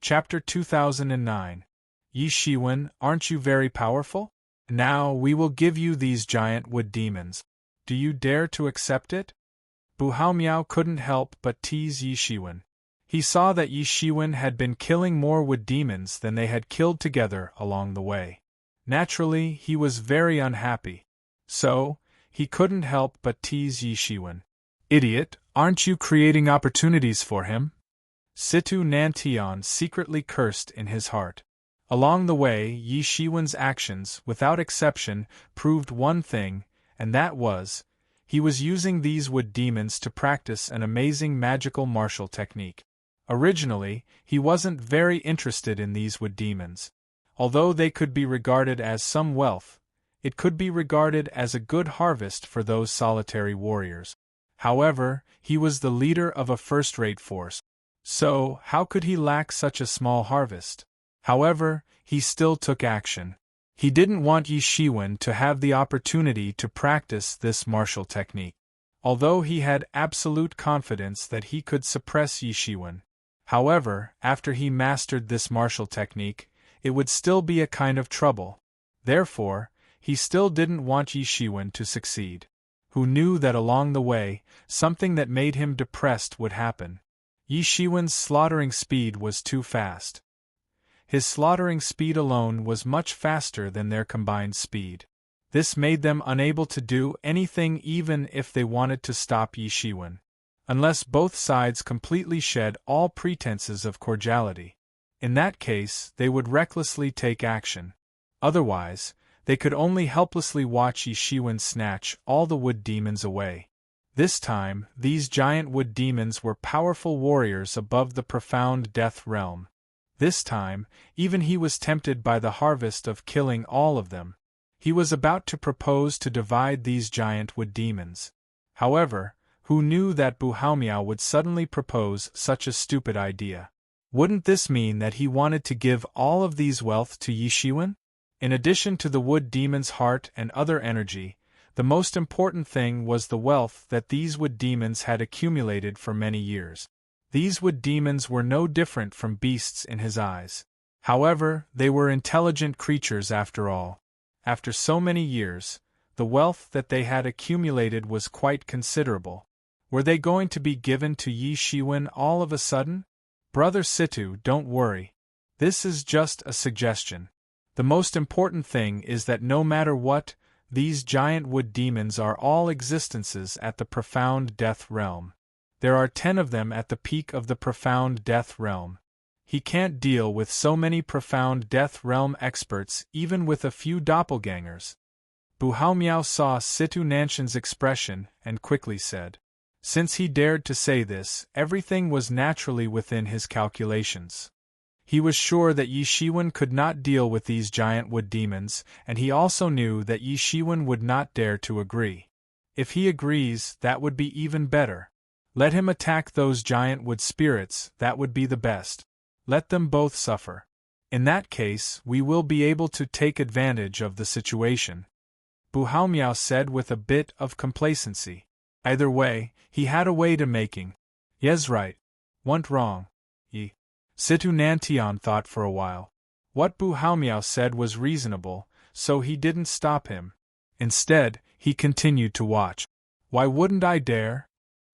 Chapter 2009. Yi Shiwen, aren't you very powerful? Now we will give you these giant wood demons. Do you dare to accept it? Bu Haomiao couldn't help but tease Yi Shiwen. He saw that Yi Shiwen had been killing more wood demons than they had killed together along the way. Naturally, he was very unhappy. So, he couldn't help but tease Yi Shiwen. Idiot, aren't you creating opportunities for him? Situ Nantian secretly cursed in his heart. Along the way, Yi Shiwen's actions, without exception, proved one thing, and that was, he was using these wood demons to practice an amazing magical martial technique. Originally, he wasn't very interested in these wood demons. Although they could be regarded as some wealth, it could be regarded as a good harvest for those solitary warriors. However, he was the leader of a first-rate force. So, how could he lack such a small harvest? However, he still took action. He didn't want Yi Shiwen to have the opportunity to practice this martial technique. Although he had absolute confidence that he could suppress Yi Shiwen. However, after he mastered this martial technique, it would still be a kind of trouble. Therefore, he still didn't want Yi Shiwen to succeed. Who knew that along the way, something that made him depressed would happen? Yi Shiwen's slaughtering speed was too fast. His slaughtering speed alone was much faster than their combined speed. This made them unable to do anything even if they wanted to stop Yi Shiwen. Unless both sides completely shed all pretenses of cordiality. In that case, they would recklessly take action. Otherwise, they could only helplessly watch Yi Shiwen snatch all the wood demons away. This time, these giant wood demons were powerful warriors above the profound death realm. This time, even he was tempted by the harvest of killing all of them. He was about to propose to divide these giant wood demons. However, who knew that Bu Haomiao would suddenly propose such a stupid idea? Wouldn't this mean that he wanted to give all of these wealth to Yi Shiwen? In addition to the wood demon's heart and other energy, the most important thing was the wealth that these wood demons had accumulated for many years. These wood demons were no different from beasts in his eyes. However, they were intelligent creatures after all. After so many years, the wealth that they had accumulated was quite considerable. Were they going to be given to Yi Shiwen all of a sudden? Brother Situ, don't worry. This is just a suggestion. The most important thing is that no matter what, these giant wood demons are all existences at the profound death realm. There are 10 of them at the peak of the profound death realm. He can't deal with so many profound death realm experts even with a few doppelgangers. Bu Haomiao saw Situ Nanshan's expression and quickly said. Since he dared to say this, everything was naturally within his calculations. He was sure that Yi Shiwen could not deal with these giant wood demons, and he also knew that Yi Shiwen would not dare to agree. If he agrees, that would be even better. Let him attack those giant wood spirits, that would be the best. Let them both suffer. In that case, we will be able to take advantage of the situation. Bu Haomiao said with a bit of complacency. Either way, he had a way to making. Yes, right. Went wrong. Yi. Situ Nantian thought for a while. What Bu Haomiao said was reasonable, so he didn't stop him. Instead, he continued to watch. Why wouldn't I dare?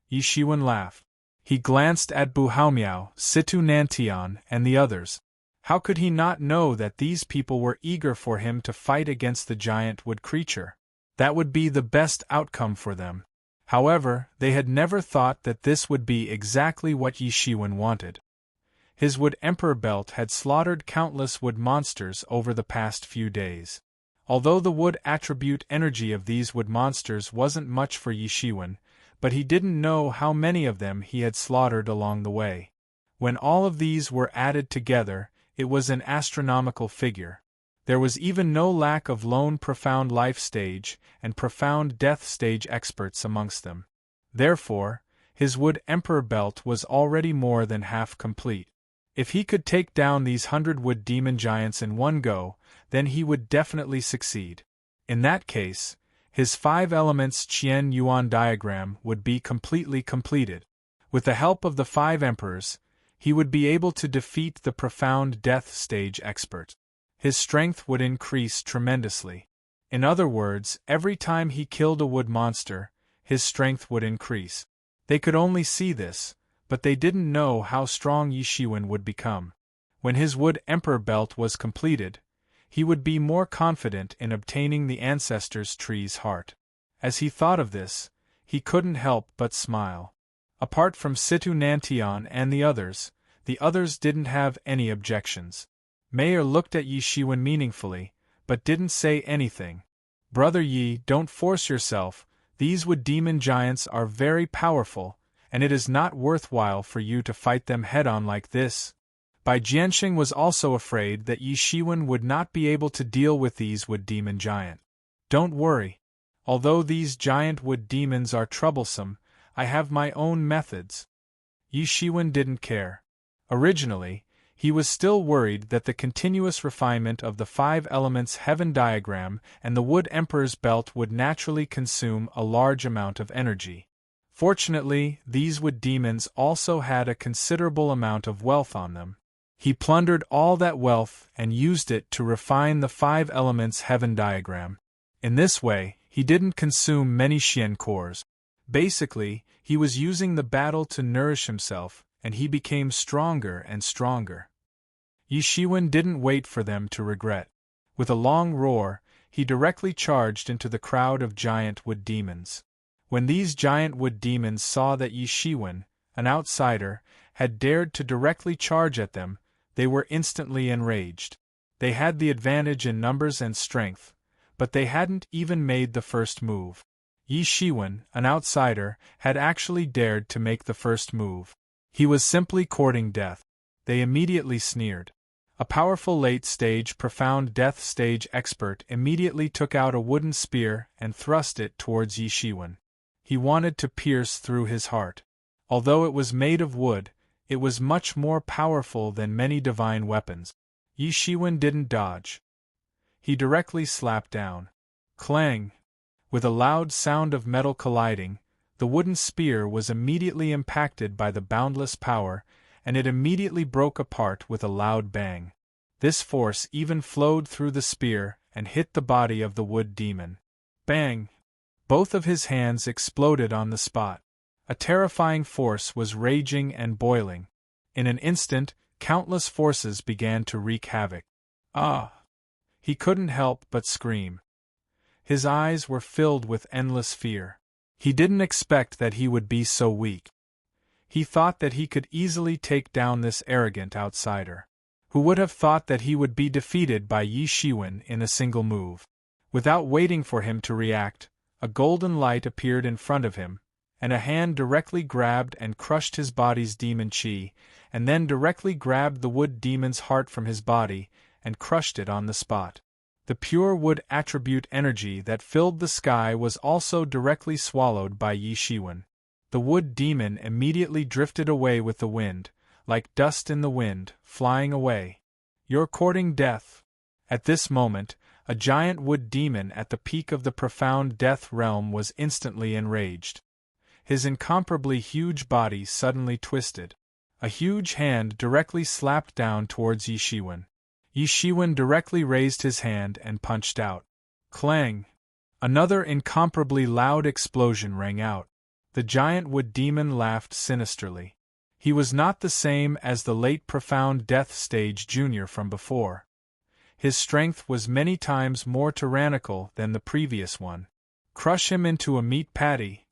Yi Shiwen laughed. He glanced at Bu Haomiao, Situ Nantian, and the others. How could he not know that these people were eager for him to fight against the giant wood creature? That would be the best outcome for them. However, they had never thought that this would be exactly what Yi Shiwen wanted. His wood emperor belt had slaughtered countless wood monsters over the past few days. Although the wood attribute energy of these wood monsters wasn't much for Yi Shiwen, but he didn't know how many of them he had slaughtered along the way. When all of these were added together, it was an astronomical figure. There was even no lack of lone profound life stage and profound death stage experts amongst them. Therefore, his wood emperor belt was already more than half complete. If he could take down these 100 wood demon giants in one go, then he would definitely succeed. In that case, his 5 elements Qian Yuan diagram would be completely completed. With the help of the 5 emperors, he would be able to defeat the profound death stage expert. His strength would increase tremendously. In other words, every time he killed a wood monster, his strength would increase. They could only see this, but they didn't know how strong Yi Shiwen would become. When his wood emperor belt was completed, he would be more confident in obtaining the ancestors' tree's heart. As he thought of this, he couldn't help but smile. Apart from Situ Nantian and the others didn't have any objections. Mayer looked at Yi Shiwen meaningfully, but didn't say anything. Brother Yi, don't force yourself, these wood demon giants are very powerful, and it is not worthwhile for you to fight them head-on like this. Bai Jianxing was also afraid that Yi Shiwen would not be able to deal with these wood demon giant. Don't worry. Although these giant wood demons are troublesome, I have my own methods. Yi Shiwen didn't care. Originally, he was still worried that the continuous refinement of the 5 elements heaven diagram and the wood emperor's belt would naturally consume a large amount of energy. Fortunately, these wood demons also had a considerable amount of wealth on them. He plundered all that wealth and used it to refine the 5 elements heaven diagram. In this way, he didn't consume many Xian cores. Basically, he was using the battle to nourish himself, and he became stronger and stronger. Yi Shiwen didn't wait for them to regret. With a long roar, he directly charged into the crowd of giant wood demons. When these giant wood demons saw that Yi Shiwen, an outsider, had dared to directly charge at them, they were instantly enraged. They had the advantage in numbers and strength, but they hadn't even made the first move. Yi Shiwen, an outsider, had actually dared to make the first move. He was simply courting death. They immediately sneered. A powerful late-stage profound death stage expert immediately took out a wooden spear and thrust it towards Yi Shiwen. He wanted to pierce through his heart. Although it was made of wood, it was much more powerful than many divine weapons. Yi Shiwen didn't dodge. He directly slapped down. Clang! With a loud sound of metal colliding, the wooden spear was immediately impacted by the boundless power, and it immediately broke apart with a loud bang. This force even flowed through the spear and hit the body of the wood demon. Bang! Both of his hands exploded on the spot. A terrifying force was raging and boiling. In an instant, countless forces began to wreak havoc. Ah! He couldn't help but scream. His eyes were filled with endless fear. He didn't expect that he would be so weak. He thought that he could easily take down this arrogant outsider. Who would have thought that he would be defeated by Yi Shiwen in a single move? Without waiting for him to react, a golden light appeared in front of him, and a hand directly grabbed and crushed his body's demon chi, and then directly grabbed the wood demon's heart from his body and crushed it on the spot. The pure wood attribute energy that filled the sky was also directly swallowed by Yi Shiwen. The wood demon immediately drifted away with the wind, like dust in the wind, flying away. You're courting death. At this moment, a giant wood demon at the peak of the profound death realm was instantly enraged. His incomparably huge body suddenly twisted. A huge hand directly slapped down towards Yi Shiwen. Yi Shiwen directly raised his hand and punched out. Clang! Another incomparably loud explosion rang out. The giant wood demon laughed sinisterly. He was not the same as the late profound death stage junior from before. His strength was many times more tyrannical than the previous one. Crush him into a meat patty.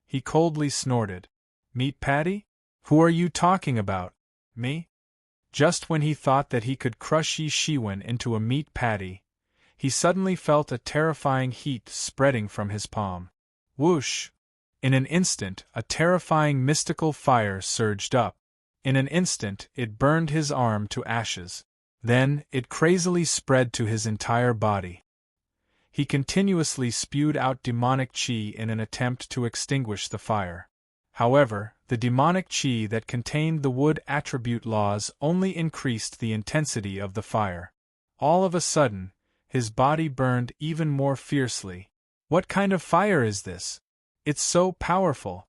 He coldly snorted. Meat patty? Who are you talking about? Me? Just when he thought that he could crush Yi Shiwen into a meat patty, he suddenly felt a terrifying heat spreading from his palm. Whoosh! In an instant, a terrifying mystical fire surged up. In an instant, it burned his arm to ashes. Then, it crazily spread to his entire body. He continuously spewed out demonic chi in an attempt to extinguish the fire. However, the demonic chi that contained the wood attribute laws only increased the intensity of the fire. All of a sudden, his body burned even more fiercely. What kind of fire is this? It's so powerful.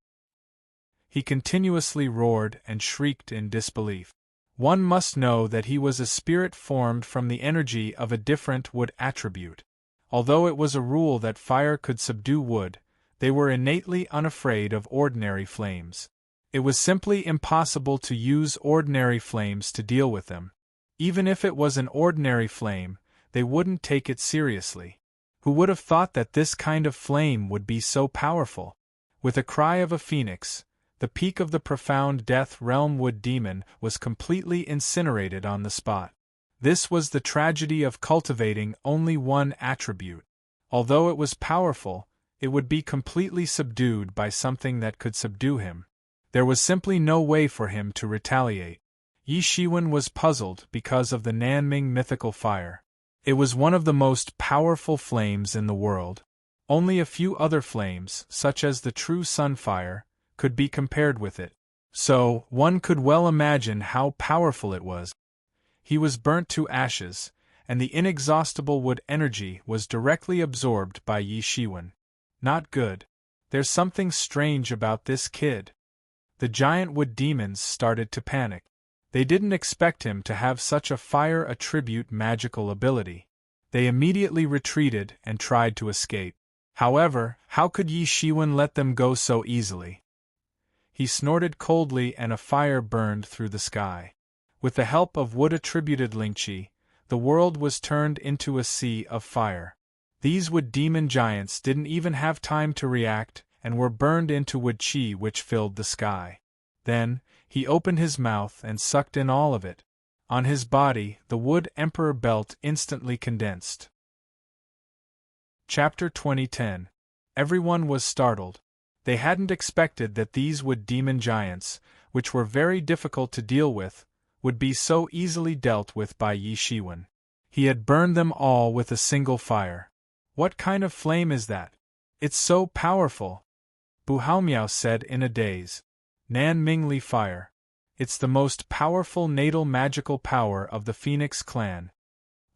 He continuously roared and shrieked in disbelief. One must know that he was a spirit formed from the energy of a different wood attribute. Although it was a rule that fire could subdue wood, they were innately unafraid of ordinary flames. It was simply impossible to use ordinary flames to deal with them. Even if it was an ordinary flame, they wouldn't take it seriously. Who would have thought that this kind of flame would be so powerful? With a cry of a phoenix, the peak of the profound death realm wood demon was completely incinerated on the spot. This was the tragedy of cultivating only one attribute. Although it was powerful, it would be completely subdued by something that could subdue him. There was simply no way for him to retaliate. Yi Shiwen was puzzled because of the Nanming mythical fire. It was one of the most powerful flames in the world. Only a few other flames, such as the true sunfire, could be compared with it. So, one could well imagine how powerful it was. He was burnt to ashes, and the inexhaustible wood energy was directly absorbed by Yi Shiwen. Not good. There's something strange about this kid. The giant wood demons started to panic. They didn't expect him to have such a fire attribute magical ability. They immediately retreated and tried to escape. However, how could Yi Shiwen let them go so easily? He snorted coldly and a fire burned through the sky. With the help of wood-attributed Lingqi, the world was turned into a sea of fire. These wood demon giants didn't even have time to react and were burned into wood qi which filled the sky. Then, he opened his mouth and sucked in all of it. On his body, the wood emperor belt instantly condensed. Chapter 2010. Everyone was startled. They hadn't expected that these wood demon giants, which were very difficult to deal with, would be so easily dealt with by Yi Shiwen. He had burned them all with a single fire. What kind of flame is that? It's so powerful, Bu Haomiao said in a daze. Nan Mingli fire. It's the most powerful natal magical power of the Phoenix clan.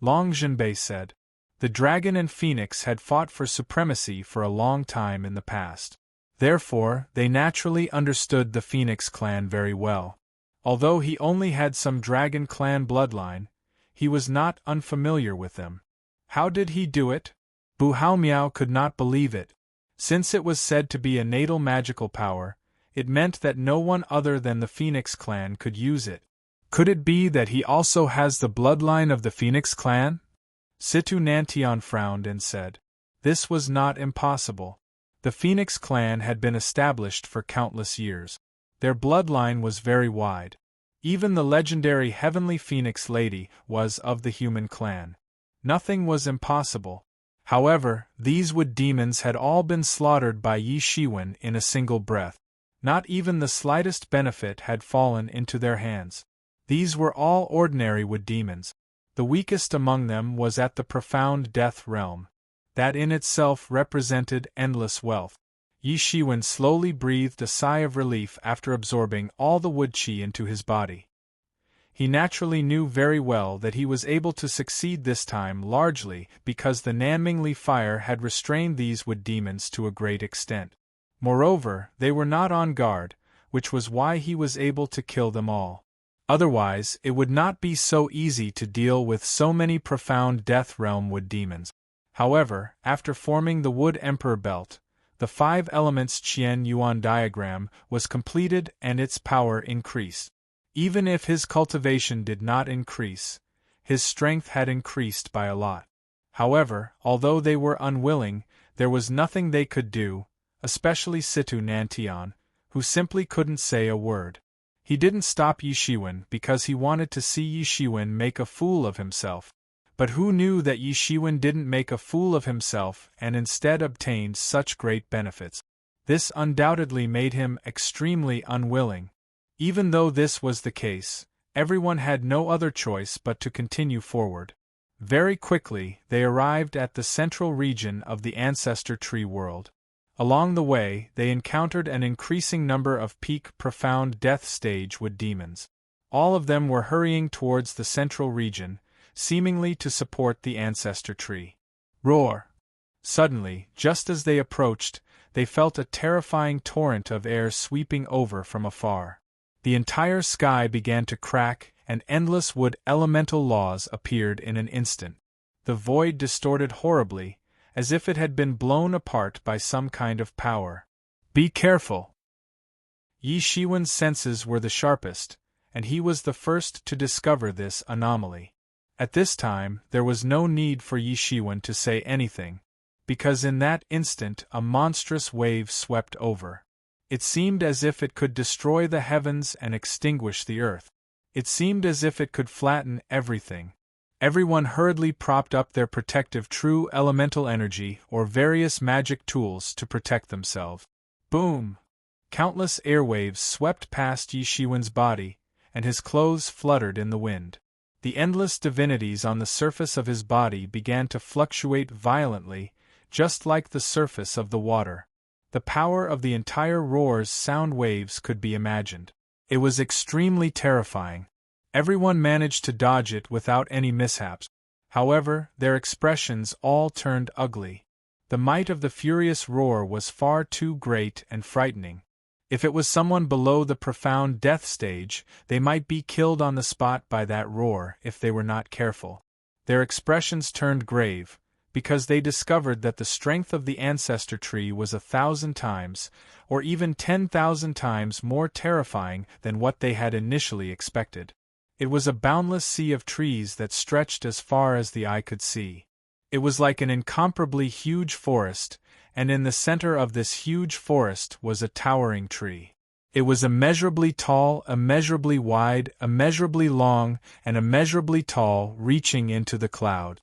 Long Zhenbei said. The dragon and phoenix had fought for supremacy for a long time in the past. Therefore, they naturally understood the Phoenix clan very well. Although he only had some dragon clan bloodline, he was not unfamiliar with them. How did he do it? Bu Haomiao could not believe it. Since it was said to be a natal magical power, it meant that no one other than the Phoenix clan could use it. Could it be that he also has the bloodline of the Phoenix clan? Situ Nantian frowned and said. This was not impossible. The Phoenix clan had been established for countless years. Their bloodline was very wide. Even the legendary Heavenly Phoenix Lady was of the human clan. Nothing was impossible. However, these wood demons had all been slaughtered by Yi Shiwen in a single breath. Not even the slightest benefit had fallen into their hands. These were all ordinary wood demons. The weakest among them was at the profound death realm. That in itself represented endless wealth. Yi Shiwen slowly breathed a sigh of relief after absorbing all the wood qi into his body. He naturally knew very well that he was able to succeed this time largely because the Nanmingli fire had restrained these wood demons to a great extent. Moreover, they were not on guard, which was why he was able to kill them all. Otherwise, it would not be so easy to deal with so many profound death realm wood demons. However, after forming the Wood Emperor belt, the 5 elements Qian Yuan diagram was completed and its power increased. Even if his cultivation did not increase, his strength had increased by a lot. However, although they were unwilling, there was nothing they could do, especially Situ Nantian, who simply couldn't say a word. He didn't stop Yi Shiwen because he wanted to see Yi Shiwen make a fool of himself. But who knew that Yi Shiwen didn't make a fool of himself and instead obtained such great benefits? This undoubtedly made him extremely unwilling. Even though this was the case, everyone had no other choice but to continue forward. Very quickly, they arrived at the central region of the Ancestor Tree world. Along the way, they encountered an increasing number of peak profound death stage wood demons. All of them were hurrying towards the central region, seemingly to support the Ancestor Tree. Roar! Suddenly, just as they approached, they felt a terrifying torrent of air sweeping over from afar. The entire sky began to crack, and endless wood elemental laws appeared in an instant. The void distorted horribly, as if it had been blown apart by some kind of power. "Be careful!" Yi Shiwen's senses were the sharpest, and he was the first to discover this anomaly. At this time, there was no need for Yi Shiwen to say anything, because in that instant a monstrous wave swept over. It seemed as if it could destroy the heavens and extinguish the earth. It seemed as if it could flatten everything. Everyone hurriedly propped up their protective true elemental energy or various magic tools to protect themselves. Boom! Countless airwaves swept past Yi Shiwen's body, and his clothes fluttered in the wind. The endless divinities on the surface of his body began to fluctuate violently, just like the surface of the water. The power of the entire roar's sound waves could be imagined. It was extremely terrifying. Everyone managed to dodge it without any mishaps. However, their expressions all turned ugly. The might of the furious roar was far too great and frightening. If it was someone below the profound death stage, they might be killed on the spot by that roar if they were not careful. Their expressions turned grave, because they discovered that the strength of the ancestor tree was 1,000 times, or even 10,000 times more terrifying than what they had initially expected. It was a boundless sea of trees that stretched as far as the eye could see. It was like an incomparably huge forest, and in the center of this huge forest was a towering tree. It was immeasurably tall, immeasurably wide, immeasurably long, and immeasurably tall, reaching into the cloud.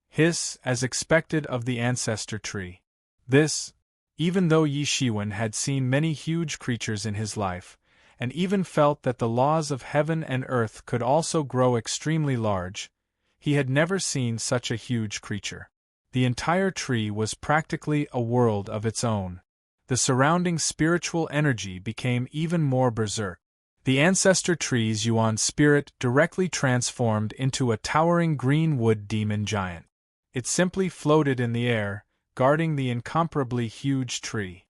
Hiss, as expected of the ancestor tree. This, even though Yi Shiwen had seen many huge creatures in his life, and even felt that the laws of heaven and earth could also grow extremely large, he had never seen such a huge creature. The entire tree was practically a world of its own. The surrounding spiritual energy became even more berserk. The ancestor tree's yuan spirit directly transformed into a towering green wood demon giant. It simply floated in the air, guarding the incomparably huge tree.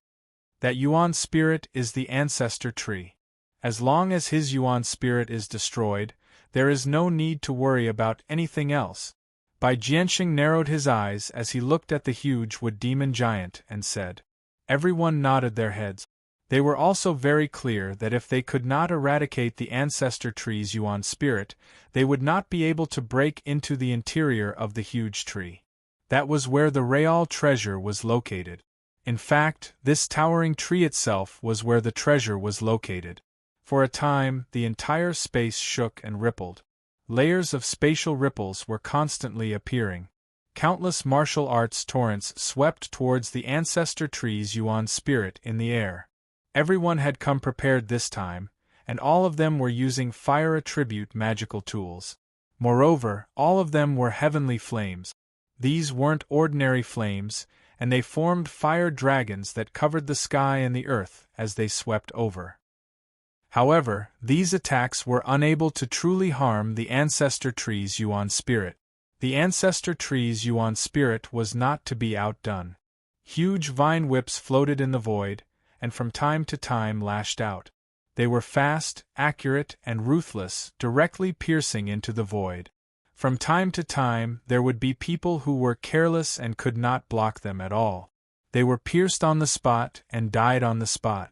That yuan spirit is the ancestor tree. As long as his yuan spirit is destroyed, there is no need to worry about anything else. Bai Jianxing narrowed his eyes as he looked at the huge wood demon giant and said. Everyone nodded their heads. They were also very clear that if they could not eradicate the ancestor tree's yuan spirit, they would not be able to break into the interior of the huge tree. That was where the real treasure was located. In fact, this towering tree itself was where the treasure was located. For a time, the entire space shook and rippled. Layers of spatial ripples were constantly appearing. Countless martial arts torrents swept towards the ancestor tree's yuan spirit in the air. Everyone had come prepared this time, and all of them were using fire attribute magical tools. Moreover, all of them were heavenly flames. These weren't ordinary flames, and they formed fire dragons that covered the sky and the earth as they swept over. However, these attacks were unable to truly harm the ancestor tree's yuan spirit. The ancestor tree's yuan spirit was not to be outdone. Huge vine whips floated in the void, and from time to time lashed out. They were fast, accurate, and ruthless, directly piercing into the void. From time to time, there would be people who were careless and could not block them at all. They were pierced on the spot and died on the spot.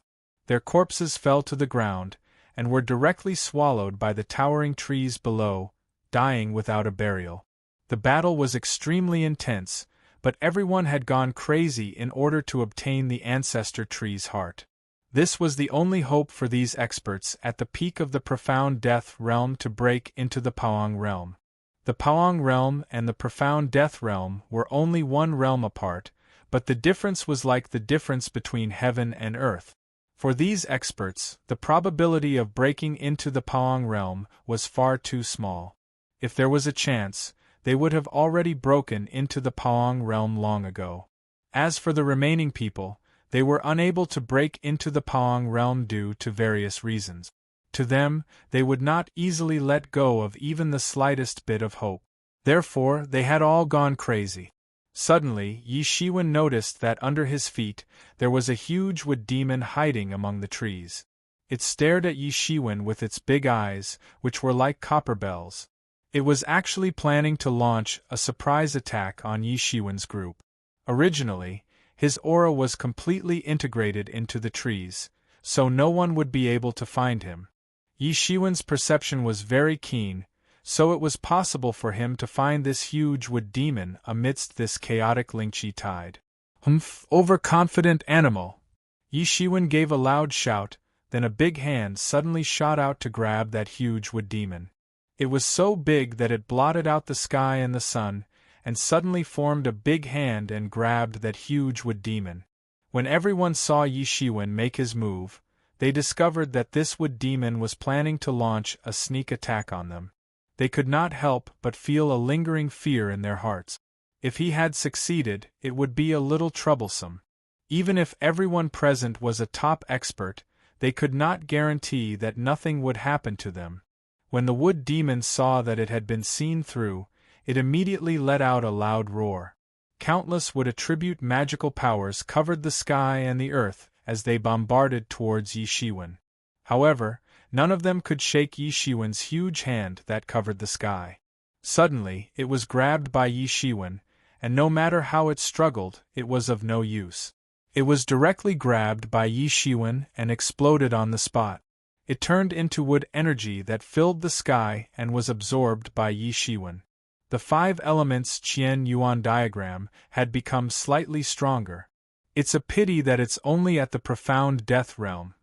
Their corpses fell to the ground, and were directly swallowed by the towering trees below, dying without a burial. The battle was extremely intense, but everyone had gone crazy in order to obtain the ancestor tree's heart. This was the only hope for these experts at the peak of the profound death realm to break into the Paong realm. The Paong realm and the profound death realm were only one realm apart, but the difference was like the difference between heaven and earth. For these experts, the probability of breaking into the Paong realm was far too small. If there was a chance, they would have already broken into the Paong realm long ago. As for the remaining people, they were unable to break into the Paong realm due to various reasons. To them, they would not easily let go of even the slightest bit of hope. Therefore, they had all gone crazy. Suddenly, Yi Shiwen noticed that under his feet there was a huge wood demon hiding among the trees. It stared at Yi Shiwen with its big eyes, which were like copper bells. It was actually planning to launch a surprise attack on Yi Shiwen's group. Originally, his aura was completely integrated into the trees, so no one would be able to find him. Yi Shiwen's perception was very keen, so it was possible for him to find this huge wood demon amidst this chaotic Lingqi tide. Humph, overconfident animal! Yi Shiwen gave a loud shout, then a big hand suddenly shot out to grab that huge wood demon. It was so big that it blotted out the sky and the sun, and suddenly formed a big hand and grabbed that huge wood demon. When everyone saw Yi Shiwen make his move, they discovered that this wood demon was planning to launch a sneak attack on them. They could not help but feel a lingering fear in their hearts. If he had succeeded, it would be a little troublesome. Even if everyone present was a top expert, they could not guarantee that nothing would happen to them. When the wood demon saw that it had been seen through, it immediately let out a loud roar. Countless would attribute magical powers covered the sky and the earth as they bombarded towards Yi Shiwen. However, none of them could shake Yi Shiwen's huge hand that covered the sky. Suddenly, it was grabbed by Yi Shiwen, and no matter how it struggled, it was of no use. It was directly grabbed by Yi Shiwen and exploded on the spot. It turned into wood energy that filled the sky and was absorbed by Yi Shiwen. The 5 elements Qian Yuan diagram had become slightly stronger. It's a pity that it's only at the profound death realm.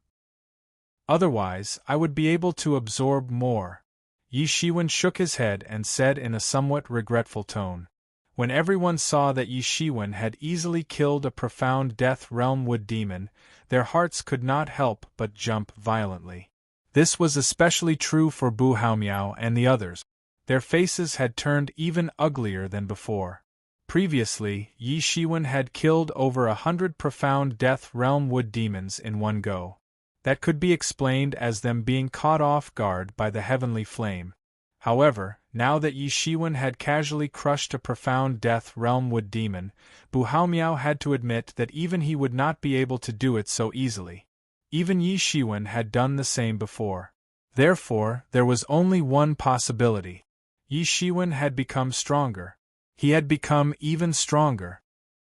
Otherwise, I would be able to absorb more. Yi Shiwen shook his head and said in a somewhat regretful tone. When everyone saw that Yi Shiwen had easily killed a profound death realm wood demon, their hearts could not help but jump violently. This was especially true for Bu Haomiao and the others. Their faces had turned even uglier than before. Previously, Yi Shiwen had killed over 100 profound death realm wood demons in one go. That could be explained as them being caught off guard by the heavenly flame. However, now that Yi Shiwen had casually crushed a profound death realm wood demon, Bu Haomiao had to admit that even he would not be able to do it so easily. Even Yi Shiwen had done the same before. Therefore, there was only one possibility. Yi Shiwen had become stronger. He had become even stronger.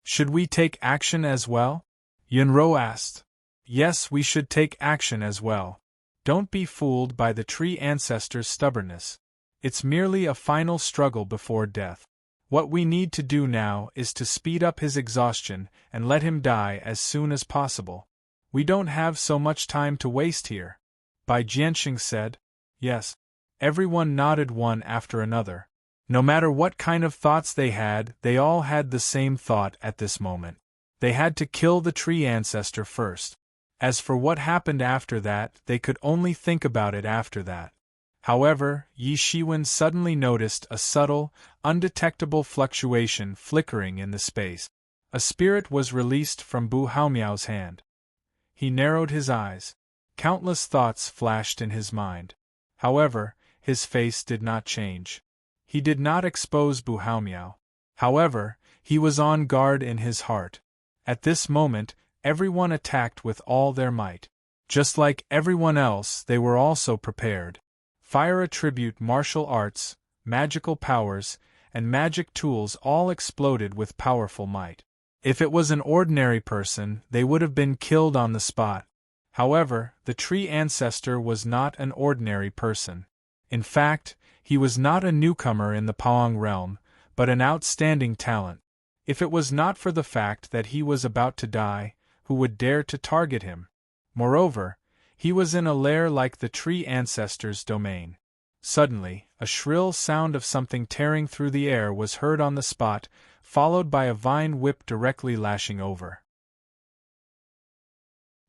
Should we take action as well? Yunro asked. Yes, we should take action as well. Don't be fooled by the tree ancestors' stubbornness. It's merely a final struggle before death. What we need to do now is to speed up his exhaustion and let him die as soon as possible. We don't have so much time to waste here. Bai Jianxing said. Yes. Everyone nodded one after another. No matter what kind of thoughts they all had the same thought at this moment. They had to kill the tree ancestor first. As for what happened after that, they could only think about it after that. However, Yi Shiwen suddenly noticed a subtle, undetectable fluctuation flickering in the space. A spirit was released from Bu Haomiao's hand. He narrowed his eyes. Countless thoughts flashed in his mind. However, his face did not change. He did not expose Bu Haomiao. However, he was on guard in his heart. At this moment, everyone attacked with all their might. Just like everyone else, they were also prepared. Fire attribute martial arts, magical powers, and magic tools all exploded with powerful might. If it was an ordinary person, they would have been killed on the spot. However, the tree ancestor was not an ordinary person. In fact, he was not a newcomer in the Paong realm, but an outstanding talent. If it was not for the fact that he was about to die, who would dare to target him? Moreover, he was in a lair like the tree ancestor's domain. Suddenly, a shrill sound of something tearing through the air was heard on the spot, followed by a vine whip directly lashing over.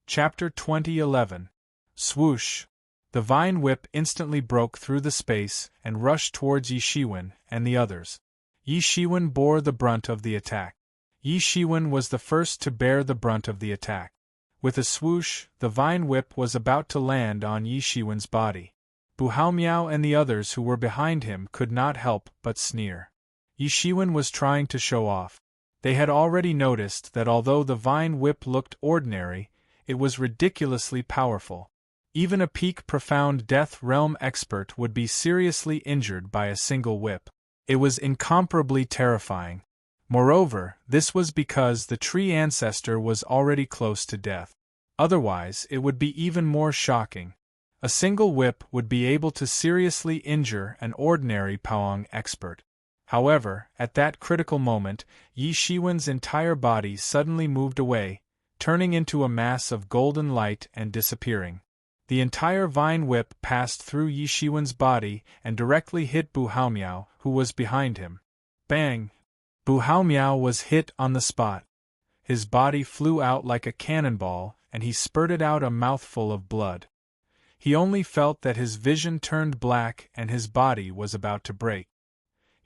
Chapter 2011. Swoosh! The vine whip instantly broke through the space and rushed towards Yi Shiwen and the others. Yi Shiwen bore the brunt of the attack. Yi Shiwen was the first to bear the brunt of the attack. With a swoosh, the vine whip was about to land on Yi Shiwen's body. Bu Haomiao and the others who were behind him could not help but sneer. Yi Shiwen was trying to show off. They had already noticed that although the vine whip looked ordinary, it was ridiculously powerful. Even a peak profound death realm expert would be seriously injured by a single whip. It was incomparably terrifying. Moreover, this was because the tree ancestor was already close to death. Otherwise, it would be even more shocking. A single whip would be able to seriously injure an ordinary Paong expert. However, at that critical moment, Yi Shiwen's entire body suddenly moved away, turning into a mass of golden light and disappearing. The entire vine whip passed through Yi Shiwen's body and directly hit Bu Haomiao, who was behind him. Bang! Bu Haomiao was hit on the spot. His body flew out like a cannonball, and he spurted out a mouthful of blood. He only felt that his vision turned black and his body was about to break.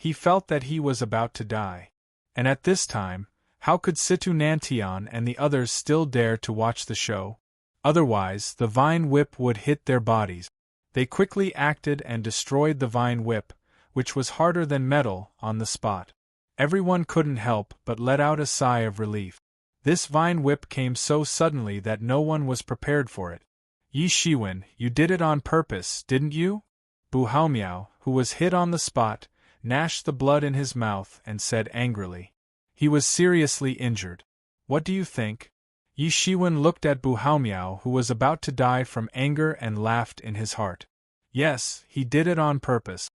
He felt that he was about to die. And at this time, how could Situ Nantian and the others still dare to watch the show? Otherwise, the vine whip would hit their bodies. They quickly acted and destroyed the vine whip, which was harder than metal, on the spot. Everyone couldn't help but let out a sigh of relief. This vine whip came so suddenly that no one was prepared for it. Yi Shiwen, you did it on purpose, didn't you? Bu Haomiao, who was hit on the spot, gnashed the blood in his mouth and said angrily. He was seriously injured. What do you think? Yi Shiwen looked at Bu Haomiao, who was about to die from anger, and laughed in his heart. Yes, he did it on purpose.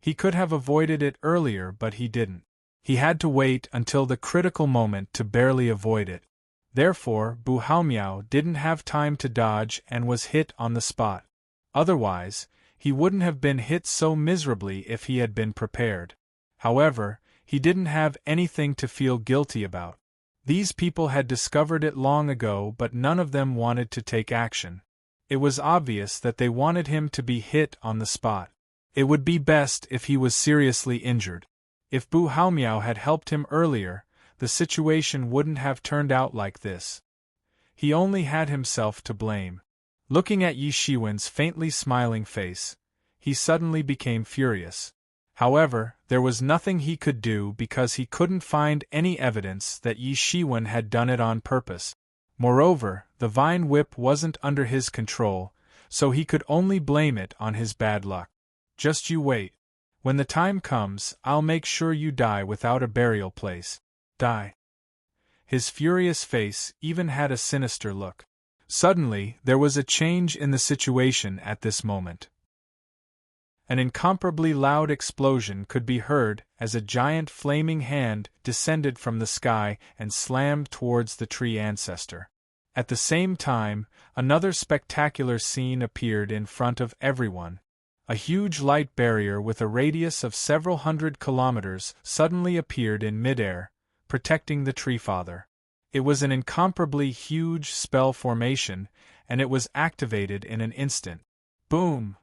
He could have avoided it earlier, but he didn't. He had to wait until the critical moment to barely avoid it. Therefore, Bu Haomiao didn't have time to dodge and was hit on the spot. Otherwise, he wouldn't have been hit so miserably if he had been prepared. However, he didn't have anything to feel guilty about. These people had discovered it long ago, but none of them wanted to take action. It was obvious that they wanted him to be hit on the spot. It would be best if he was seriously injured. If Bu Haomiao had helped him earlier, the situation wouldn't have turned out like this. He only had himself to blame. Looking at Yi Shiwen's faintly smiling face, he suddenly became furious. However, there was nothing he could do because he couldn't find any evidence that Yi Shiwen had done it on purpose. Moreover, the vine whip wasn't under his control, so he could only blame it on his bad luck. Just you wait. When the time comes, I'll make sure you die without a burial place. Die. His furious face even had a sinister look. Suddenly, there was a change in the situation at this moment. An incomparably loud explosion could be heard as a giant flaming hand descended from the sky and slammed towards the tree ancestor. At the same time, another spectacular scene appeared in front of everyone. A huge light barrier with a radius of several hundred kilometers suddenly appeared in midair, protecting the Tree Father. It was an incomparably huge spell formation, and it was activated in an instant. Boom!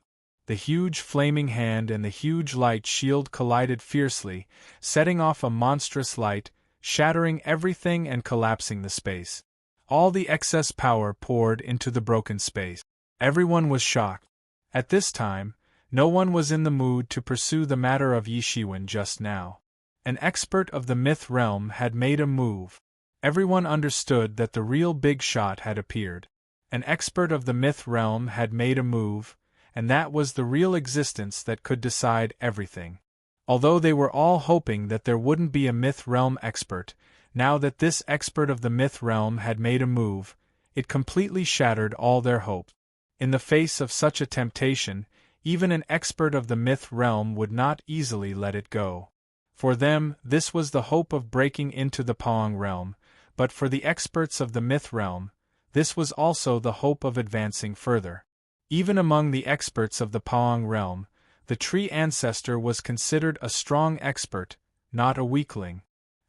The huge flaming hand and the huge light shield collided fiercely, setting off a monstrous light, shattering everything and collapsing the space. All the excess power poured into the broken space. Everyone was shocked. At this time, no one was in the mood to pursue the matter of Yi Shiwen just now. An expert of the myth realm had made a move. Everyone understood that the real big shot had appeared. An expert of the myth realm had made a move, and that was the real existence that could decide everything. Although they were all hoping that there wouldn't be a myth realm expert, now that this expert of the myth realm had made a move, it completely shattered all their hopes. In the face of such a temptation, even an expert of the myth realm would not easily let it go. For them, this was the hope of breaking into the Paong realm, but for the experts of the myth realm, this was also the hope of advancing further. Even among the experts of the Paong realm, the tree ancestor was considered a strong expert, not a weakling.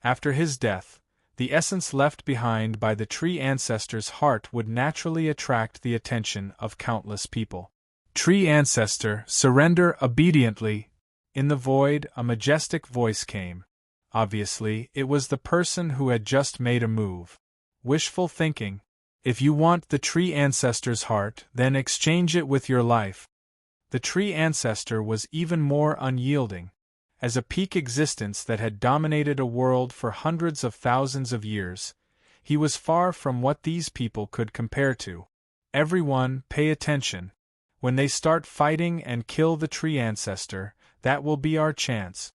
After his death, the essence left behind by the tree ancestor's heart would naturally attract the attention of countless people. Tree ancestor, surrender obediently. In the void, a majestic voice came. Obviously, it was the person who had just made a move. Wishful thinking. If you want the tree ancestor's heart, then exchange it with your life. The tree ancestor was even more unyielding. as a peak existence that had dominated a world for hundreds of thousands of years. He was far from what these people could compare to. Everyone, pay attention. When they start fighting and kill the tree ancestor, that will be our chance.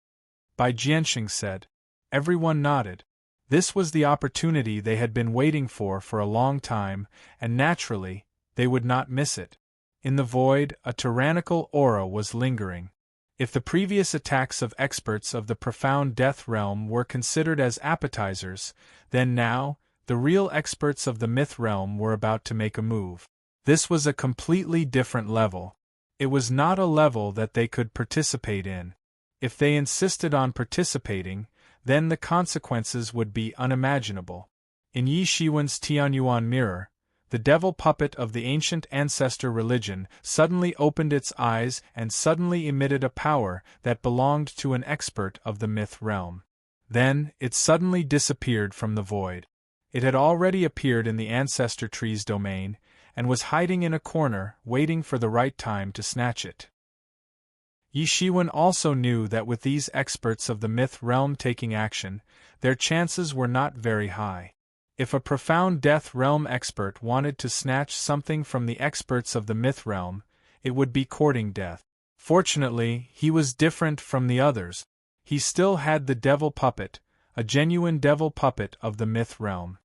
Bai Jianxing said. Everyone nodded. This was the opportunity they had been waiting for a long time, and naturally, they would not miss it. In the void, a tyrannical aura was lingering. If the previous attacks of experts of the profound death realm were considered as appetizers, then now, the real experts of the myth realm were about to make a move. This was a completely different level. It was not a level that they could participate in. If they insisted on participating, then the consequences would be unimaginable. In Yi Shiwen's Tianyuan mirror, the devil puppet of the ancient ancestor religion suddenly opened its eyes and suddenly emitted a power that belonged to an expert of the myth realm. Then, it suddenly disappeared from the void. It had already appeared in the ancestor tree's domain, and was hiding in a corner, waiting for the right time to snatch it. Yi Shiwen also knew that with these experts of the myth realm taking action, their chances were not very high. If a profound death realm expert wanted to snatch something from the experts of the myth realm, it would be courting death. Fortunately, he was different from the others. He still had the devil puppet, a genuine devil puppet of the myth realm.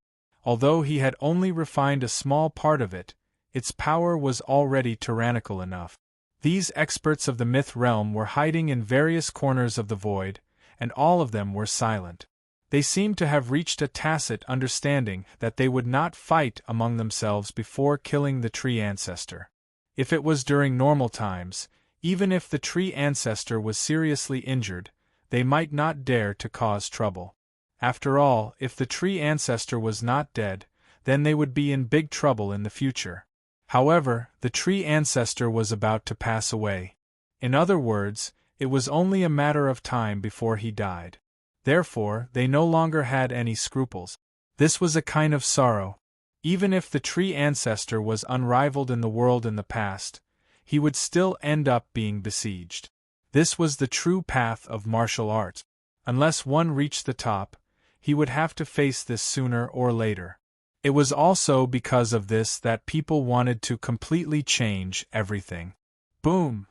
Although he had only refined a small part of it, its power was already tyrannical enough. These experts of the myth realm were hiding in various corners of the void, and all of them were silent. They seemed to have reached a tacit understanding that they would not fight among themselves before killing the tree ancestor. If it was during normal times, even if the tree ancestor was seriously injured, they might not dare to cause trouble. After all, if the tree ancestor was not dead, then they would be in big trouble in the future. However, the tree ancestor was about to pass away. In other words, it was only a matter of time before he died. Therefore, they no longer had any scruples. This was a kind of sorrow. Even if the tree ancestor was unrivaled in the world in the past, he would still end up being besieged. This was the true path of martial arts. Unless one reached the top, he would have to face this sooner or later. It was also because of this that people wanted to completely change everything. Boom!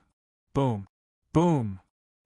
Boom! Boom!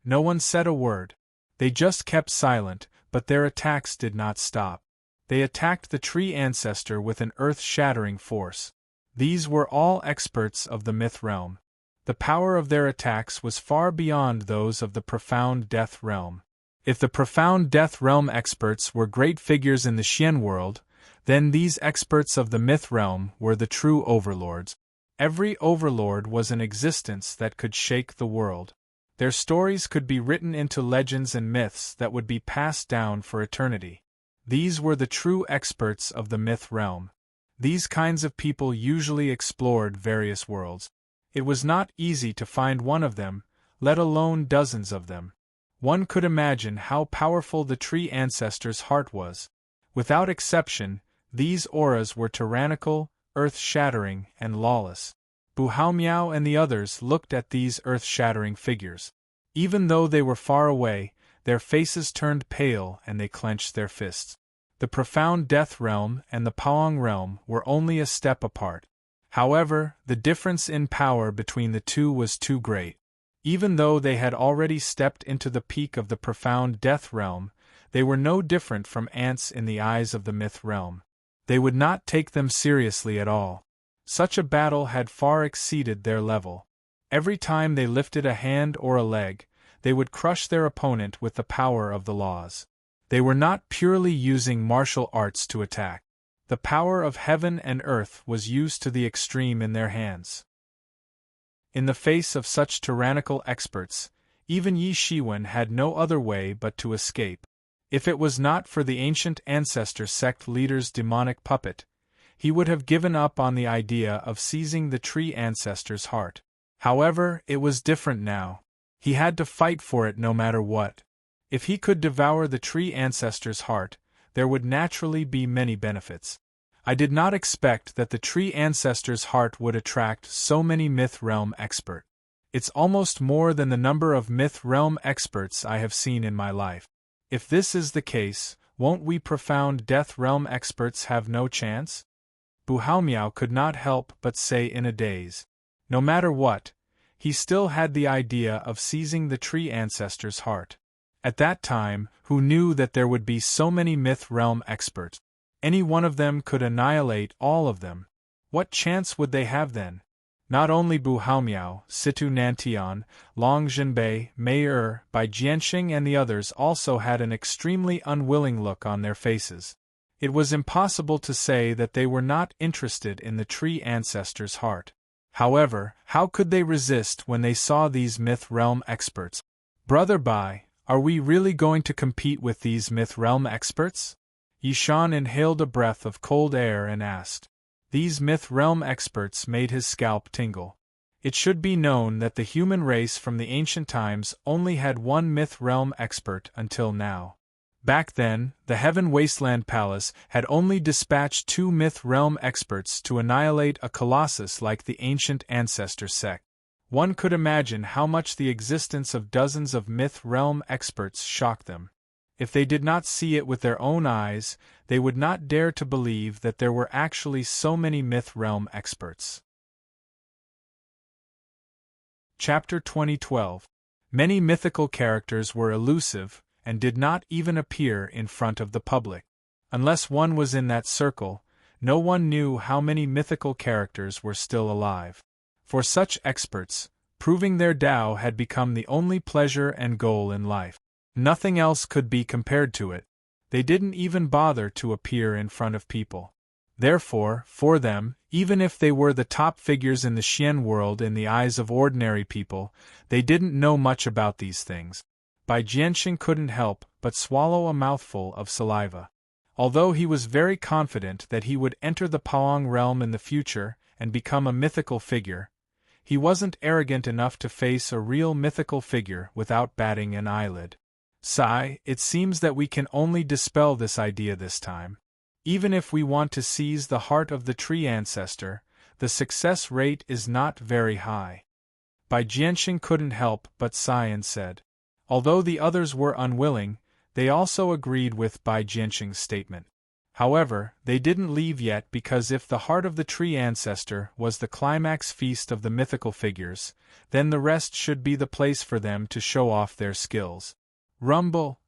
No one said a word. They just kept silent, but their attacks did not stop. They attacked the tree ancestor with an earth-shattering force. These were all experts of the myth realm. The power of their attacks was far beyond those of the profound death realm. If the profound death realm experts were great figures in the Xian world, then these experts of the myth realm were the true overlords. Every overlord was an existence that could shake the world. Their stories could be written into legends and myths that would be passed down for eternity. These were the true experts of the myth realm. These kinds of people usually explored various worlds. It was not easy to find one of them, let alone dozens of them. One could imagine how powerful the tree ancestor's heart was. Without exception, these auras were tyrannical, earth-shattering, and lawless. Bu Haomiao and the others looked at these earth-shattering figures. Even though they were far away, their faces turned pale and they clenched their fists. The profound death realm and the Paong realm were only a step apart. However, the difference in power between the two was too great. Even though they had already stepped into the peak of the profound death realm, they were no different from ants in the eyes of the myth realm. They would not take them seriously at all. Such a battle had far exceeded their level. Every time they lifted a hand or a leg, they would crush their opponent with the power of the laws. They were not purely using martial arts to attack. The power of heaven and earth was used to the extreme in their hands. In the face of such tyrannical experts, even Yi Shiwen had no other way but to escape. If it was not for the ancient ancestor sect leader's demonic puppet, he would have given up on the idea of seizing the tree ancestor's heart. However, it was different now. He had to fight for it no matter what. If he could devour the tree ancestor's heart, there would naturally be many benefits. I did not expect that the tree ancestor's heart would attract so many myth realm experts. It's almost more than the number of myth realm experts I have seen in my life. If this is the case, won't we profound death realm experts have no chance? Buhaomiao could not help but say in a daze. No matter what, he still had the idea of seizing the tree ancestor's heart. At that time, who knew that there would be so many myth realm experts? Any one of them could annihilate all of them. What chance would they have then? Not only Buhaomiao, Situ Nantian, Long Zhenbei, Mei Er, Bai Jianxing and the others also had an extremely unwilling look on their faces. It was impossible to say that they were not interested in the tree ancestor's heart. However, how could they resist when they saw these myth realm experts? Brother Bai, are we really going to compete with these myth realm experts? Yishan inhaled a breath of cold air and asked. These myth realm experts made his scalp tingle. It should be known that the human race from the ancient times only had one myth realm expert until now. Back then, the Heaven Wasteland Palace had only dispatched 2 myth realm experts to annihilate a colossus like the ancient ancestor sect. One could imagine how much the existence of dozens of myth realm experts shocked them. If they did not see it with their own eyes, they would not dare to believe that there were actually so many myth realm experts. Chapter 2012. Many mythical characters were elusive and did not even appear in front of the public. Unless one was in that circle, no one knew how many mythical characters were still alive. For such experts, proving their Tao had become the only pleasure and goal in life. Nothing else could be compared to it. They didn't even bother to appear in front of people. Therefore, for them, even if they were the top figures in the Xian world in the eyes of ordinary people, they didn't know much about these things. Bai Jianxing couldn't help but swallow a mouthful of saliva. Although he was very confident that he would enter the Paong realm in the future and become a mythical figure, he wasn't arrogant enough to face a real mythical figure without batting an eyelid. Sigh, it seems that we can only dispel this idea this time. Even if we want to seize the heart of the tree ancestor, the success rate is not very high. Bai Jianxing couldn't help but sigh and said. Although the others were unwilling, they also agreed with Bai Jianxing's statement. However, they didn't leave yet because if the heart of the tree ancestor was the climax feast of the mythical figures, then the rest should be the place for them to show off their skills. Rumble!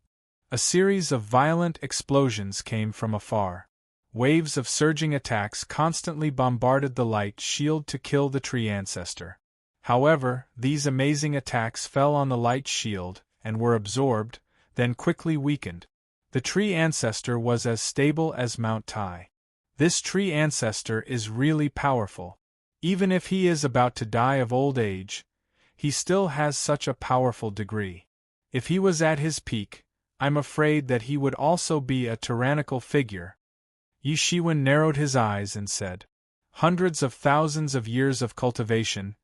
A series of violent explosions came from afar. Waves of surging attacks constantly bombarded the light shield to kill the tree ancestor. However, these amazing attacks fell on the light shield and were absorbed, then quickly weakened. The tree ancestor was as stable as Mount Tai. This tree ancestor is really powerful. Even if he is about to die of old age, he still has such a powerful degree. If he was at his peak, I'm afraid that he would also be a tyrannical figure. Yi Shiwen narrowed his eyes and said, hundreds of thousands of years of cultivation.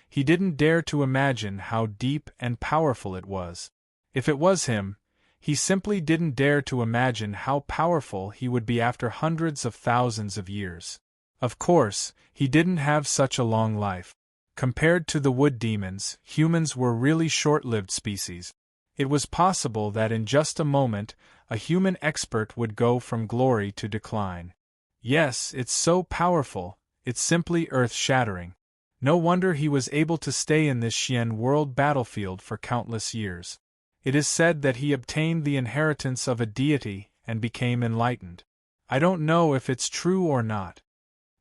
He didn't dare to imagine how deep and powerful it was. If it was him, he simply didn't dare to imagine how powerful he would be after hundreds of thousands of years. Of course, he didn't have such a long life. Compared to the wood demons, humans were really short-lived species. It was possible that in just a moment, a human expert would go from glory to decline. Yes, it's so powerful, it's simply earth-shattering. No wonder he was able to stay in this Xian world battlefield for countless years. It is said that he obtained the inheritance of a deity and became enlightened. I don't know if it's true or not.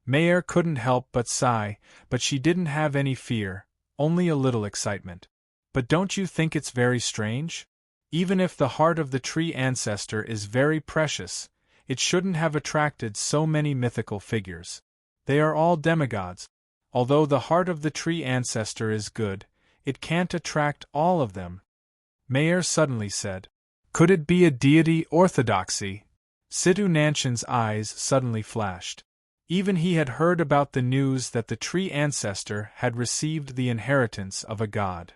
Mayer couldn't help but sigh, but she didn't have any fear, only a little excitement. But don't you think it's very strange? Even if the heart of the tree ancestor is very precious, it shouldn't have attracted so many mythical figures. They are all demigods. Although the heart of the tree ancestor is good, it can't attract all of them. Mayer suddenly said. Could it be a deity orthodoxy? Situ Nanshan's eyes suddenly flashed. Even he had heard about the news that the tree ancestor had received the inheritance of a god.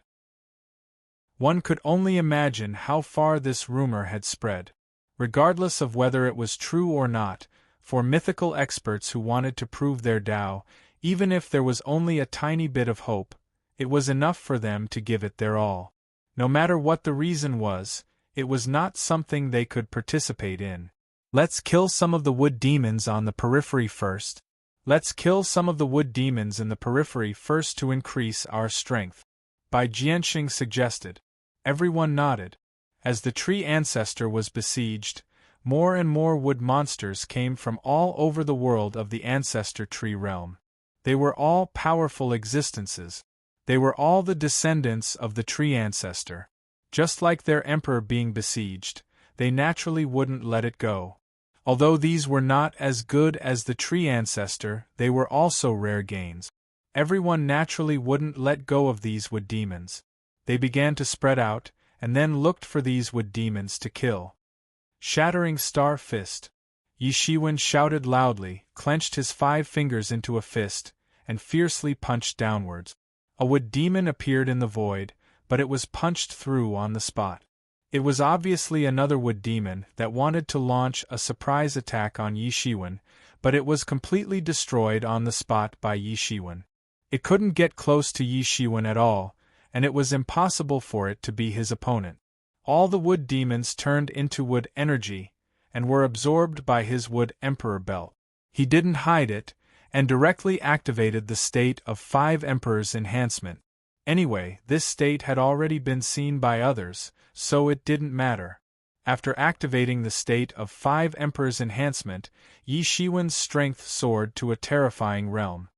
One could only imagine how far this rumor had spread. Regardless of whether it was true or not, for mythical experts who wanted to prove their Tao, even if there was only a tiny bit of hope, It was enough for them to give it their all. No matter what the reason was, it was not something they could participate in. Let's kill some of the wood demons on the periphery first. Let's kill some of the wood demons in the periphery first to increase our strength. Bai Jianxing suggested. Everyone nodded. As the tree ancestor was besieged, more and more wood monsters came from all over the world of the ancestor tree realm. They were all powerful existences. They were all the descendants of the tree ancestor. Just like their emperor being besieged, they naturally wouldn't let it go. Although these were not as good as the tree ancestor, they were also rare gains. Everyone naturally wouldn't let go of these wood demons. They began to spread out, and then looked for these wood demons to kill. Shattering Star Fist. Yi Shiwen shouted loudly, clenched his 5 fingers into a fist, and fiercely punched downwards. A wood demon appeared in the void, but it was punched through on the spot. It was obviously another wood demon that wanted to launch a surprise attack on Yi Shiwen, but it was completely destroyed on the spot by Yi Shiwen. It couldn't get close to Yi Shiwen at all, and it was impossible for it to be his opponent. All the wood demons turned into wood energy, and were absorbed by his wood emperor belt. He didn't hide it, and directly activated the state of 5 Emperor's enhancement. Anyway, this state had already been seen by others, so it didn't matter. After activating the state of 5 Emperor's enhancement, Yi Shiwen's strength soared to a terrifying realm.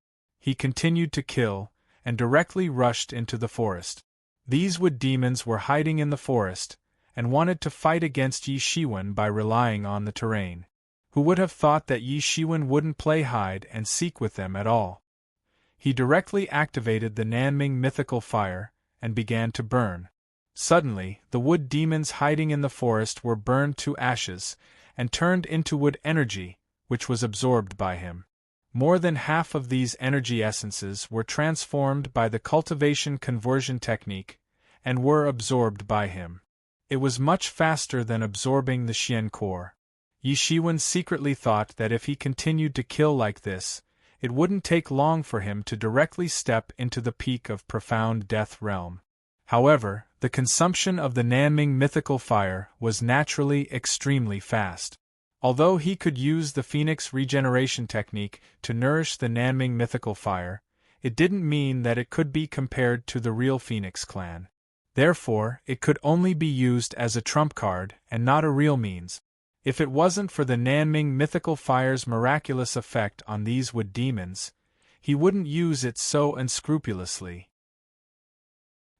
He continued to kill, and directly rushed into the forest. These wood demons were hiding in the forest, and wanted to fight against Yi Shiwen by relying on the terrain. Who would have thought that Yi Shiwen wouldn't play hide and seek with them at all? He directly activated the Nanming mythical fire, and began to burn. Suddenly, the wood demons hiding in the forest were burned to ashes, and turned into wood energy, which was absorbed by him. More than half of these energy essences were transformed by the cultivation conversion technique, and were absorbed by him. It was much faster than absorbing the Xian core. Yi Shiwen secretly thought that if he continued to kill like this, it wouldn't take long for him to directly step into the peak of profound death realm. However, the consumption of the Nanming mythical fire was naturally extremely fast. Although he could use the Phoenix regeneration technique to nourish the Nanming mythical fire, it didn't mean that it could be compared to the real Phoenix clan. Therefore, it could only be used as a trump card and not a real means. If it wasn't for the Nanming mythical fire's miraculous effect on these wood demons, he wouldn't use it so unscrupulously.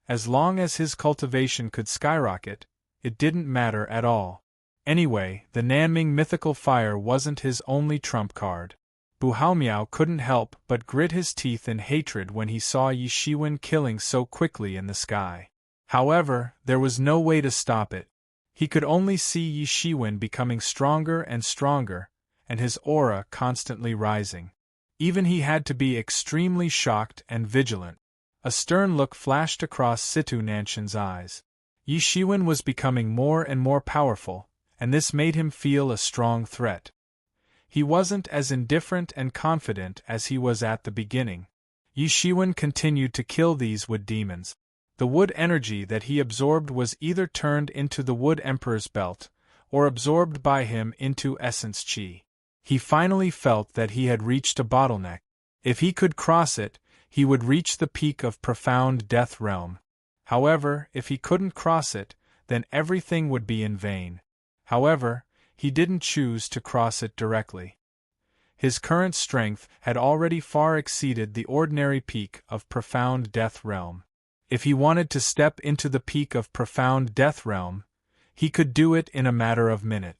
As long as his cultivation could skyrocket, it didn't matter at all. Anyway, the Nanming mythical fire wasn't his only trump card. Bu Haomiao couldn't help but grit his teeth in hatred when he saw Yi Shiwen killing so quickly in the sky. However, there was no way to stop it. He could only see Yi Shiwen becoming stronger and stronger, and his aura constantly rising. Even he had to be extremely shocked and vigilant. A stern look flashed across Situ Nanshan's eyes. Yi Shiwen was becoming more and more powerful, and this made him feel a strong threat. He wasn't as indifferent and confident as he was at the beginning. Yi Shiwen continued to kill these wood demons. The wood energy that he absorbed was either turned into the Wood Emperor's belt, or absorbed by him into essence chi. He finally felt that he had reached a bottleneck. If he could cross it, he would reach the peak of profound death realm. However, if he couldn't cross it, then everything would be in vain. However, he didn't choose to cross it directly. His current strength had already far exceeded the ordinary peak of profound death realm. If he wanted to step into the peak of profound death realm, he could do it in a matter of minute.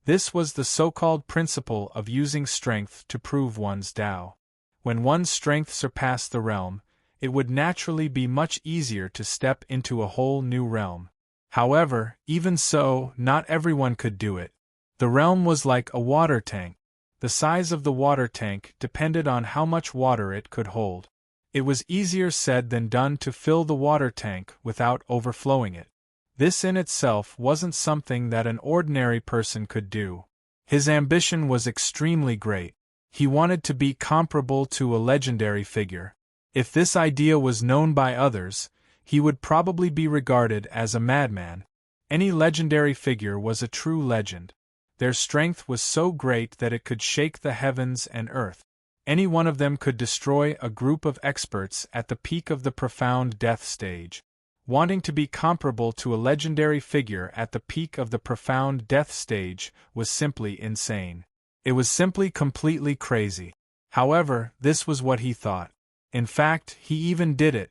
This was the so-called principle of using strength to prove one's Tao. When one's strength surpassed the realm, it would naturally be much easier to step into a whole new realm. However, even so, not everyone could do it. The realm was like a water tank. The size of the water tank depended on how much water it could hold. It was easier said than done to fill the water tank without overflowing it. This in itself wasn't something that an ordinary person could do. His ambition was extremely great. He wanted to be comparable to a legendary figure. If this idea was known by others, he would probably be regarded as a madman. Any legendary figure was a true legend. Their strength was so great that it could shake the heavens and earth. Any one of them could destroy a group of experts at the peak of the profound death stage. Wanting to be comparable to a legendary figure at the peak of the profound death stage was simply insane. It was simply completely crazy. However, this was what he thought. In fact, he even did it.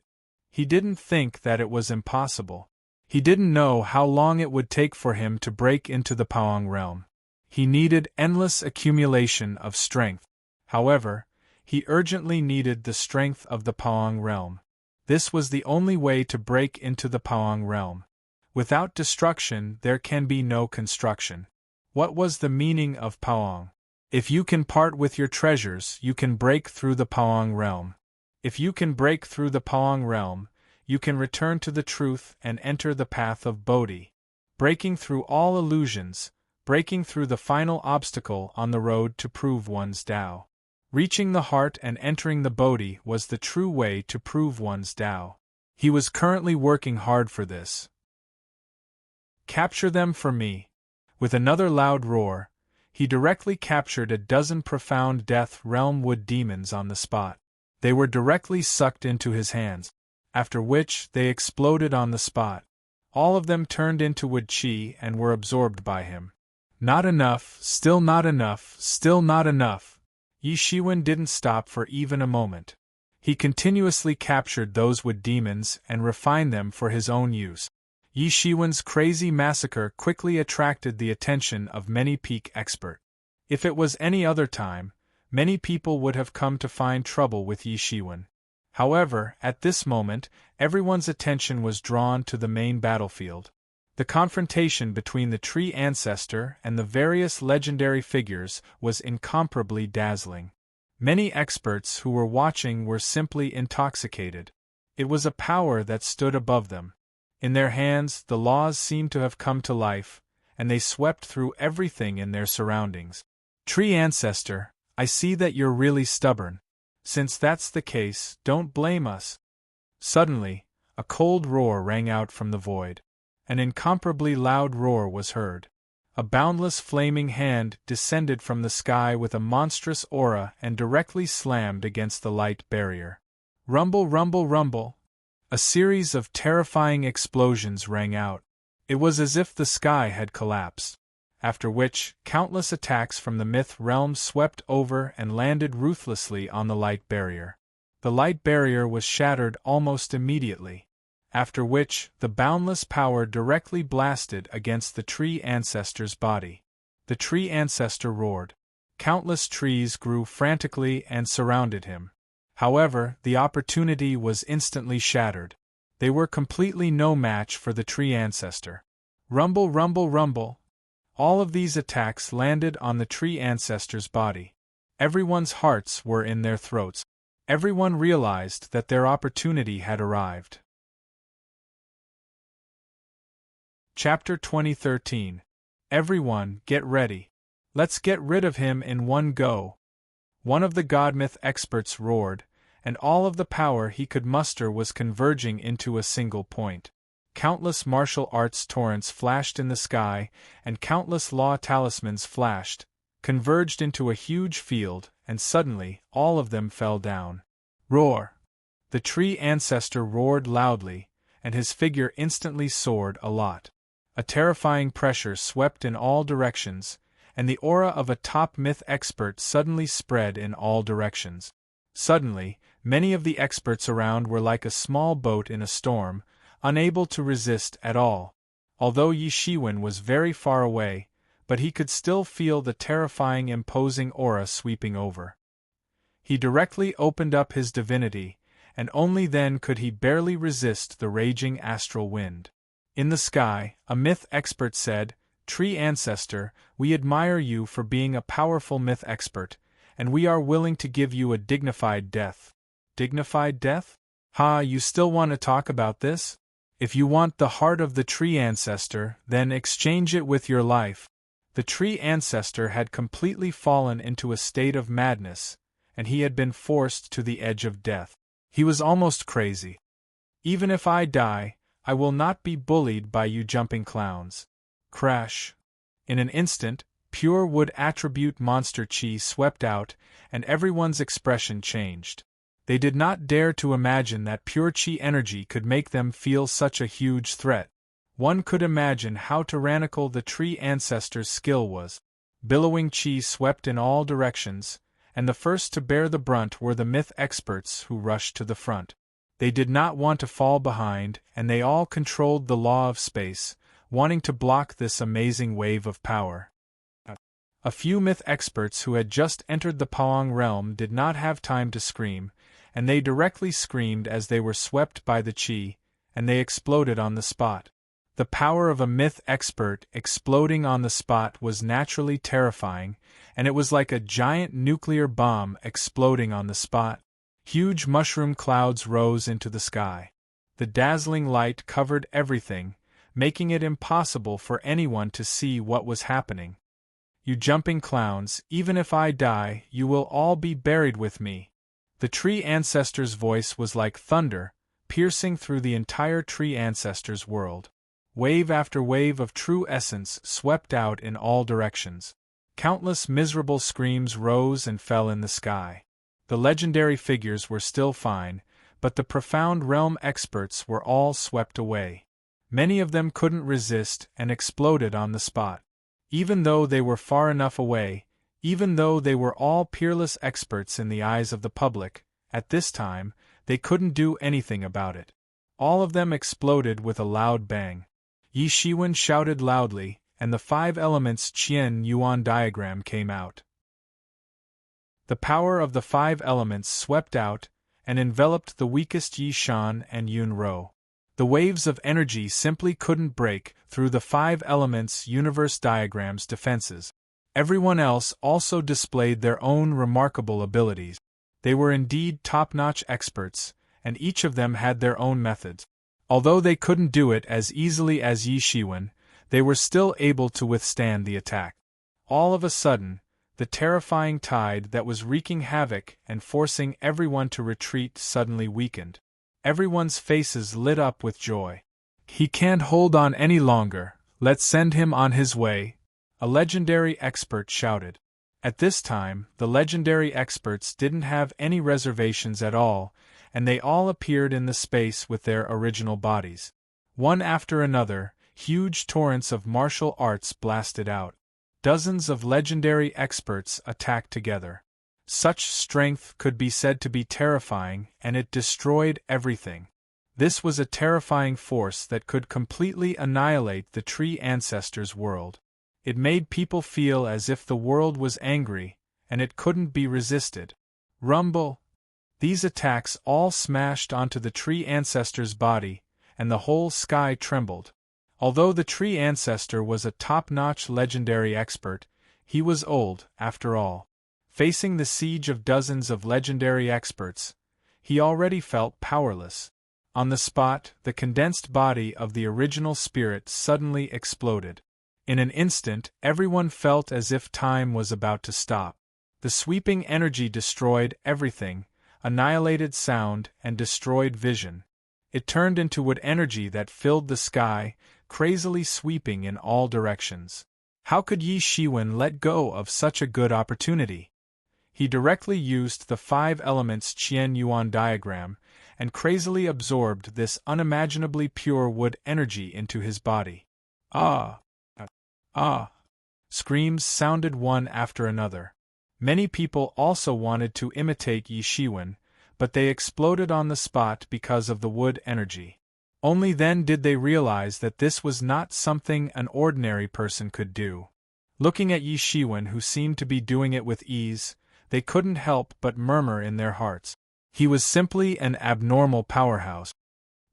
He didn't think that it was impossible. He didn't know how long it would take for him to break into the Pawang realm. He needed endless accumulation of strength. However, he urgently needed the strength of the Pawang realm. This was the only way to break into the Pawang realm. Without destruction, there can be no construction. What was the meaning of Pawang? If you can part with your treasures, you can break through the Pawang realm. If you can break through the Pawang realm, you can return to the truth and enter the path of Bodhi. Breaking through all illusions, breaking through the final obstacle on the road to prove one's Tao. Reaching the heart and entering the Bodhi was the true way to prove one's Tao. He was currently working hard for this. Capture them for me. With another loud roar, he directly captured a dozen profound death realm wood demons on the spot. They were directly sucked into his hands, after which they exploded on the spot. All of them turned into wood chi and were absorbed by him. Not enough, still not enough, still not enough. Yi Shiwen didn't stop for even a moment. He continuously captured those wood demons and refined them for his own use. Yi Shiwen's crazy massacre quickly attracted the attention of many peak experts. If it was any other time, many people would have come to find trouble with Yi Shiwen. However, at this moment, everyone's attention was drawn to the main battlefield. The confrontation between the tree ancestor and the various legendary figures was incomparably dazzling. Many experts who were watching were simply intoxicated. It was a power that stood above them. In their hands, the laws seemed to have come to life, and they swept through everything in their surroundings. Tree ancestor, I see that you're really stubborn. Since that's the case, don't blame us. Suddenly, a cold roar rang out from the void. An incomparably loud roar was heard. A boundless flaming hand descended from the sky with a monstrous aura and directly slammed against the light barrier. Rumble, rumble, rumble. A series of terrifying explosions rang out. It was as if the sky had collapsed. After which, countless attacks from the myth realm swept over and landed ruthlessly on the light barrier. The light barrier was shattered almost immediately. After which, the boundless power directly blasted against the tree ancestor's body. The tree ancestor roared. Countless trees grew frantically and surrounded him. However, the opportunity was instantly shattered. They were completely no match for the tree ancestor. Rumble, rumble, rumble. All of these attacks landed on the tree ancestor's body. Everyone's hearts were in their throats. Everyone realized that their opportunity had arrived. Chapter 2013. Everyone, get ready. Let's get rid of him in one go. One of the godmyth experts roared, and all of the power he could muster was converging into a single point. Countless martial arts torrents flashed in the sky, and countless law talismans flashed, converged into a huge field, and suddenly, all of them fell down. Roar! The tree ancestor roared loudly, and his figure instantly soared a lot. A terrifying pressure swept in all directions, and the aura of a top myth expert suddenly spread in all directions. Suddenly, many of the experts around were like a small boat in a storm, unable to resist at all. Although Yi Shiwen was very far away, but he could still feel the terrifying imposing aura sweeping over. He directly opened up his divinity, and only then could he barely resist the raging astral wind. In the sky, a myth expert said, "Tree Ancestor, we admire you for being a powerful myth expert, and we are willing to give you a dignified death." Dignified death? Ha, you still want to talk about this? If you want the heart of the Tree Ancestor, then exchange it with your life. The Tree Ancestor had completely fallen into a state of madness, and he had been forced to the edge of death. He was almost crazy. Even if I die, I will not be bullied by you jumping clowns. Crash. In an instant, pure wood attribute monster chi swept out, and everyone's expression changed. They did not dare to imagine that pure chi energy could make them feel such a huge threat. One could imagine how tyrannical the tree ancestors' skill was. Billowing chi swept in all directions, and the first to bear the brunt were the myth experts who rushed to the front. They did not want to fall behind, and they all controlled the law of space, wanting to block this amazing wave of power. A few myth experts who had just entered the Paong realm did not have time to scream, and they directly screamed as they were swept by the chi, and they exploded on the spot. The power of a myth expert exploding on the spot was naturally terrifying, and it was like a giant nuclear bomb exploding on the spot. Huge mushroom clouds rose into the sky. The dazzling light covered everything, making it impossible for anyone to see what was happening. You jumping clowns, even if I die, you will all be buried with me. The tree ancestor's voice was like thunder, piercing through the entire tree ancestor's world. Wave after wave of true essence swept out in all directions. Countless miserable screams rose and fell in the sky. The legendary figures were still fine, but the profound realm experts were all swept away. Many of them couldn't resist and exploded on the spot. Even though they were far enough away, even though they were all peerless experts in the eyes of the public, at this time, they couldn't do anything about it. All of them exploded with a loud bang. Yi Shiwen shouted loudly, and the 5 elements Qian Yuan diagram came out. The power of the 5 elements swept out and enveloped the weakest Yi Shan and Yun Ro. The waves of energy simply couldn't break through the 5 elements universe diagram's defenses. Everyone else also displayed their own remarkable abilities. They were indeed top-notch experts, and each of them had their own methods. Although they couldn't do it as easily as Yi Shiwen, they were still able to withstand the attack. All of a sudden, the terrifying tide that was wreaking havoc and forcing everyone to retreat suddenly weakened. Everyone's faces lit up with joy. He can't hold on any longer, let's send him on his way, a legendary expert shouted. At this time, the legendary experts didn't have any reservations at all, and they all appeared in the space with their original bodies. One after another, huge torrents of martial arts blasted out. Dozens of legendary experts attacked together. Such strength could be said to be terrifying, and it destroyed everything. This was a terrifying force that could completely annihilate the tree ancestors' world. It made people feel as if the world was angry, and it couldn't be resisted. Rumble! These attacks all smashed onto the tree ancestor's body, and the whole sky trembled. Although the tree ancestor was a top-notch legendary expert, he was old, after all. Facing the siege of dozens of legendary experts, he already felt powerless. On the spot, the condensed body of the original spirit suddenly exploded. In an instant, everyone felt as if time was about to stop. The sweeping energy destroyed everything, annihilated sound, and destroyed vision. It turned into wood energy that filled the sky, crazily sweeping in all directions. How could Yi Shiwen let go of such a good opportunity? He directly used the 5 elements Qian Yuan diagram, and crazily absorbed this unimaginably pure wood energy into his body. Ah! Ah! Screams sounded one after another. Many people also wanted to imitate Yi Shiwen, but they exploded on the spot because of the wood energy. Only then did they realize that this was not something an ordinary person could do. Looking at Yi Shiwen, who seemed to be doing it with ease, they couldn't help but murmur in their hearts. He was simply an abnormal powerhouse.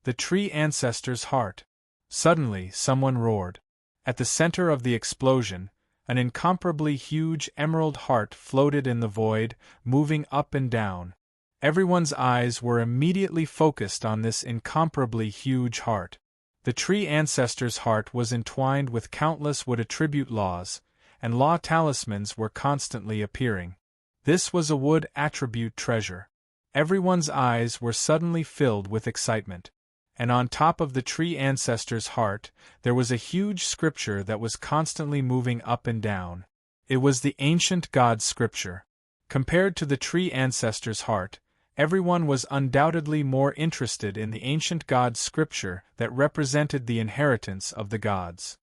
The tree ancestor's heart. Suddenly, someone roared. At the center of the explosion, an incomparably huge emerald heart floated in the void, moving up and down. Everyone's eyes were immediately focused on this incomparably huge heart. The tree ancestor's heart was entwined with countless wood attribute laws, and law talismans were constantly appearing. This was a wood attribute treasure. Everyone's eyes were suddenly filled with excitement. And on top of the tree ancestor's heart, there was a huge scripture that was constantly moving up and down. It was the ancient God's scripture. Compared to the tree ancestor's heart, everyone was undoubtedly more interested in the ancient God's scripture that represented the inheritance of the gods.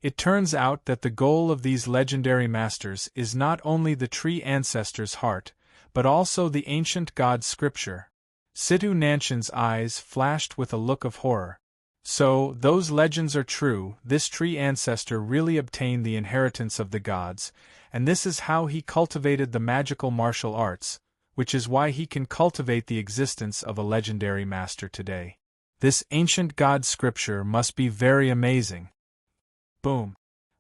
It turns out that the goal of these legendary masters is not only the tree ancestor's heart, but also the ancient God's scripture. Sidhu Nanshan's eyes flashed with a look of horror. So, those legends are true, this tree ancestor really obtained the inheritance of the gods, and this is how he cultivated the magical martial arts, which is why he can cultivate the existence of a legendary master today. This ancient god scripture must be very amazing. Boom!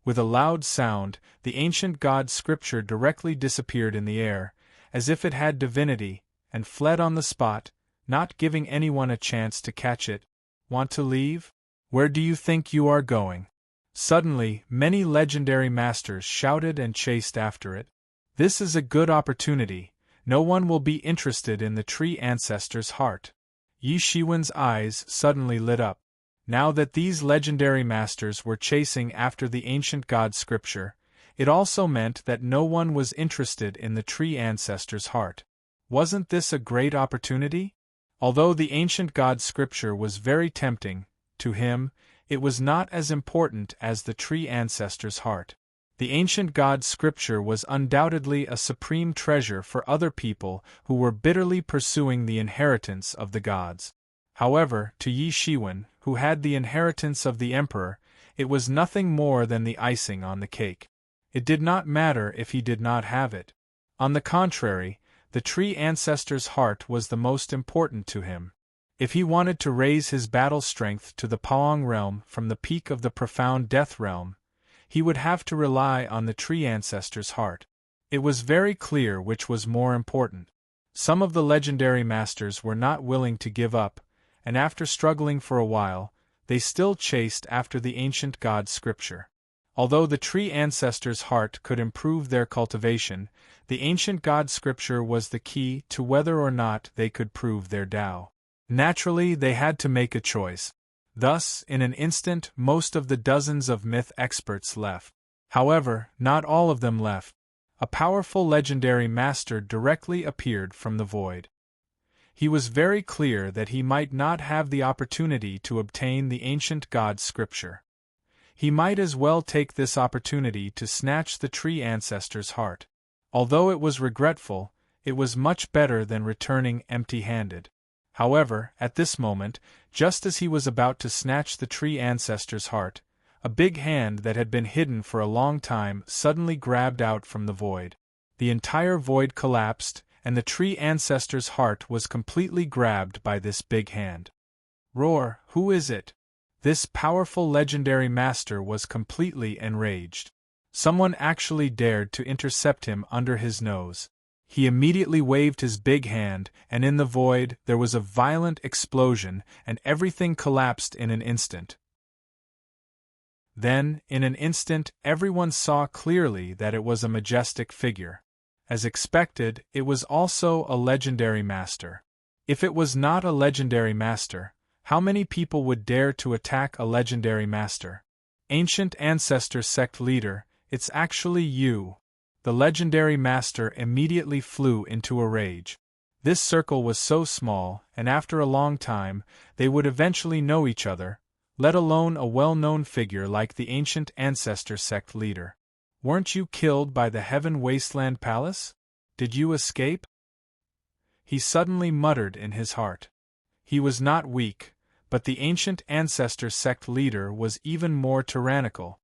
With a loud sound, the ancient god scripture directly disappeared in the air, as if it had divinity, and fled on the spot, not giving anyone a chance to catch it. Want to leave? Where do you think you are going? Suddenly, many legendary masters shouted and chased after it. This is a good opportunity. No one will be interested in the tree ancestor's heart. Yi Shiwen's eyes suddenly lit up. Now that these legendary masters were chasing after the ancient god scripture, it also meant that no one was interested in the tree ancestor's heart. Wasn't this a great opportunity? Although the ancient god scripture was very tempting, to him, it was not as important as the tree ancestor's heart. The ancient god scripture was undoubtedly a supreme treasure for other people who were bitterly pursuing the inheritance of the gods. However, to Yi Shiwen, who had the inheritance of the emperor, it was nothing more than the icing on the cake. It did not matter if he did not have it. On the contrary, the tree ancestor's heart was the most important to him. If he wanted to raise his battle strength to the Paong realm from the peak of the profound death realm, he would have to rely on the tree ancestor's heart. It was very clear which was more important. Some of the legendary masters were not willing to give up, and after struggling for a while, they still chased after the ancient god scripture. Although the tree ancestor's heart could improve their cultivation, the ancient god scripture was the key to whether or not they could prove their Tao. Naturally, they had to make a choice. Thus, in an instant, most of the dozens of myth experts left. However, not all of them left. A powerful legendary master directly appeared from the void. He was very clear that he might not have the opportunity to obtain the ancient god scripture. He might as well take this opportunity to snatch the tree ancestor's heart. Although it was regretful, it was much better than returning empty-handed. However, at this moment, just as he was about to snatch the tree ancestor's heart, a big hand that had been hidden for a long time suddenly grabbed out from the void. The entire void collapsed, and the tree ancestor's heart was completely grabbed by this big hand. Roar, who is it? This powerful legendary master was completely enraged. Someone actually dared to intercept him under his nose. He immediately waved his big hand, and in the void there was a violent explosion, and everything collapsed in an instant. Then, in an instant, everyone saw clearly that it was a majestic figure. As expected, it was also a legendary master. If it was not a legendary master, how many people would dare to attack a legendary master? Ancient Ancestor Sect Leader, it's actually you. The legendary master immediately flew into a rage. This circle was so small, and after a long time, they would eventually know each other, let alone a well-known figure like the Ancient Ancestor Sect Leader. Weren't you killed by the Heaven Wasteland Palace? Did you escape? He suddenly muttered in his heart. He was not weak, but the Ancient Ancestor Sect Leader was even more tyrannical.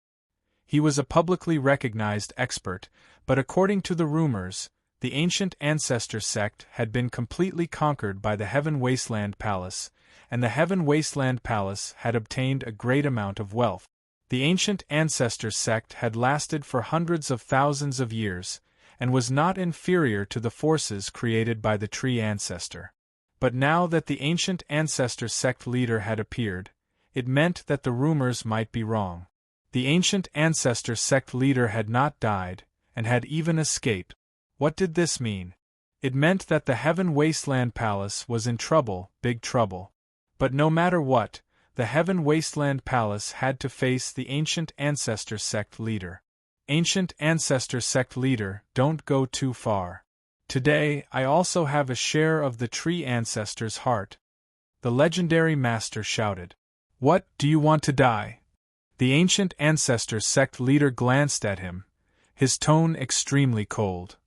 He was a publicly recognized expert, but according to the rumors, the Ancient Ancestor Sect had been completely conquered by the Heaven Wasteland Palace, and the Heaven Wasteland Palace had obtained a great amount of wealth. The Ancient Ancestor Sect had lasted for hundreds of thousands of years, and was not inferior to the forces created by the Tree Ancestor. But now that the Ancient Ancestor Sect Leader had appeared, it meant that the rumors might be wrong. The Ancient Ancestor Sect Leader had not died, and had even escaped. What did this mean? It meant that the Heaven Wasteland Palace was in trouble, big trouble. But no matter what, the Heaven Wasteland Palace had to face the Ancient Ancestor Sect leader. Ancient Ancestor Sect leader, don't go too far. Today, I also have a share of the Tree Ancestor's heart. The legendary master shouted. What, do you want to die? The Ancient Ancestor Sect leader glanced at him, his tone extremely cold.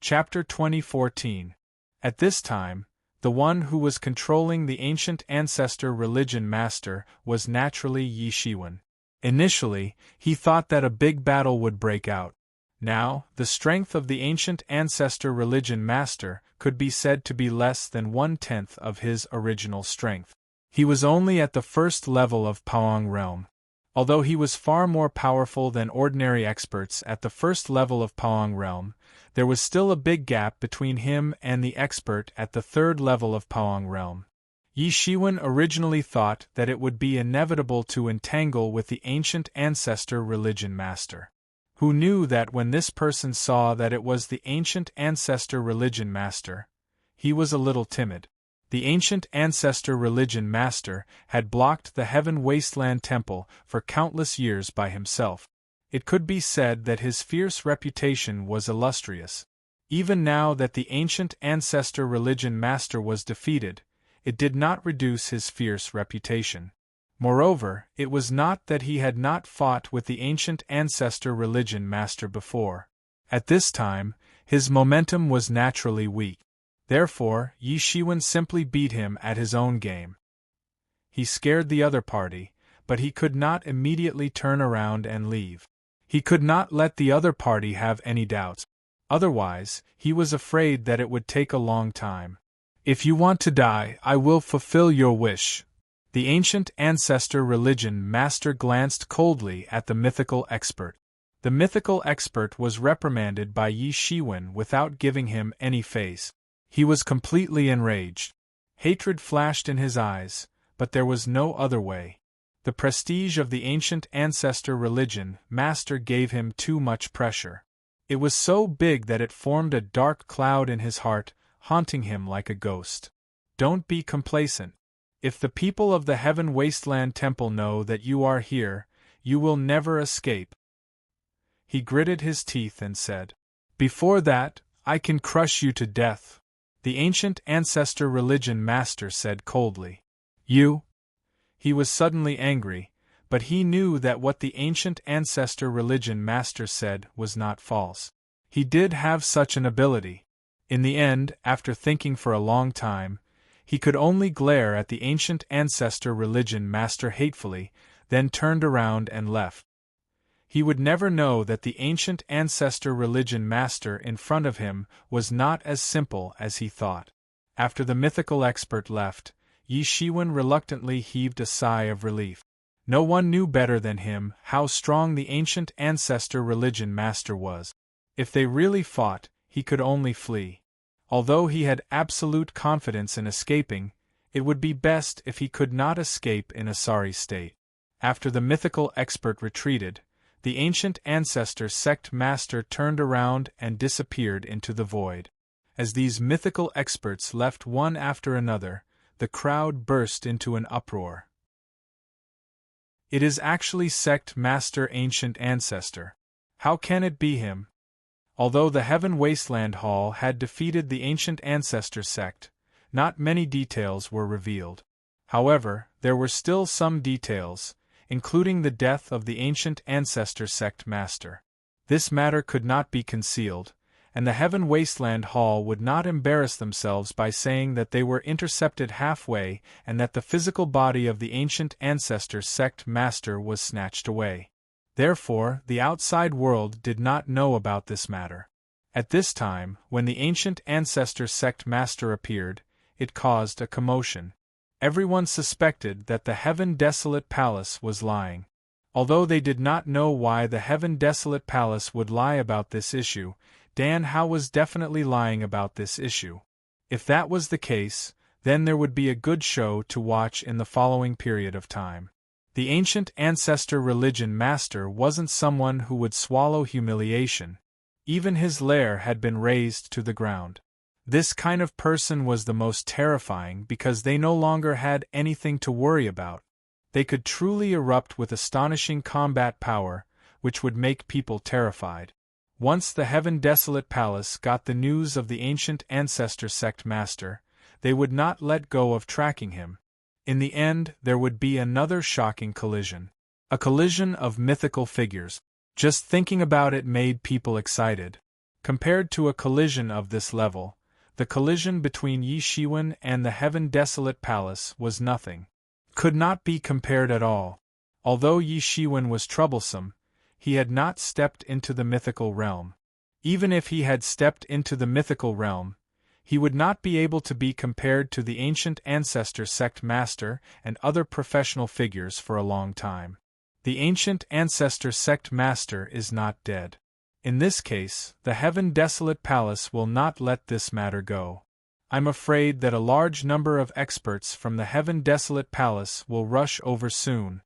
Chapter 2014. At this time, the one who was controlling the Ancient Ancestor Religion Master was naturally Yi Shiwen. Initially, he thought that a big battle would break out. Now, the strength of the Ancient Ancestor Religion Master could be said to be less than 1/10 of his original strength. He was only at the first level of Paong Realm. Although he was far more powerful than ordinary experts at the first level of Paong Realm, there was still a big gap between him and the expert at the third level of Paong Realm. Yi Shiwen originally thought that it would be inevitable to entangle with the Ancient Ancestor Religion Master. Who knew that when this person saw that it was the Ancient Ancestor Religion Master, he was a little timid. The Ancient Ancestor Religion Master had blocked the Heaven Wasteland Temple for countless years by himself. It could be said that his fierce reputation was illustrious. Even now that the Ancient Ancestor Religion Master was defeated, it did not reduce his fierce reputation. Moreover, it was not that he had not fought with the Ancient Ancestor Religion Master before. At this time, his momentum was naturally weak. Therefore, Yi Shiwen simply beat him at his own game. He scared the other party, but he could not immediately turn around and leave. He could not let the other party have any doubts. Otherwise, he was afraid that it would take a long time. If you want to die, I will fulfill your wish. The Ancient Ancestor Religion Master glanced coldly at the mythical expert. The mythical expert was reprimanded by Yi Shiwen without giving him any face. He was completely enraged. Hatred flashed in his eyes, but there was no other way. The prestige of the Ancient Ancestor Religion Master gave him too much pressure. It was so big that it formed a dark cloud in his heart, haunting him like a ghost. Don't be complacent. If the people of the Heaven Wasteland Temple know that you are here, you will never escape. He gritted his teeth and said, Before that, I can crush you to death. The Ancient Ancestor Religion Master said coldly. You? He was suddenly angry, but he knew that what the Ancient Ancestor Religion Master said was not false. He did have such an ability. In the end, after thinking for a long time, he could only glare at the Ancient Ancestor Religion Master hatefully, then turned around and left. He would never know that the Ancient Ancestor Religion Master in front of him was not as simple as he thought. After the mythical expert left, Yi Shiwen reluctantly heaved a sigh of relief. No one knew better than him how strong the Ancient Ancestor Religion Master was. If they really fought, he could only flee. Although he had absolute confidence in escaping, it would be best if he could not escape in a sorry state. After the mythical expert retreated, the Ancient Ancestor Sect Master turned around and disappeared into the void. As these mythical experts left one after another, the crowd burst into an uproar. It is actually Sect Master Ancient Ancestor. How can it be him? Although the Heaven Wasteland Hall had defeated the Ancient Ancestor Sect, not many details were revealed. However, there were still some details, including the death of the Ancient Ancestor Sect Master. This matter could not be concealed, and the Heaven Wasteland Hall would not embarrass themselves by saying that they were intercepted halfway and that the physical body of the Ancient Ancestor Sect Master was snatched away. Therefore, the outside world did not know about this matter. At this time, when the Ancient Ancestor Sect Master appeared, it caused a commotion. Everyone suspected that the Heaven Desolate Palace was lying. Although they did not know why the Heaven Desolate Palace would lie about this issue, Dan Hao was definitely lying about this issue. If that was the case, then there would be a good show to watch in the following period of time. The Ancient Ancestor Religion Master wasn't someone who would swallow humiliation. Even his lair had been razed to the ground. This kind of person was the most terrifying because they no longer had anything to worry about. They could truly erupt with astonishing combat power, which would make people terrified. Once the Heaven Desolate Palace got the news of the ancient ancestor sect master, they would not let go of tracking him. In the end, there would be another shocking collision. A collision of mythical figures. Just thinking about it made people excited. Compared to a collision of this level, the collision between Yi Shiwen and the Heaven Desolate Palace was nothing. Could not be compared at all. Although Yi Shiwen was troublesome, he had not stepped into the mythical realm. Even if he had stepped into the mythical realm, he would not be able to be compared to the ancient ancestor sect master and other professional figures for a long time. The ancient ancestor sect master is not dead. In this case, the Heaven Desolate Palace will not let this matter go. I'm afraid that a large number of experts from the Heaven Desolate Palace will rush over soon.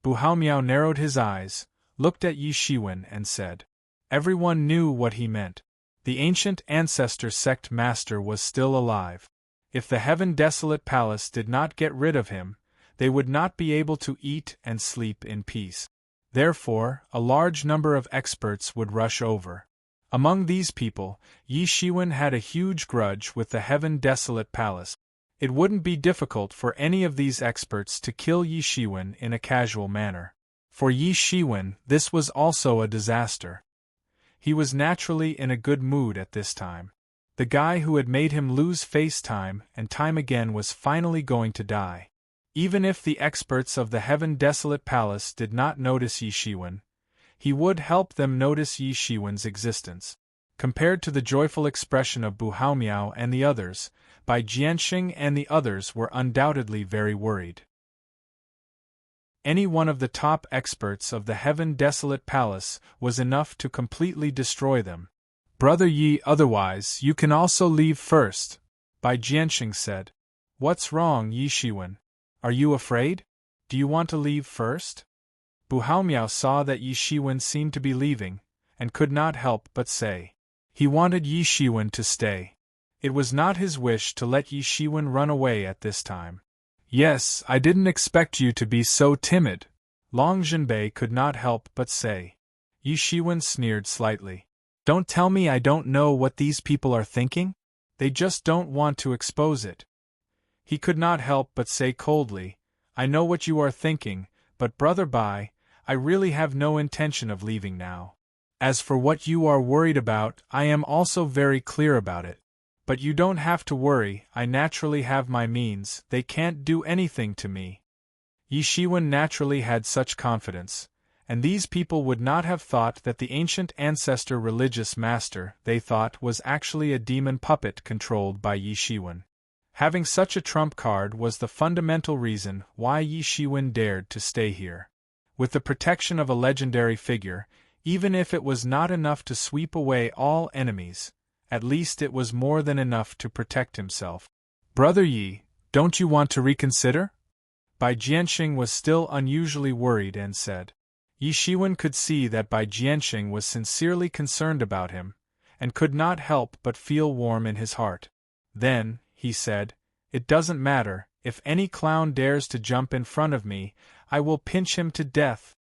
Bu Haomiao narrowed his eyes, looked at Yi Shiwen and said. Everyone knew what he meant. The ancient ancestor sect master was still alive. If the Heaven Desolate Palace did not get rid of him, they would not be able to eat and sleep in peace. Therefore, a large number of experts would rush over. Among these people, Yi Shiwen had a huge grudge with the Heaven Desolate Palace. It wouldn't be difficult for any of these experts to kill Yi Shiwen in a casual manner. For Yi Shiwen, this was also a disaster. He was naturally in a good mood at this time. The guy who had made him lose face time and time again was finally going to die. Even if the experts of the Heaven Desolate Palace did not notice Yi Shiwen, he would help them notice Yi Shiwen's existence. Compared to the joyful expression of Bu Haomiao and the others, Bai Jianxing and the others were undoubtedly very worried. Any one of the top experts of the Heaven Desolate Palace was enough to completely destroy them. Brother Yi, otherwise you can also leave first, Bai Jianxing said. What's wrong, Yi Shiwen? Are you afraid? Do you want to leave first? Bu Haomiao saw that Yi Shiwen seemed to be leaving, and could not help but say. He wanted Yi Shiwen to stay. It was not his wish to let Yi Shiwen run away at this time. Yes, I didn't expect you to be so timid, Long Zhenbei could not help but say. Yi Shiwen sneered slightly. Don't tell me I don't know what these people are thinking? They just don't want to expose it. He could not help but say coldly, I know what you are thinking, but Brother Bai, I really have no intention of leaving now. As for what you are worried about, I am also very clear about it. But you don't have to worry, I naturally have my means, they can't do anything to me. Yi Shiwen naturally had such confidence, and these people would not have thought that the ancient ancestor religious master they thought was actually a demon puppet controlled by Yi Shiwen. Having such a trump card was the fundamental reason why Yi Shiwen dared to stay here. With the protection of a legendary figure, even if it was not enough to sweep away all enemies, at least it was more than enough to protect himself. Brother Yi, don't you want to reconsider? Bai Jianxing was still unusually worried and said. Yi Shiwen could see that Bai Jianxing was sincerely concerned about him, and could not help but feel warm in his heart. Then, he said, it doesn't matter, if any clown dares to jump in front of me, I will pinch him to death.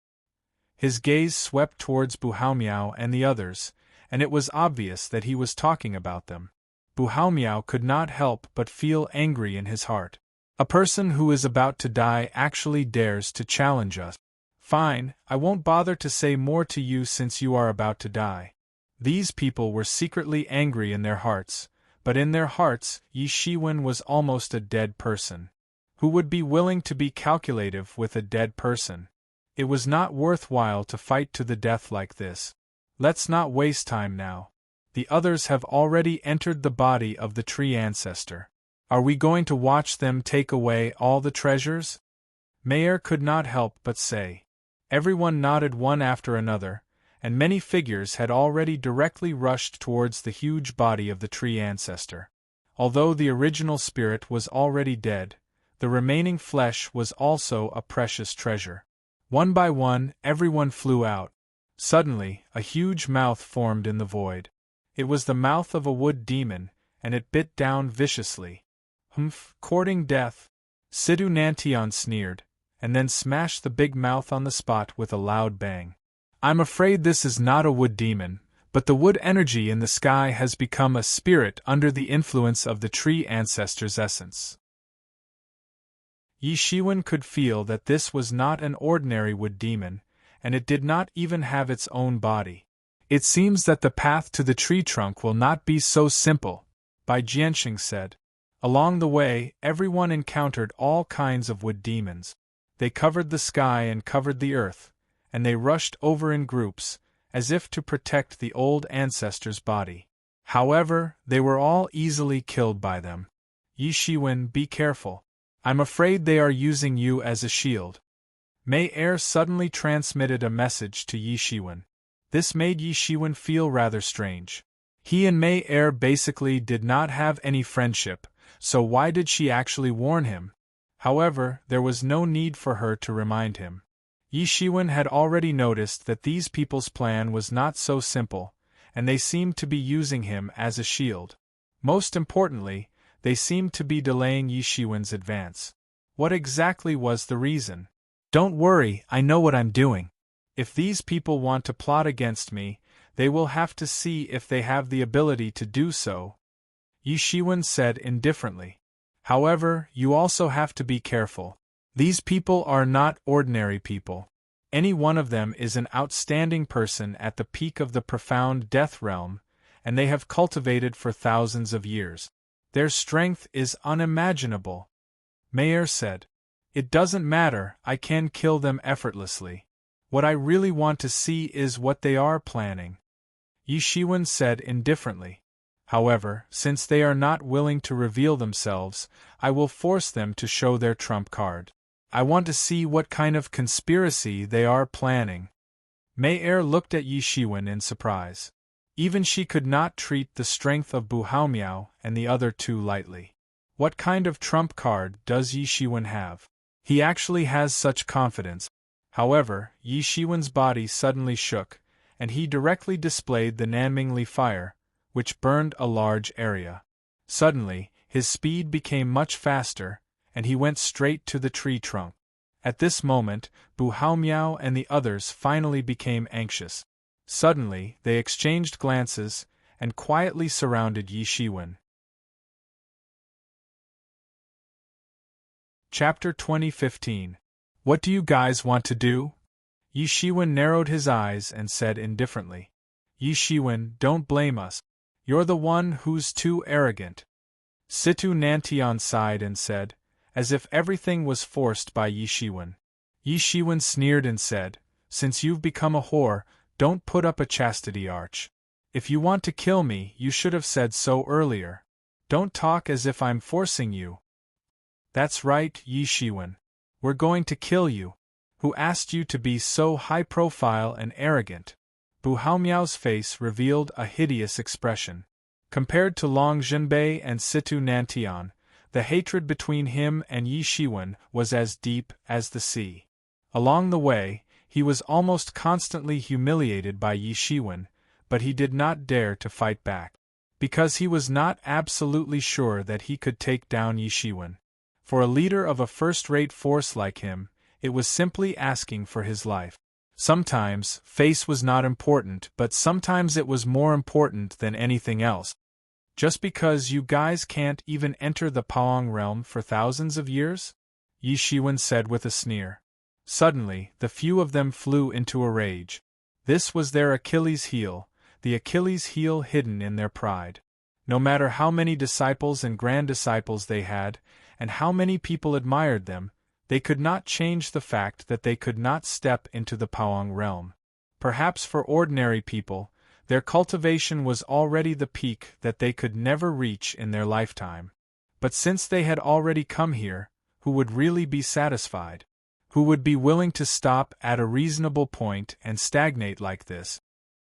His gaze swept towards Bu Haomiao and the others, and it was obvious that he was talking about them. Bu Haomiao could not help but feel angry in his heart. A person who is about to die actually dares to challenge us. Fine, I won't bother to say more to you since you are about to die. These people were secretly angry in their hearts, but in their hearts Yi Shiwen was almost a dead person. Who would be willing to be calculative with a dead person? It was not worthwhile to fight to the death like this. Let's not waste time now. The others have already entered the body of the tree ancestor. Are we going to watch them take away all the treasures? Mayer could not help but say. Everyone nodded one after another, and many figures had already directly rushed towards the huge body of the tree ancestor. Although the original spirit was already dead, the remaining flesh was also a precious treasure. One by one, everyone flew out. Suddenly, a huge mouth formed in the void. It was the mouth of a wood demon, and it bit down viciously. Humph, courting death! Sidhu Nantion sneered, and then smashed the big mouth on the spot with a loud bang. I'm afraid this is not a wood demon, but the wood energy in the sky has become a spirit under the influence of the tree ancestor's essence. Yi Shiwen could feel that this was not an ordinary wood demon, and it did not even have its own body. It seems that the path to the tree trunk will not be so simple, Bai Jianxing said. Along the way, everyone encountered all kinds of wood demons. They covered the sky and covered the earth, and they rushed over in groups, as if to protect the old ancestor's body. However, they were all easily killed by them. Yi Shiwen, be careful. I'm afraid they are using you as a shield. Mei Er suddenly transmitted a message to Yi Shiwen. This made Yi Shiwen feel rather strange. He and Mei Er basically did not have any friendship, so why did she actually warn him? However, there was no need for her to remind him. Yi Shiwen had already noticed that these people's plan was not so simple, and they seemed to be using him as a shield. Most importantly, they seemed to be delaying Yi Shiwen's advance. What exactly was the reason? Don't worry, I know what I'm doing. If these people want to plot against me, they will have to see if they have the ability to do so, Yi Shiwen said indifferently. However, you also have to be careful. These people are not ordinary people. Any one of them is an outstanding person at the peak of the profound death realm, and they have cultivated for thousands of years. Their strength is unimaginable. Mayer said. It doesn't matter, I can kill them effortlessly. What I really want to see is what they are planning. Yi Shiwen said indifferently. However, since they are not willing to reveal themselves, I will force them to show their trump card. I want to see what kind of conspiracy they are planning. Mei Er looked at Yi Shiwen in surprise. Even she could not treat the strength of Bu Haomiao and the other two lightly. What kind of trump card does Yi Shiwen have? He actually has such confidence. However, Yi Shiwen's body suddenly shook, and he directly displayed the Nanmingli fire, which burned a large area. Suddenly, his speed became much faster, and he went straight to the tree trunk. At this moment, Bu Haomiao and the others finally became anxious. Suddenly, they exchanged glances, and quietly surrounded Yi Shiwen. Chapter 2015. What do you guys want to do? Yi Shiwen narrowed his eyes and said indifferently. Yi Shiwen, don't blame us. You're the one who's too arrogant. Sidhu Nantion sighed and said, as if everything was forced by Yi Shiwen. Yi Shiwen sneered and said, since you've become a whore, don't put up a chastity arch. If you want to kill me, you should have said so earlier. Don't talk as if I'm forcing you. That's right, Yi Shiwen. We're going to kill you. Who asked you to be so high-profile and arrogant? Bu Haomiao's face revealed a hideous expression. Compared to Long Zhenbei and Sidhu Nantion, the hatred between him and Yi Shiwen was as deep as the sea. Along the way, he was almost constantly humiliated by Yi Shiwen, but he did not dare to fight back. Because he was not absolutely sure that he could take down Yi Shiwen. For a leader of a first-rate force like him, it was simply asking for his life. Sometimes, face was not important, but sometimes it was more important than anything else. Just because you guys can't even enter the Paong realm for thousands of years? Yi Shiwen said with a sneer. Suddenly, the few of them flew into a rage. This was their Achilles' heel, the Achilles' heel hidden in their pride. No matter how many disciples and grand disciples they had, and how many people admired them, they could not change the fact that they could not step into the Paong realm. Perhaps for ordinary people, their cultivation was already the peak that they could never reach in their lifetime. But since they had already come here, who would really be satisfied? Who would be willing to stop at a reasonable point and stagnate like this?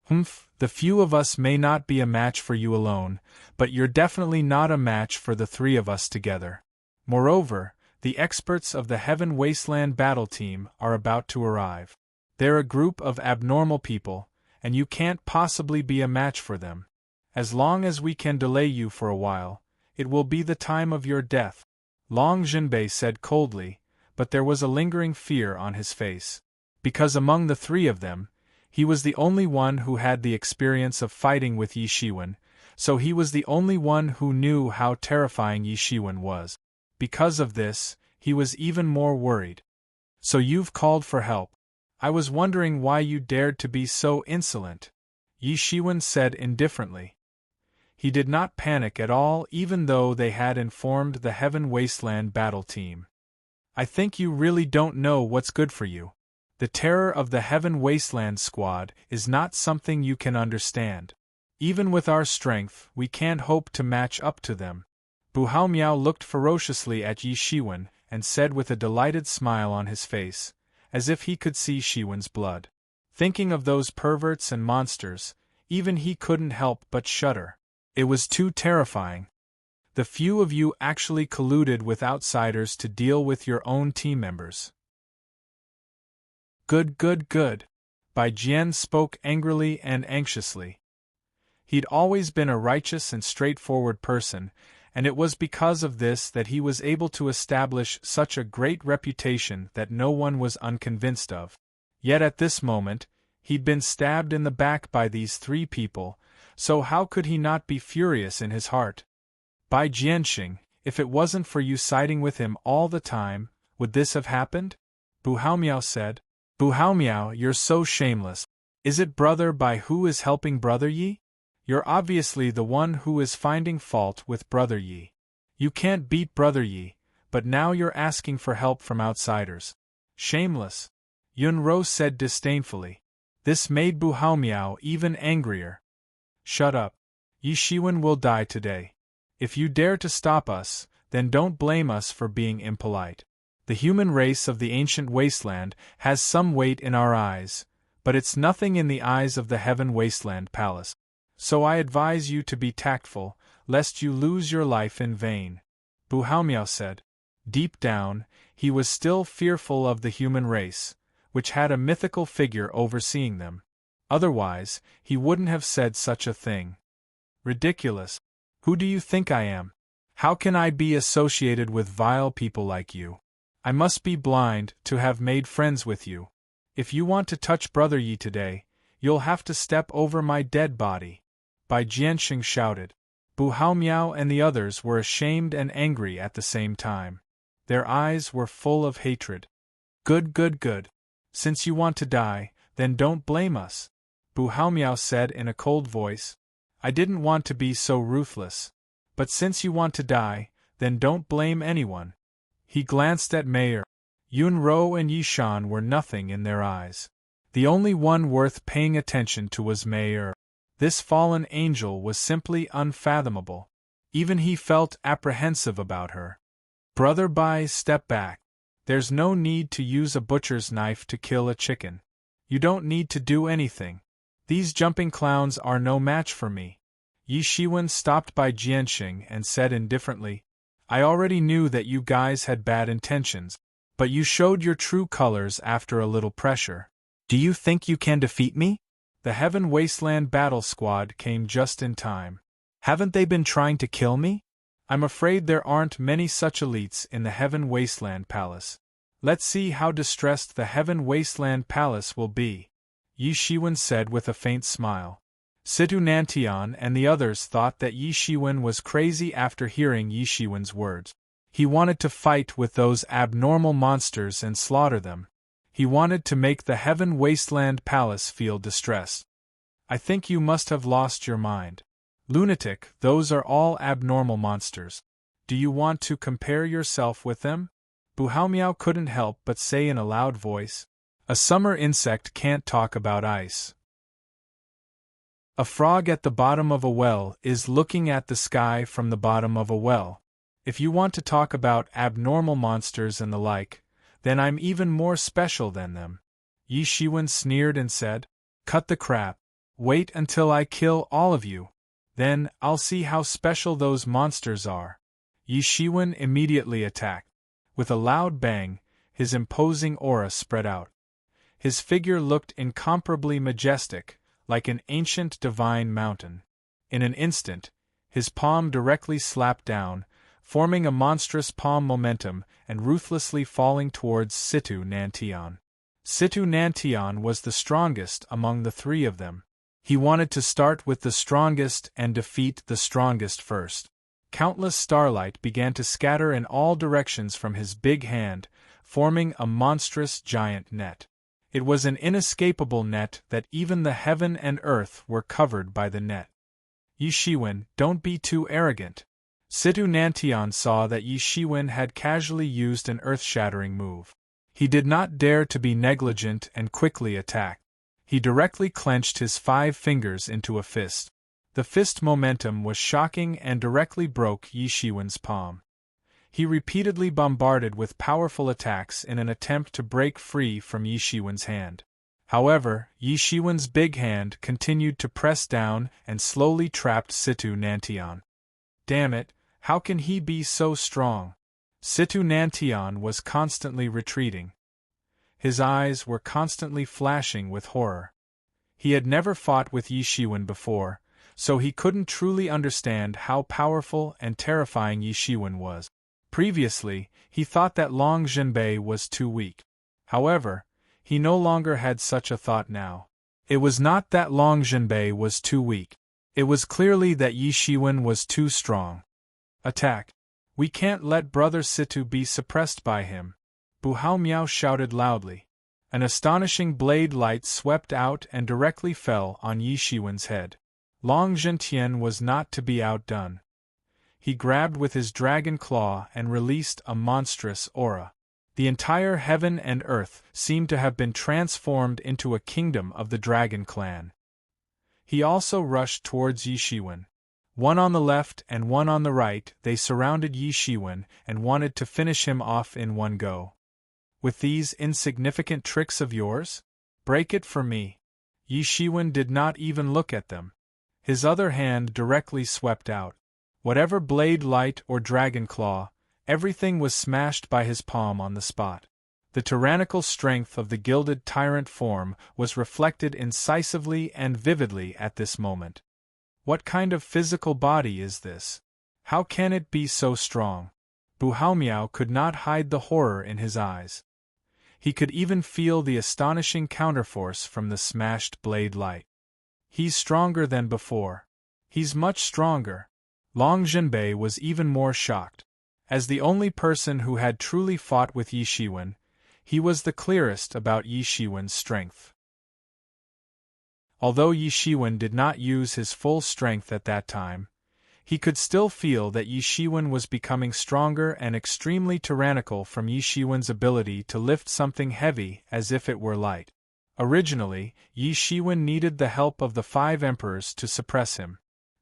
The few of us may not be a match for you alone, but you're definitely not a match for the three of us together. Moreover, the experts of the Heaven Wasteland battle team are about to arrive. They're a group of abnormal people, and you can't possibly be a match for them. As long as we can delay you for a while, it will be the time of your death, Long Jinbei said coldly, but there was a lingering fear on his face. Because among the three of them, he was the only one who had the experience of fighting with Yi Shiwen, so he was the only one who knew how terrifying Yi Shiwen was. Because of this, he was even more worried. So you've called for help. I was wondering why you dared to be so insolent, Yi Shiwen said indifferently. He did not panic at all even though they had informed the Heaven Wasteland battle team. I think you really don't know what's good for you. The terror of the Heaven Wasteland squad is not something you can understand. Even with our strength, we can't hope to match up to them. Bu Haomiao looked ferociously at Yi Shiwen and said with a delighted smile on his face, as if he could see Shiwen's blood. Thinking of those perverts and monsters, even he couldn't help but shudder. It was too terrifying. The few of you actually colluded with outsiders to deal with your own team members. Good. Bai Jian spoke angrily and anxiously. He'd always been a righteous and straightforward person, and it was because of this that he was able to establish such a great reputation that no one was unconvinced of. Yet at this moment, he'd been stabbed in the back by these three people, so how could he not be furious in his heart? Bai Jianxing, if it wasn't for you siding with him all the time, would this have happened? Bu Haomiao said. Bu Haomiao, you're so shameless. Is it Brother Bai who is helping Brother Yi? You're obviously the one who is finding fault with Brother Yi. You can't beat Brother Yi, but now you're asking for help from outsiders. Shameless, Yun Ro said disdainfully. This made Bu Haomiao even angrier. Shut up. Yi Shiwen will die today. If you dare to stop us, then don't blame us for being impolite. The human race of the ancient wasteland has some weight in our eyes, but it's nothing in the eyes of the Heaven Wasteland Palace. So I advise you to be tactful, lest you lose your life in vain, Bu Haomiao said. Deep down, he was still fearful of the human race, which had a mythical figure overseeing them. Otherwise, he wouldn't have said such a thing. Ridiculous. Who do you think I am? How can I be associated with vile people like you? I must be blind to have made friends with you. If you want to touch Brother Yi today, you'll have to step over my dead body. Bai Jianxing shouted. Bu Haomiao and the others were ashamed and angry at the same time. Their eyes were full of hatred. Good. Since you want to die, then don't blame us, Bu Haomiao said in a cold voice. I didn't want to be so ruthless. But since you want to die, then don't blame anyone. He glanced at Mayor. Yun Ro and Yi Shan were nothing in their eyes. The only one worth paying attention to was Mayor. This fallen angel was simply unfathomable. Even he felt apprehensive about her. Brother Bai, step back. There's no need to use a butcher's knife to kill a chicken. You don't need to do anything. These jumping clowns are no match for me. Yi Shiwen stopped Bai Jianxing and said indifferently, I already knew that you guys had bad intentions, but you showed your true colors after a little pressure. Do you think you can defeat me? The Heaven Wasteland battle squad came just in time. Haven't they been trying to kill me? I'm afraid there aren't many such elites in the Heaven Wasteland Palace. Let's see how distressed the Heaven Wasteland Palace will be, Yi Shiwen said with a faint smile. Situ Nantian and the others thought that Yi Shiwen was crazy after hearing Yi Shiwen's words. He wanted to fight with those abnormal monsters and slaughter them. He wanted to make the Heaven Wasteland Palace feel distressed. I think you must have lost your mind. Lunatic, those are all abnormal monsters. Do you want to compare yourself with them? Bu Haomiao couldn't help but say in a loud voice. A summer insect can't talk about ice. A frog at the bottom of a well is looking at the sky from the bottom of a well. If you want to talk about abnormal monsters and the like, then I'm even more special than them. Yi Shiwen sneered and said, Cut the crap. Wait until I kill all of you. Then I'll see how special those monsters are. Yi Shiwen immediately attacked. With a loud bang, his imposing aura spread out. His figure looked incomparably majestic, like an ancient divine mountain. In an instant, his palm directly slapped down, forming a monstrous palm momentum and ruthlessly falling towards Situ Nantion. Situ Nantion was the strongest among the three of them. He wanted to start with the strongest and defeat the strongest first. Countless starlight began to scatter in all directions from his big hand, forming a monstrous giant net. It was an inescapable net that even the heaven and earth were covered by the net. Yi Shiwen, don't be too arrogant. Situ Nantion saw that Yi Shiwen had casually used an earth-shattering move. He did not dare to be negligent and quickly attacked. He directly clenched his 5 fingers into a fist. The fist momentum was shocking and directly broke Yi Shiwen's palm. He repeatedly bombarded with powerful attacks in an attempt to break free from Yi Shiwen's hand. However, Yi Shiwen's big hand continued to press down and slowly trapped Situ Nantion. Damn it, how can he be so strong? Situ Nantion was constantly retreating. His eyes were constantly flashing with horror. He had never fought with Yi Shiwen before, so he couldn't truly understand how powerful and terrifying Yi Shiwen was. Previously, he thought that Long Zhenbei was too weak. However, he no longer had such a thought now. It was not that Long Zhenbei was too weak. It was clearly that Yi Shiwen was too strong. Attack! We can't let Brother Situ be suppressed by him. Bu Hao Miao shouted loudly. An astonishing blade light swept out and directly fell on Yi Shiwen's head. Long Zhentian was not to be outdone. He grabbed with his dragon claw and released a monstrous aura. The entire heaven and earth seemed to have been transformed into a kingdom of the dragon clan. He also rushed towards Yi Shiwen. One on the left and one on the right, they surrounded Yi Shiwen and wanted to finish him off in one go. With these insignificant tricks of yours? Break it for me. Yi Shiwen did not even look at them. His other hand directly swept out. Whatever blade light or dragon claw, everything was smashed by his palm on the spot. The tyrannical strength of the gilded tyrant form was reflected incisively and vividly at this moment. What kind of physical body is this? How can it be so strong? Bu Hao Miao could not hide the horror in his eyes. He could even feel the astonishing counterforce from the smashed blade light. He's stronger than before. He's much stronger. Long Zhenbei was even more shocked. As the only person who had truly fought with Yi Shiwen, he was the clearest about Yi Shiwen's strength. Although Yi Shiwen did not use his full strength at that time, he could still feel that Yi Shiwen was becoming stronger and extremely tyrannical from Yi Shiwen's ability to lift something heavy as if it were light. Originally, Yi Shiwen needed the help of the 5 emperors to suppress him.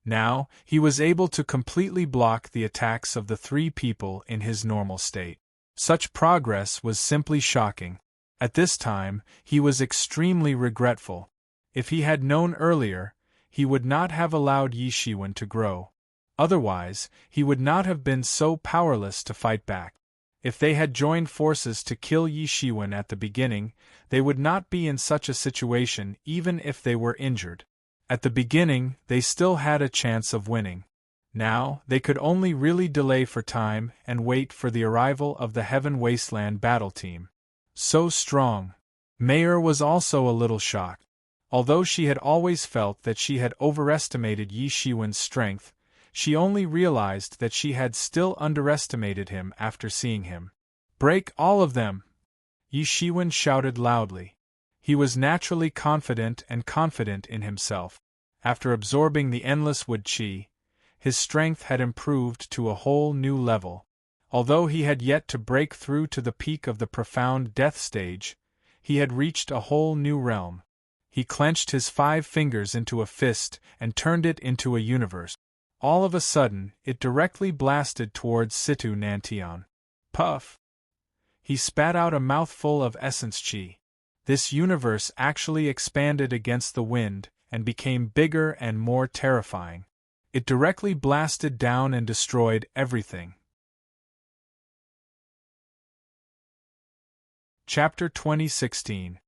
Now, he was able to completely block the attacks of the 3 people in his normal state. Such progress was simply shocking. At this time, he was extremely regretful. If he had known earlier, he would not have allowed Yi Shiwen to grow. Otherwise, he would not have been so powerless to fight back. If they had joined forces to kill Yi Shiwen at the beginning, they would not be in such a situation even if they were injured. At the beginning, they still had a chance of winning. Now, they could only really delay for time and wait for the arrival of the Heaven Wasteland battle team. So strong. Mayer was also a little shocked. Although she had always felt that she had overestimated Yi Shiwen's strength, she only realized that she had still underestimated him after seeing him. Break all of them! Yi Shiwen shouted loudly. He was naturally confident in himself. After absorbing the endless wood qi, his strength had improved to a whole new level. Although he had yet to break through to the peak of the profound death stage, he had reached a whole new realm. He clenched his 5 fingers into a fist and turned it into a universe. All of a sudden, it directly blasted towards Situ Nantion. Puff! He spat out a mouthful of essence qi. This universe actually expanded against the wind and became bigger and more terrifying. It directly blasted down and destroyed everything. Chapter 2016.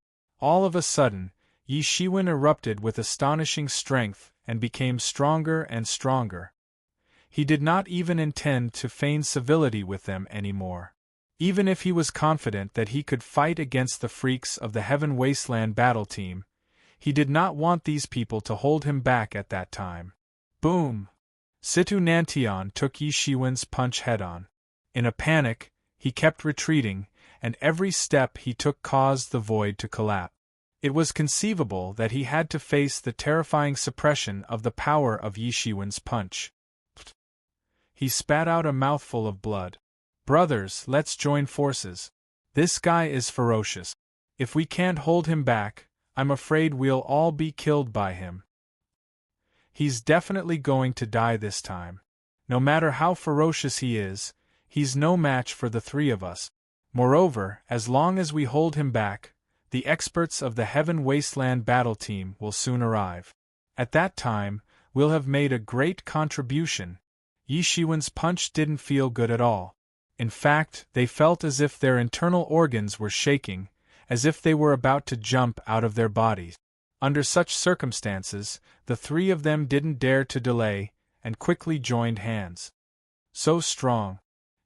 All of a sudden, Yi Shiwen erupted with astonishing strength and became stronger and stronger. He did not even intend to feign civility with them anymore. Even if he was confident that he could fight against the freaks of the Heaven Wasteland battle team, he did not want these people to hold him back at that time. Boom! Situ Nantian took Yi Shiwen's punch head-on. In a panic, he kept retreating, and every step he took caused the void to collapse. It was conceivable that he had to face the terrifying suppression of the power of Yi Shiwen's punch. He spat out a mouthful of blood. Brothers, let's join forces. This guy is ferocious. If we can't hold him back, I'm afraid we'll all be killed by him. He's definitely going to die this time. No matter how ferocious he is, he's no match for the three of us. Moreover, as long as we hold him back, the experts of the Heaven Wasteland battle team will soon arrive. At that time, we'll have made a great contribution. Yi Shiwen's punch didn't feel good at all. In fact, they felt as if their internal organs were shaking, as if they were about to jump out of their bodies. Under such circumstances, the three of them didn't dare to delay, and quickly joined hands. So strong.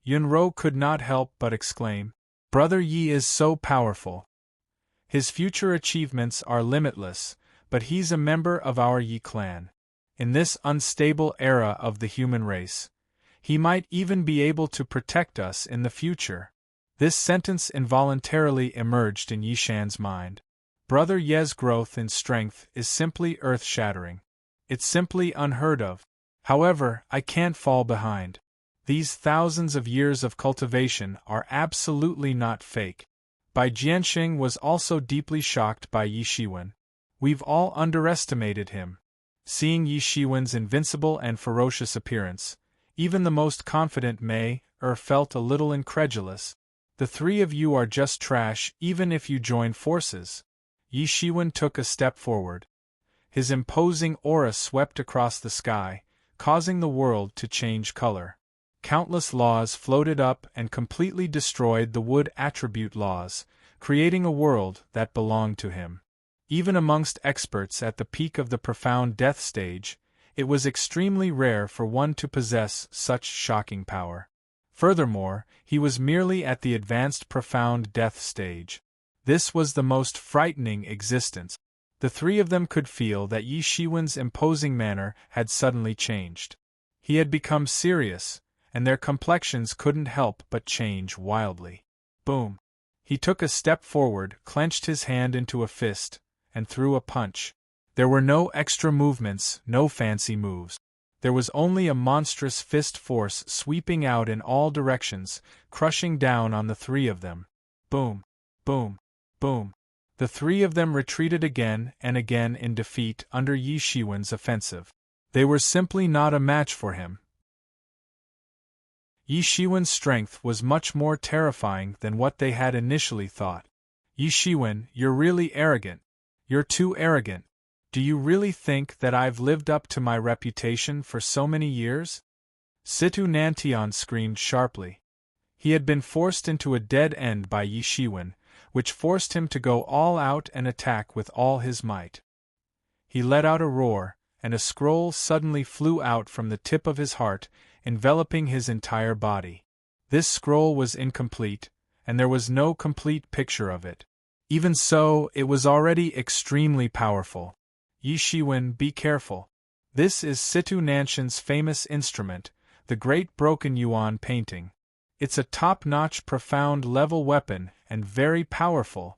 Yunro could not help but exclaim, "Brother Yi is so powerful. His future achievements are limitless, but he's a member of our Yi clan. In this unstable era of the human race, he might even be able to protect us in the future." This sentence involuntarily emerged in Yishan's mind. Brother Ye's growth in strength is simply earth-shattering. It's simply unheard of. However, I can't fall behind. These thousands of years of cultivation are absolutely not fake. Bai Jianxing was also deeply shocked by Yi Shiwen. We've all underestimated him. Seeing Yi Shiwen's invincible and ferocious appearance, even the most confident Mei-er felt a little incredulous. The three of you are just trash even if you join forces. Yi Shiwen took a step forward. His imposing aura swept across the sky, causing the world to change color. Countless laws floated up and completely destroyed the wood attribute laws, creating a world that belonged to him. Even amongst experts at the peak of the profound death stage, it was extremely rare for one to possess such shocking power. Furthermore, he was merely at the advanced profound death stage. This was the most frightening existence. The three of them could feel that Yi Shiwen's imposing manner had suddenly changed. He had become serious, and their complexions couldn't help but change wildly. Boom! He took a step forward, clenched his hand into a fist, and threw a punch. There were no extra movements, no fancy moves. There was only a monstrous fist force sweeping out in all directions, crushing down on the three of them. Boom! Boom! Boom! The three of them retreated again and again in defeat under Yi Shiwen's offensive. They were simply not a match for him. Yi Shiwen's strength was much more terrifying than what they had initially thought. Yi Shiwen, you're really arrogant. You're too arrogant. Do you really think that I've lived up to my reputation for so many years? Situ Nantian screamed sharply. He had been forced into a dead end by Yi Shiwen, which forced him to go all out and attack with all his might. He let out a roar, and a scroll suddenly flew out from the tip of his heart, enveloping his entire body. This scroll was incomplete, and there was no complete picture of it. Even so, it was already extremely powerful. Yi Shiwen, be careful. This is Situ Nanshan's famous instrument, the Great Broken Yuan painting. It's a top-notch profound-level weapon and very powerful.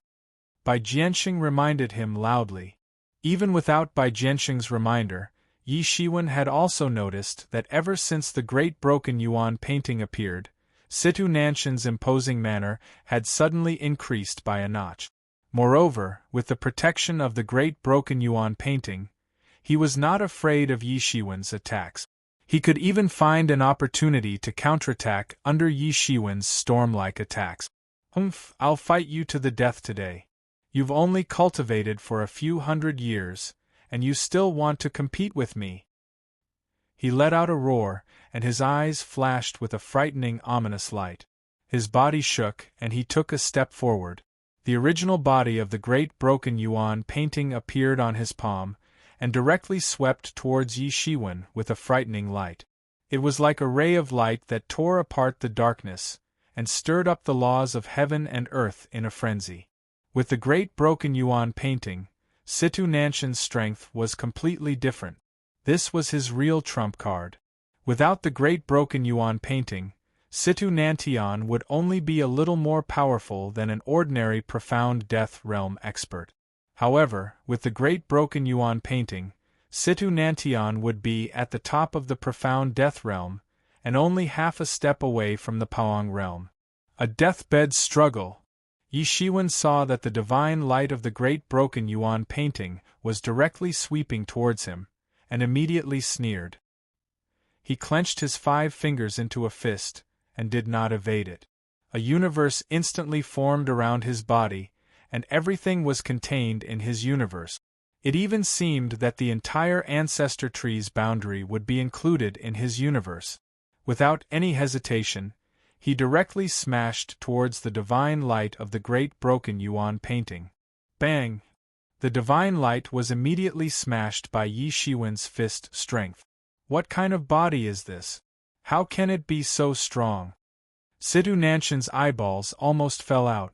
Bai Jianxing reminded him loudly. Even without Bai Jianxing's reminder, Yi Shiwen had also noticed that ever since the Great Broken Yuan painting appeared, Situ Nanshan's imposing manner had suddenly increased by a notch. Moreover, with the protection of the Great Broken Yuan painting, he was not afraid of Yi Shiwen's attacks. He could even find an opportunity to counterattack under Yi Shiwen's storm-like attacks. I'll fight you to the death today. You've only cultivated for a few hundred years, and you still want to compete with me. He let out a roar, and his eyes flashed with a frightening, ominous light. His body shook, and he took a step forward. The original body of the great broken Yuan painting appeared on his palm, and directly swept towards Yi Shiwen with a frightening light. It was like a ray of light that tore apart the darkness, and stirred up the laws of heaven and earth in a frenzy. With the great broken Yuan painting, Situ Nanshan's strength was completely different. This was his real trump card. Without the great broken Yuan painting, Situ Nantian would only be a little more powerful than an ordinary profound death realm expert. However, with the great broken Yuan painting, Situ Nantian would be at the top of the profound death realm, and only half a step away from the Paong realm. A deathbed struggle! Yi Shiwen saw that the divine light of the great broken Yuan painting was directly sweeping towards him, and immediately sneered. He clenched his 5 fingers into a fist, and did not evade it. A universe instantly formed around his body, and everything was contained in his universe. It even seemed that the entire ancestor tree's boundary would be included in his universe. Without any hesitation, he directly smashed towards the divine light of the great broken Yuan painting. Bang! The divine light was immediately smashed by Yi Shiwen's fist strength. What kind of body is this? How can it be so strong? Situ Nanshan's eyeballs almost fell out.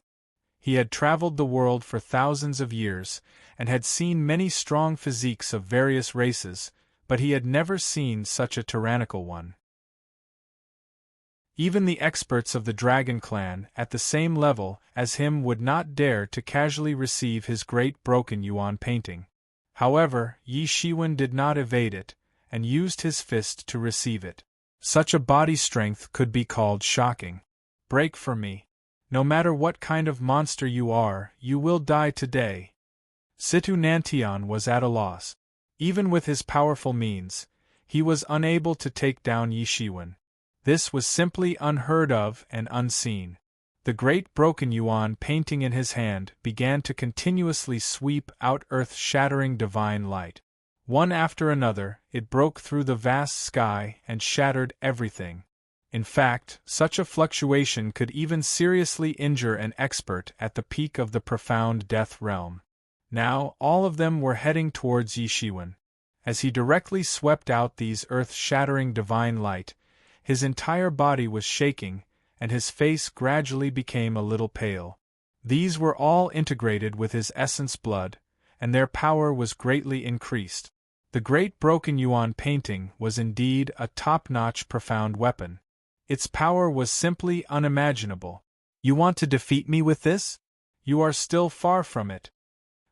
He had traveled the world for thousands of years, and had seen many strong physiques of various races, but he had never seen such a tyrannical one. Even the experts of the Dragon Clan at the same level as him would not dare to casually receive his great broken Yuan painting. However, Yi Shiwen did not evade it, and used his fist to receive it. Such a body strength could be called shocking. Break for me. No matter what kind of monster you are, you will die today. Situ Nantian was at a loss. Even with his powerful means, he was unable to take down Yi Shiwen. This was simply unheard of and unseen. The great broken Yuan painting in his hand began to continuously sweep out earth-shattering divine light. One after another, it broke through the vast sky and shattered everything. In fact, such a fluctuation could even seriously injure an expert at the peak of the profound death realm. Now, all of them were heading towards Yi Shiwen. As he directly swept out these earth-shattering divine light, his entire body was shaking, and his face gradually became a little pale. These were all integrated with his essence blood, and their power was greatly increased. The great broken Yuan painting was indeed a top-notch profound weapon. Its power was simply unimaginable. You want to defeat me with this? You are still far from it.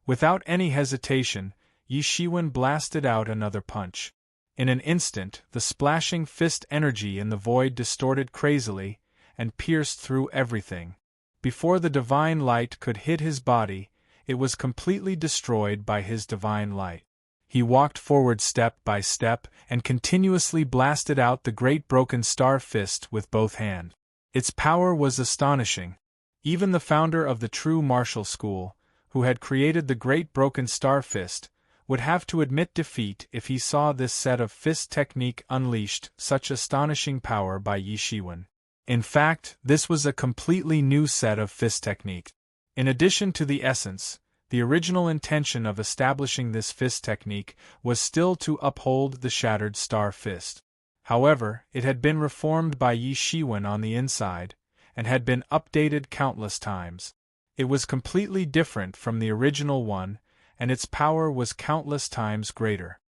Without any hesitation, Yi Shiwen blasted out another punch. In an instant, the splashing fist energy in the void distorted crazily, and pierced through everything. Before the divine light could hit his body, it was completely destroyed by his divine light. He walked forward step by step, and continuously blasted out the great broken star fist with both hands. Its power was astonishing. Even the founder of the true martial school, who had created the great broken star fist, would have to admit defeat if he saw this set of fist technique unleashed such astonishing power by Yi Shiwen. In fact, this was a completely new set of fist technique. In addition to the essence, the original intention of establishing this fist technique was still to uphold the shattered star fist. However, it had been reformed by Yi Shiwen on the inside, and had been updated countless times. It was completely different from the original one, and its power was countless times greater.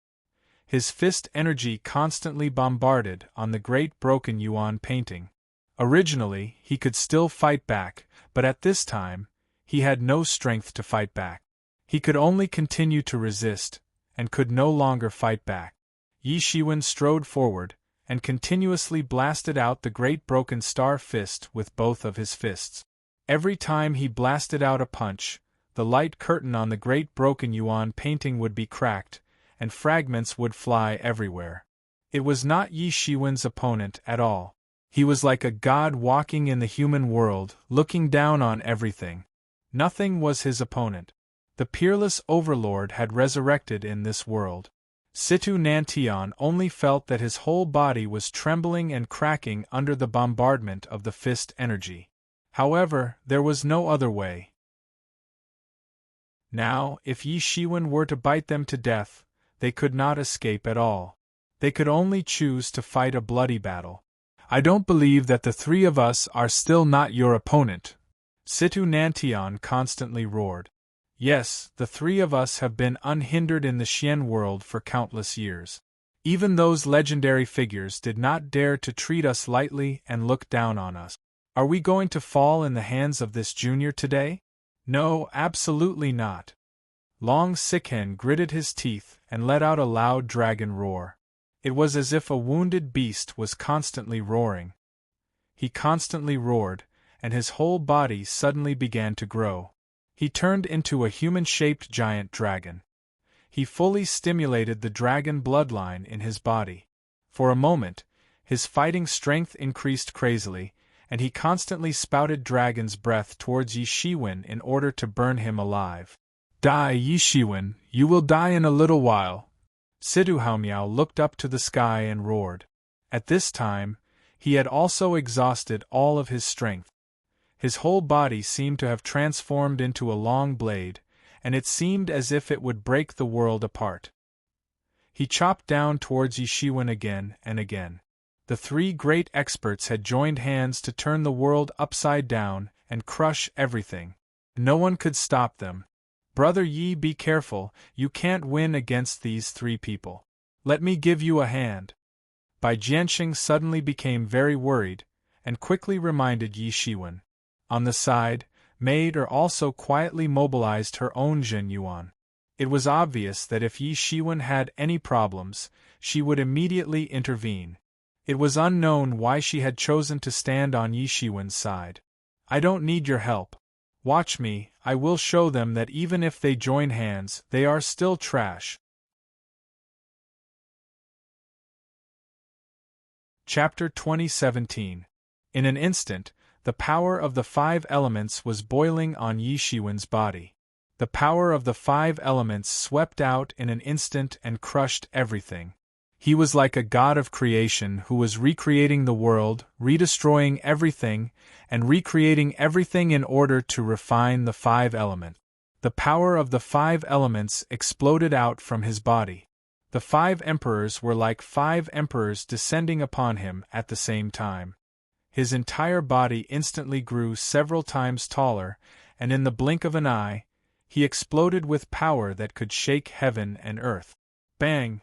His fist energy constantly bombarded on the great broken Yuan painting. Originally, he could still fight back, but at this time, he had no strength to fight back. He could only continue to resist, and could no longer fight back. Yi Shiwen strode forward, and continuously blasted out the great broken star fist with both of his fists. Every time he blasted out a punch, the light curtain on the great broken Yuan painting would be cracked, and fragments would fly everywhere. It was not Yi Shiwen's opponent at all. He was like a god walking in the human world, looking down on everything. Nothing was his opponent. The peerless overlord had resurrected in this world. Situ Nantian only felt that his whole body was trembling and cracking under the bombardment of the fist energy. However, there was no other way. Now, if Yi Shiwen were to bite them to death, they could not escape at all. They could only choose to fight a bloody battle. I don't believe that the three of us are still not your opponent, Situ Nantian constantly roared. Yes, the three of us have been unhindered in the Xian world for countless years. Even those legendary figures did not dare to treat us lightly and look down on us. Are we going to fall in the hands of this junior today? No, absolutely not. Long Sikhen gritted his teeth and let out a loud dragon roar. It was as if a wounded beast was constantly roaring. He constantly roared, and his whole body suddenly began to grow. He turned into a human-shaped giant dragon. He fully stimulated the dragon bloodline in his body. For a moment, his fighting strength increased crazily, and he constantly spouted dragon's breath towards Yi Shiwen in order to burn him alive. Die, Yi Shiwen, you will die in a little while. Situ Haomiao looked up to the sky and roared. At this time, he had also exhausted all of his strength. His whole body seemed to have transformed into a long blade, and it seemed as if it would break the world apart. He chopped down towards Yi Shiwen again and again. The three great experts had joined hands to turn the world upside down and crush everything. No one could stop them. Brother Yi, be careful, you can't win against these three people. Let me give you a hand. Bai Jianxing suddenly became very worried, and quickly reminded Yi Shiwen. On the side, Maid also quietly mobilized her own Jin Yuan. It was obvious that if Yi Shiwen had any problems, she would immediately intervene. It was unknown why she had chosen to stand on Yi Shiwen's side. I don't need your help. Watch me, I will show them that even if they join hands, they are still trash. Chapter 2017. In an instant, the power of the five elements was boiling on Yi Shiwen's body. The power of the five elements swept out in an instant and crushed everything. He was like a god of creation who was recreating the world, redestroying everything, and recreating everything in order to refine the five elements. The power of the five elements exploded out from his body. The five emperors were like five emperors descending upon him at the same time. His entire body instantly grew several times taller, and in the blink of an eye, he exploded with power that could shake heaven and earth. Bang!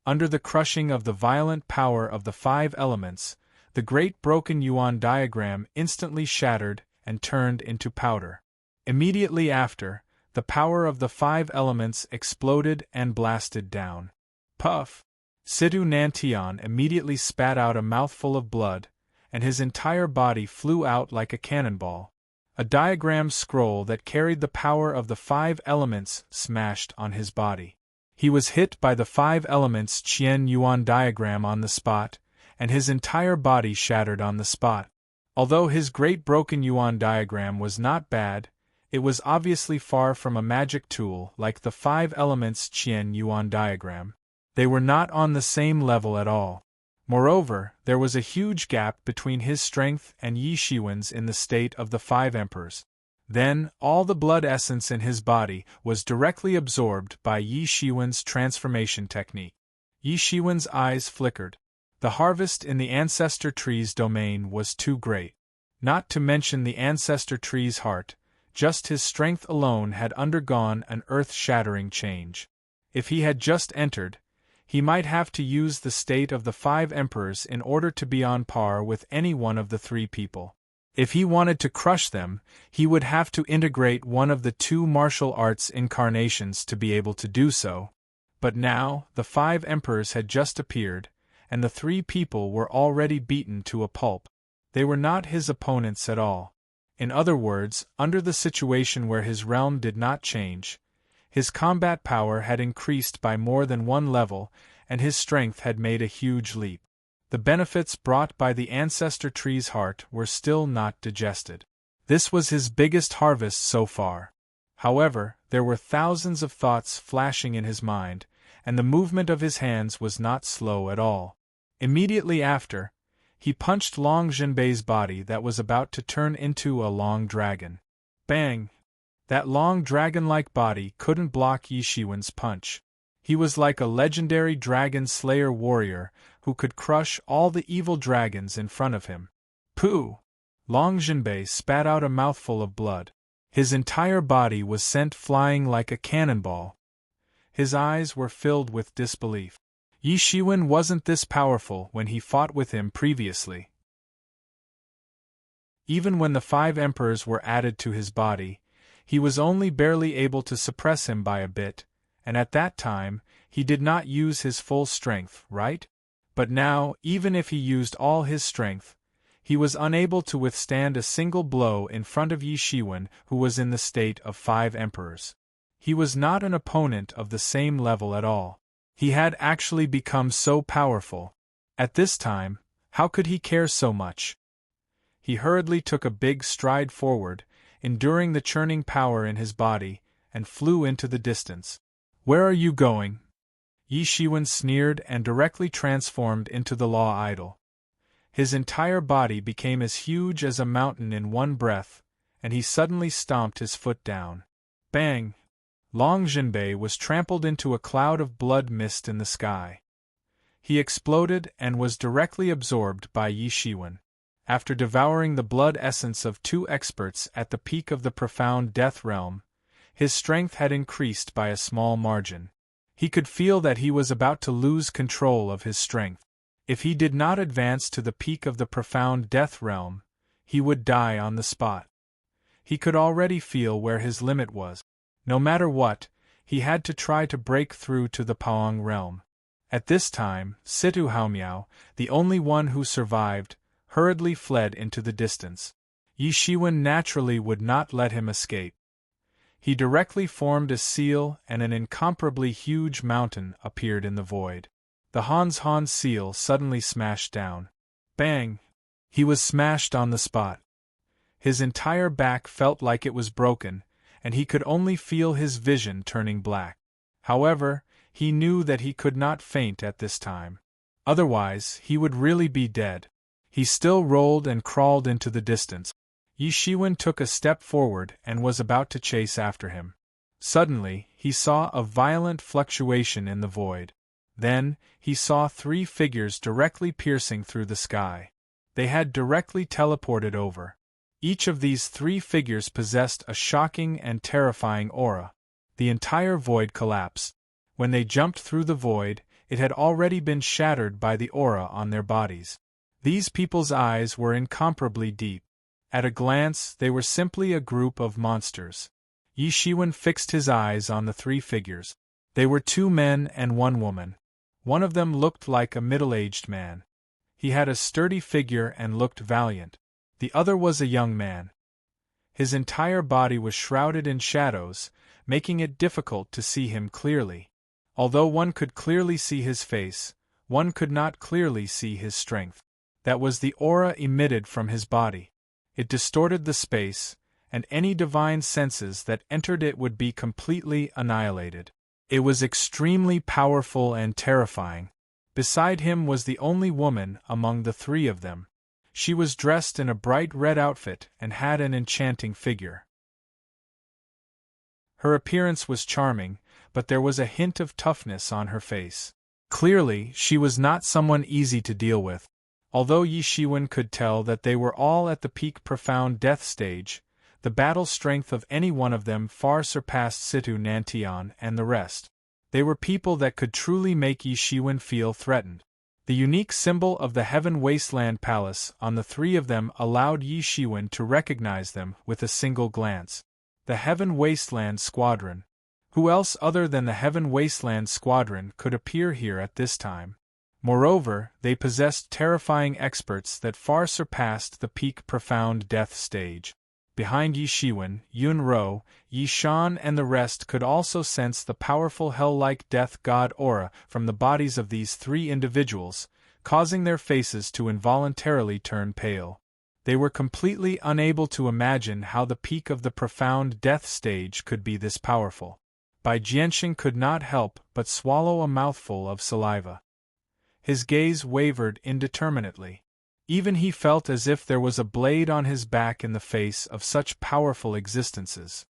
Under the crushing of the violent power of the five elements, the great broken Yuan diagram instantly shattered and turned into powder. Immediately after, the power of the five elements exploded and blasted down. Puff! Situ Nantian immediately spat out a mouthful of blood, and his entire body flew out like a cannonball. A diagram scroll that carried the power of the five elements smashed on his body. He was hit by the five elements Qian Yuan diagram on the spot, and his entire body shattered on the spot. Although his great broken Yuan diagram was not bad, it was obviously far from a magic tool like the five elements Qian Yuan diagram. They were not on the same level at all. Moreover, there was a huge gap between his strength and Yi Shiwen's in the state of the five emperors. Then, all the blood essence in his body was directly absorbed by Yi Shiwen's transformation technique. Yi Shiwen's eyes flickered. The harvest in the ancestor tree's domain was too great. Not to mention the ancestor tree's heart, just his strength alone had undergone an earth-shattering change. If he had just entered, he might have to use the state of the five emperors in order to be on par with any one of the three people. If he wanted to crush them, he would have to integrate one of the two martial arts incarnations to be able to do so. But now, the five emperors had just appeared, and the three people were already beaten to a pulp. They were not his opponents at all. In other words, under the situation where his realm did not change, his combat power had increased by more than one level, and his strength had made a huge leap. The benefits brought by the ancestor tree's heart were still not digested. This was his biggest harvest so far. However, there were thousands of thoughts flashing in his mind, and the movement of his hands was not slow at all. Immediately after, he punched Long Jinbei's body that was about to turn into a long dragon. Bang! That long dragon-like body couldn't block Yi Shiwen's punch. He was like a legendary dragon slayer warrior who could crush all the evil dragons in front of him. Pooh! Long Jinbei spat out a mouthful of blood. His entire body was sent flying like a cannonball. His eyes were filled with disbelief. Yi Shiwen wasn't this powerful when he fought with him previously. Even when the 5 emperors were added to his body, he was only barely able to suppress him by a bit, and at that time, he did not use his full strength, right? But now, even if he used all his strength, he was unable to withstand a single blow in front of Yi Shiwen, who was in the state of 5 emperors. He was not an opponent of the same level at all. He had actually become so powerful. At this time, how could he care so much? He hurriedly took a big stride forward, enduring the churning power in his body, and flew into the distance. Where are you going? Yi Shiwen sneered and directly transformed into the law idol. His entire body became as huge as a mountain in one breath, and he suddenly stomped his foot down. Bang! Long Jinbei was trampled into a cloud of blood mist in the sky. He exploded and was directly absorbed by Yi Shiwen. After devouring the blood essence of 2 experts at the peak of the profound death realm, his strength had increased by a small margin. He could feel that he was about to lose control of his strength. If he did not advance to the peak of the profound death realm, he would die on the spot. He could already feel where his limit was. No matter what, he had to try to break through to the Paong realm. At this time, Situ Haomiao, the only one who survived, hurriedly fled into the distance. Yi Shiwen naturally would not let him escape. He directly formed a seal and an incomparably huge mountain appeared in the void. The Han seal suddenly smashed down. Bang! He was smashed on the spot. His entire back felt like it was broken, and he could only feel his vision turning black. However, he knew that he could not faint at this time. Otherwise, he would really be dead. He still rolled and crawled into the distance. Yi Shiwen took a step forward and was about to chase after him. Suddenly, he saw a violent fluctuation in the void. Then, he saw 3 figures directly piercing through the sky. They had directly teleported over. Each of these 3 figures possessed a shocking and terrifying aura. The entire void collapsed. When they jumped through the void, it had already been shattered by the aura on their bodies. These people's eyes were incomparably deep. At a glance, they were simply a group of monsters. Yi Shiwen fixed his eyes on the 3 figures. They were 2 men and 1 woman. One of them looked like a middle-aged man. He had a sturdy figure and looked valiant. The other was a young man. His entire body was shrouded in shadows, making it difficult to see him clearly. Although one could clearly see his face, one could not clearly see his strength. That was the aura emitted from his body. It distorted the space, and any divine senses that entered it would be completely annihilated. It was extremely powerful and terrifying. Beside him was the only woman among the 3 of them. She was dressed in a bright red outfit and had an enchanting figure. Her appearance was charming, but there was a hint of toughness on her face. Clearly, she was not someone easy to deal with. Although Yi Shiwen could tell that they were all at the peak profound death stage, the battle strength of any one of them far surpassed Situ Nantian and the rest. They were people that could truly make Yi Shiwen feel threatened. The unique symbol of the Heaven Wasteland Palace on the 3 of them allowed Yi Shiwen to recognize them with a single glance. The Heaven Wasteland Squadron. Who else other than the Heaven Wasteland Squadron could appear here at this time? Moreover, they possessed terrifying experts that far surpassed the peak profound death stage. Behind Yi Shiwen, Yun Ro, Yi Shan and the rest could also sense the powerful hell-like death god aura from the bodies of these 3 individuals, causing their faces to involuntarily turn pale. They were completely unable to imagine how the peak of the profound death stage could be this powerful. Bai Jianxing could not help but swallow a mouthful of saliva. His gaze wavered indeterminately. Even he felt as if there was a blade on his back in the face of such powerful existences.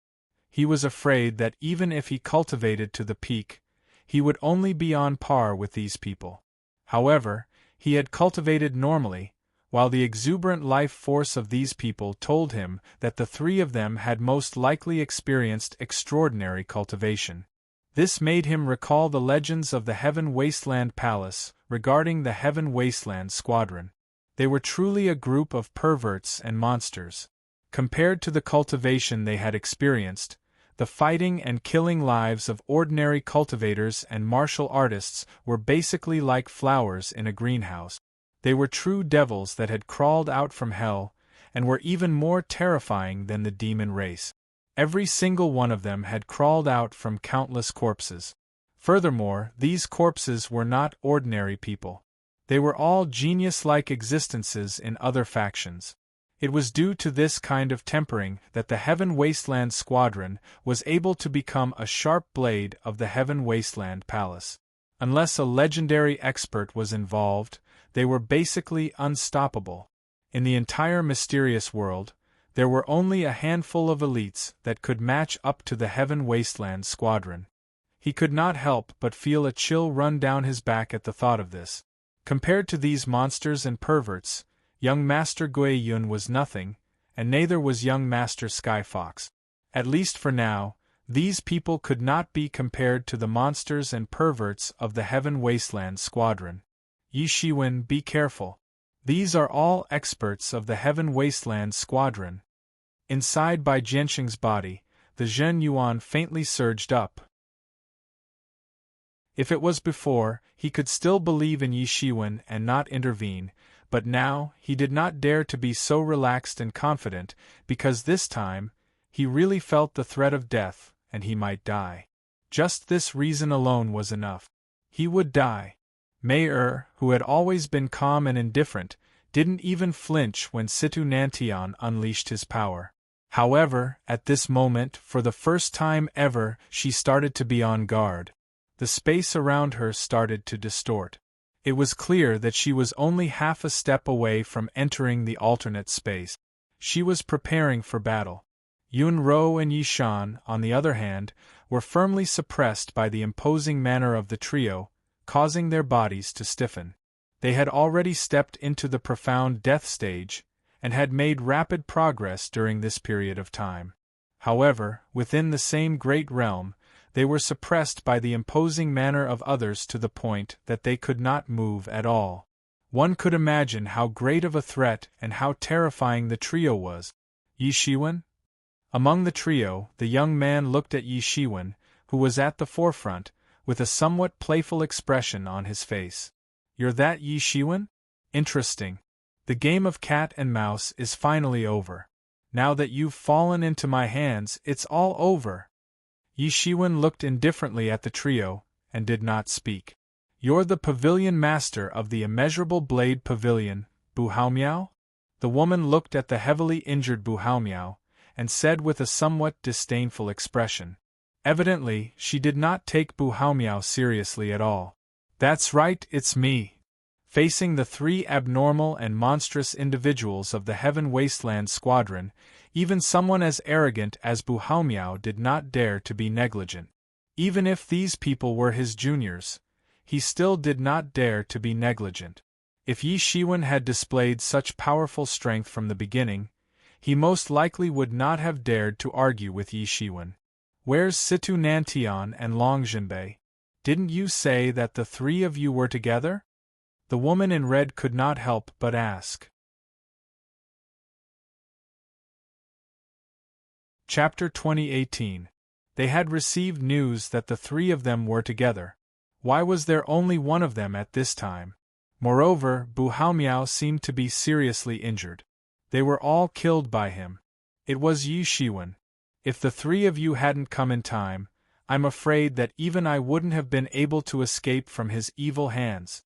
He was afraid that even if he cultivated to the peak, he would only be on par with these people. However, he had cultivated normally, while the exuberant life force of these people told him that the three of them had most likely experienced extraordinary cultivation. This made him recall the legends of the Heaven Wasteland Palace regarding the Heaven Wasteland Squadron. They were truly a group of perverts and monsters. Compared to the cultivation they had experienced, the fighting and killing lives of ordinary cultivators and martial artists were basically like flowers in a greenhouse. They were true devils that had crawled out from hell, and were even more terrifying than the demon race. Every single one of them had crawled out from countless corpses. Furthermore, these corpses were not ordinary people. They were all genius-like existences in other factions. It was due to this kind of tempering that the Heaven Wasteland Squadron was able to become a sharp blade of the Heaven Wasteland Palace. Unless a legendary expert was involved, they were basically unstoppable. In the entire mysterious world, there were only a handful of elites that could match up to the Heaven Wasteland Squadron. He could not help but feel a chill run down his back at the thought of this. Compared to these monsters and perverts, young Master Gui Yun was nothing, and neither was young Master Sky Fox. At least for now, these people could not be compared to the monsters and perverts of the Heaven Wasteland Squadron. Yi Shiwen, be careful. These are all experts of the Heaven Wasteland Squadron. Inside by Jianxing's body, the Zhen Yuan faintly surged up. If it was before, he could still believe in Yi Shiwen and not intervene, but now he did not dare to be so relaxed and confident, because this time, he really felt the threat of death, and he might die. Just this reason alone was enough. He would die. Mei who had always been calm and indifferent, didn't even flinch when Situ Nantian unleashed his power. However, at this moment, for the first time ever, she started to be on guard. The space around her started to distort. It was clear that she was only half a step away from entering the alternate space. She was preparing for battle. Yun Ro and Yi Shan, on the other hand, were firmly suppressed by the imposing manner of the trio, causing their bodies to stiffen. They had already stepped into the profound death stage, and had made rapid progress during this period of time. However, within the same great realm, they were suppressed by the imposing manner of others to the point that they could not move at all. One could imagine how great of a threat and how terrifying the trio was. Yi Shiwen? Among the trio, the young man looked at Yi Shiwen, who was at the forefront, with a somewhat playful expression on his face. You're that Yi Shiwen? Interesting. The game of cat and mouse is finally over. Now that you've fallen into my hands, it's all over. Yi Shiwen looked indifferently at the trio, and did not speak. You're the pavilion master of the immeasurable blade pavilion, Bu Haomiao? The woman looked at the heavily injured Bu Haomiao, and said with a somewhat disdainful expression. Evidently, she did not take Bu Haomiao seriously at all. That's right, it's me. Facing the three abnormal and monstrous individuals of the Heaven Wasteland Squadron, even someone as arrogant as Bu Haomiao did not dare to be negligent. Even if these people were his juniors, he still did not dare to be negligent. If Yi Shiwen had displayed such powerful strength from the beginning, he most likely would not have dared to argue with Yi Shiwen. Where's Situ Nantian and Long Jinbei? Didn't you say that the three of you were together? The woman in red could not help but ask. Chapter 2018. They had received news that the three of them were together. Why was there only one of them at this time? Moreover, Bu Haomiao seemed to be seriously injured. They were all killed by him. It was Yi Shiwen. If the three of you hadn't come in time, I'm afraid that even I wouldn't have been able to escape from his evil hands.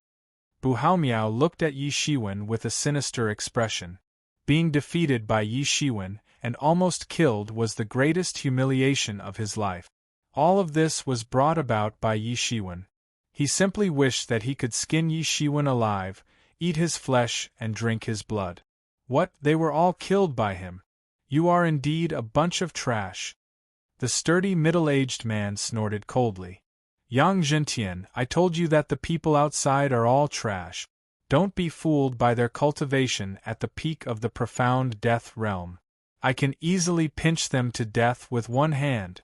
Bu Haomiao looked at Yi Shiwen with a sinister expression. Being defeated by Yi Shiwen and almost killed was the greatest humiliation of his life. All of this was brought about by Yi Shiwen. He simply wished that he could skin Yi Shiwen alive, eat his flesh and drink his blood. What, they were all killed by him? You are indeed a bunch of trash. The sturdy middle-aged man snorted coldly. Yang Zhentian, I told you that the people outside are all trash. Don't be fooled by their cultivation at the peak of the profound death realm. I can easily pinch them to death with one hand.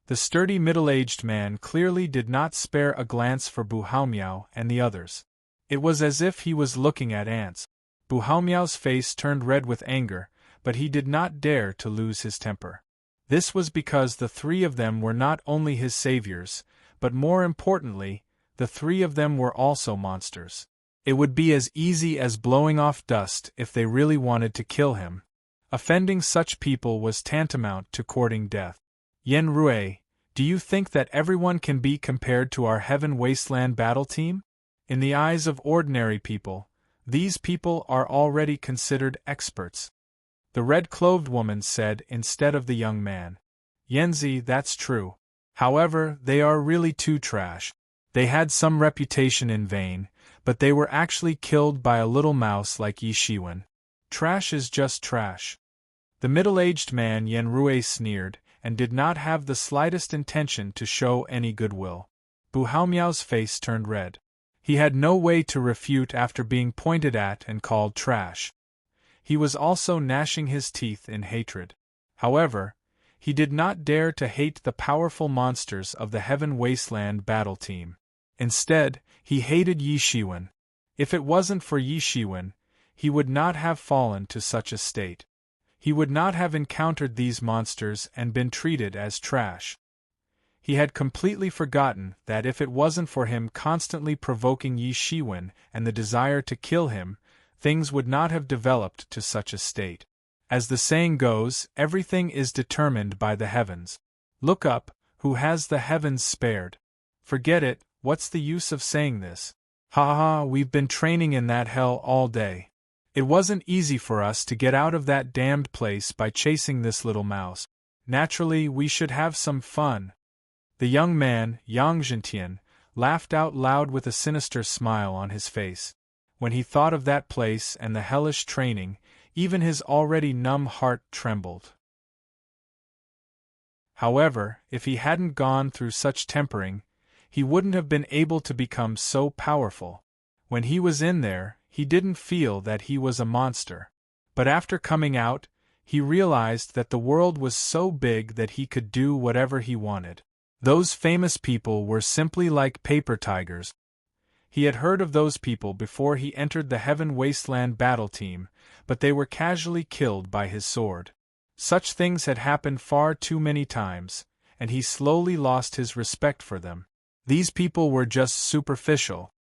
The sturdy middle-aged man clearly did not spare a glance for Bu Haomiao and the others. It was as if he was looking at ants. Bu Haomiao's face turned red with anger, but he did not dare to lose his temper. This was because the three of them were not only his saviors, but more importantly, the three of them were also monsters. It would be as easy as blowing off dust if they really wanted to kill him. Offending such people was tantamount to courting death. Yen Rui, do you think that everyone can be compared to our Heaven Wasteland battle team? In the eyes of ordinary people, these people are already considered experts. The red-clothed woman said instead of the young man. Yenzi, that's true. However, they are really too trash. They had some reputation in vain, but they were actually killed by a little mouse like Yi Shiwen. Trash is just trash. The middle-aged man Yen Rui sneered, and did not have the slightest intention to show any goodwill. Bu Haomiao's face turned red. He had no way to refute after being pointed at and called trash. He was also gnashing his teeth in hatred. However, he did not dare to hate the powerful monsters of the Heaven Wasteland battle team. Instead, he hated Yi Shiwen. If it wasn't for Yi Shiwen, he would not have fallen to such a state. He would not have encountered these monsters and been treated as trash. He had completely forgotten that if it wasn't for him constantly provoking Yi Shiwen and the desire to kill him, things would not have developed to such a state. As the saying goes, everything is determined by the heavens. Look up, who has the heavens spared? Forget it, what's the use of saying this? Ha ha, we've been training in that hell all day. It wasn't easy for us to get out of that damned place by chasing this little mouse. Naturally, we should have some fun. The young man, Yang Zhentian, laughed out loud with a sinister smile on his face. When he thought of that place and the hellish training, even his already numb heart trembled. However, if he hadn't gone through such tempering, he wouldn't have been able to become so powerful. When he was in there, he didn't feel that he was a monster. But after coming out, he realized that the world was so big that he could do whatever he wanted. Those famous people were simply like paper tigers. He had heard of those people before he entered the Heaven Wasteland battle team, but they were casually killed by his sword. Such things had happened far too many times, and he slowly lost his respect for them. These people were just superficial.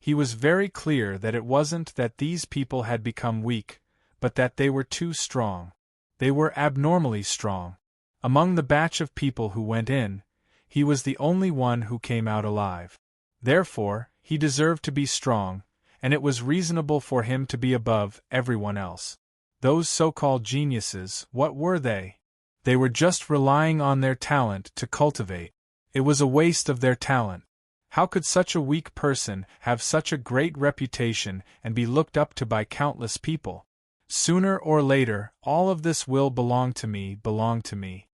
He was very clear that it wasn't that these people had become weak, but that they were too strong. They were abnormally strong. Among the batch of people who went in, he was the only one who came out alive. Therefore, he deserved to be strong, and it was reasonable for him to be above everyone else. Those so-called geniuses, what were they? They were just relying on their talent to cultivate. It was a waste of their talent. How could such a weak person have such a great reputation and be looked up to by countless people? Sooner or later, all of this will belong to me.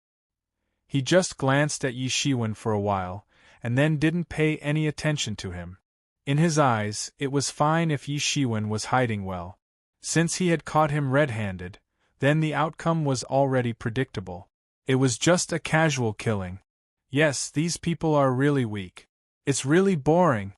He just glanced at Yi Shiwen for a while, and then didn't pay any attention to him. In his eyes, it was fine if Yi Shiwen was hiding well. Since he had caught him red-handed, then the outcome was already predictable. It was just a casual killing. Yes, these people are really weak. It's really boring.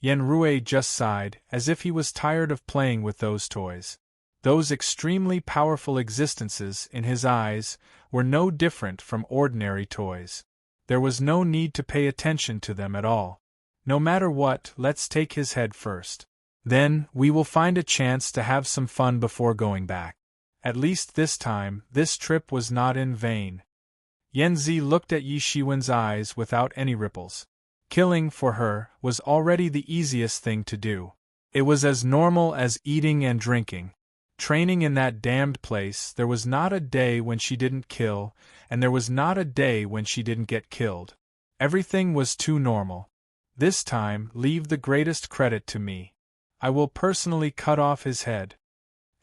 Yen Rui just sighed, as if he was tired of playing with those toys. Those extremely powerful existences, in his eyes, were no different from ordinary toys. There was no need to pay attention to them at all. No matter what, let's take his head first. Then, we will find a chance to have some fun before going back. At least this time, this trip was not in vain. Yanzi looked at Yi Shiwen's eyes without any ripples. Killing, for her, was already the easiest thing to do. It was as normal as eating and drinking. Training in that damned place, there was not a day when she didn't kill, and there was not a day when she didn't get killed. Everything was too normal. This time, leave the greatest credit to me. I will personally cut off his head.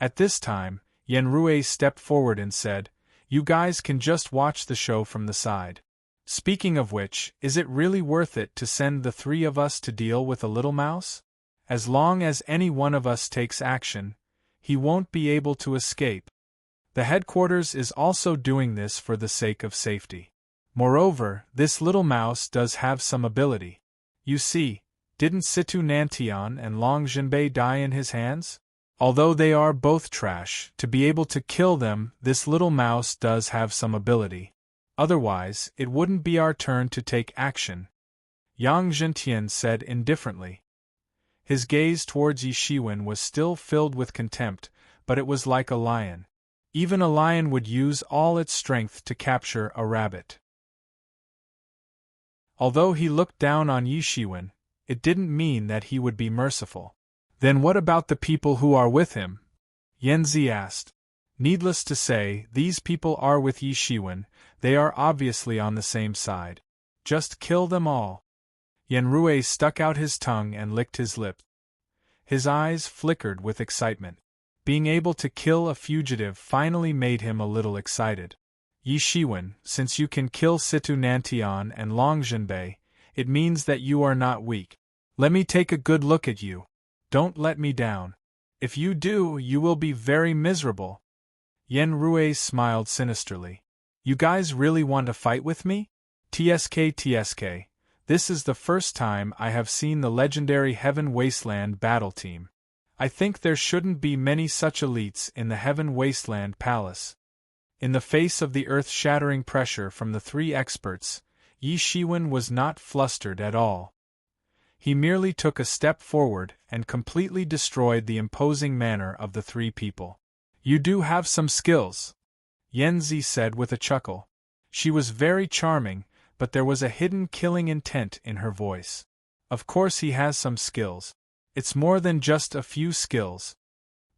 At this time, Yen Rui stepped forward and said, You guys can just watch the show from the side. Speaking of which, is it really worth it to send the three of us to deal with a little mouse? As long as any one of us takes action, he won't be able to escape. The headquarters is also doing this for the sake of safety. Moreover, this little mouse does have some ability. You see, didn't Situ Nantian and Long Jinbei die in his hands? Although they are both trash, to be able to kill them, this little mouse does have some ability. Otherwise, it wouldn't be our turn to take action, Yang Zhentian said indifferently. His gaze towards Yi Shiwen was still filled with contempt, but it was like a lion. Even a lion would use all its strength to capture a rabbit. Although he looked down on Yi Shiwen, it didn't mean that he would be merciful. Then what about the people who are with him? Yanzi asked. Needless to say, these people are with Yi Shiwen. They are obviously on the same side. Just kill them all. Yanrui stuck out his tongue and licked his lips. His eyes flickered with excitement. Being able to kill a fugitive finally made him a little excited. Yi Shiwen, since you can kill Situ Nantian and Long Jinbei, it means that you are not weak. Let me take a good look at you. Don't let me down. If you do, you will be very miserable. Yanrui smiled sinisterly. You guys really want to fight with me? TSK, this is the first time I have seen the legendary Heaven Wasteland battle team. I think there shouldn't be many such elites in the Heaven Wasteland Palace. In the face of the earth-shattering pressure from the three experts, Yi Shiwen was not flustered at all. He merely took a step forward and completely destroyed the imposing manner of the three people. You do have some skills, Yanzi said with a chuckle. She was very charming, but there was a hidden killing intent in her voice. Of course he has some skills. It's more than just a few skills.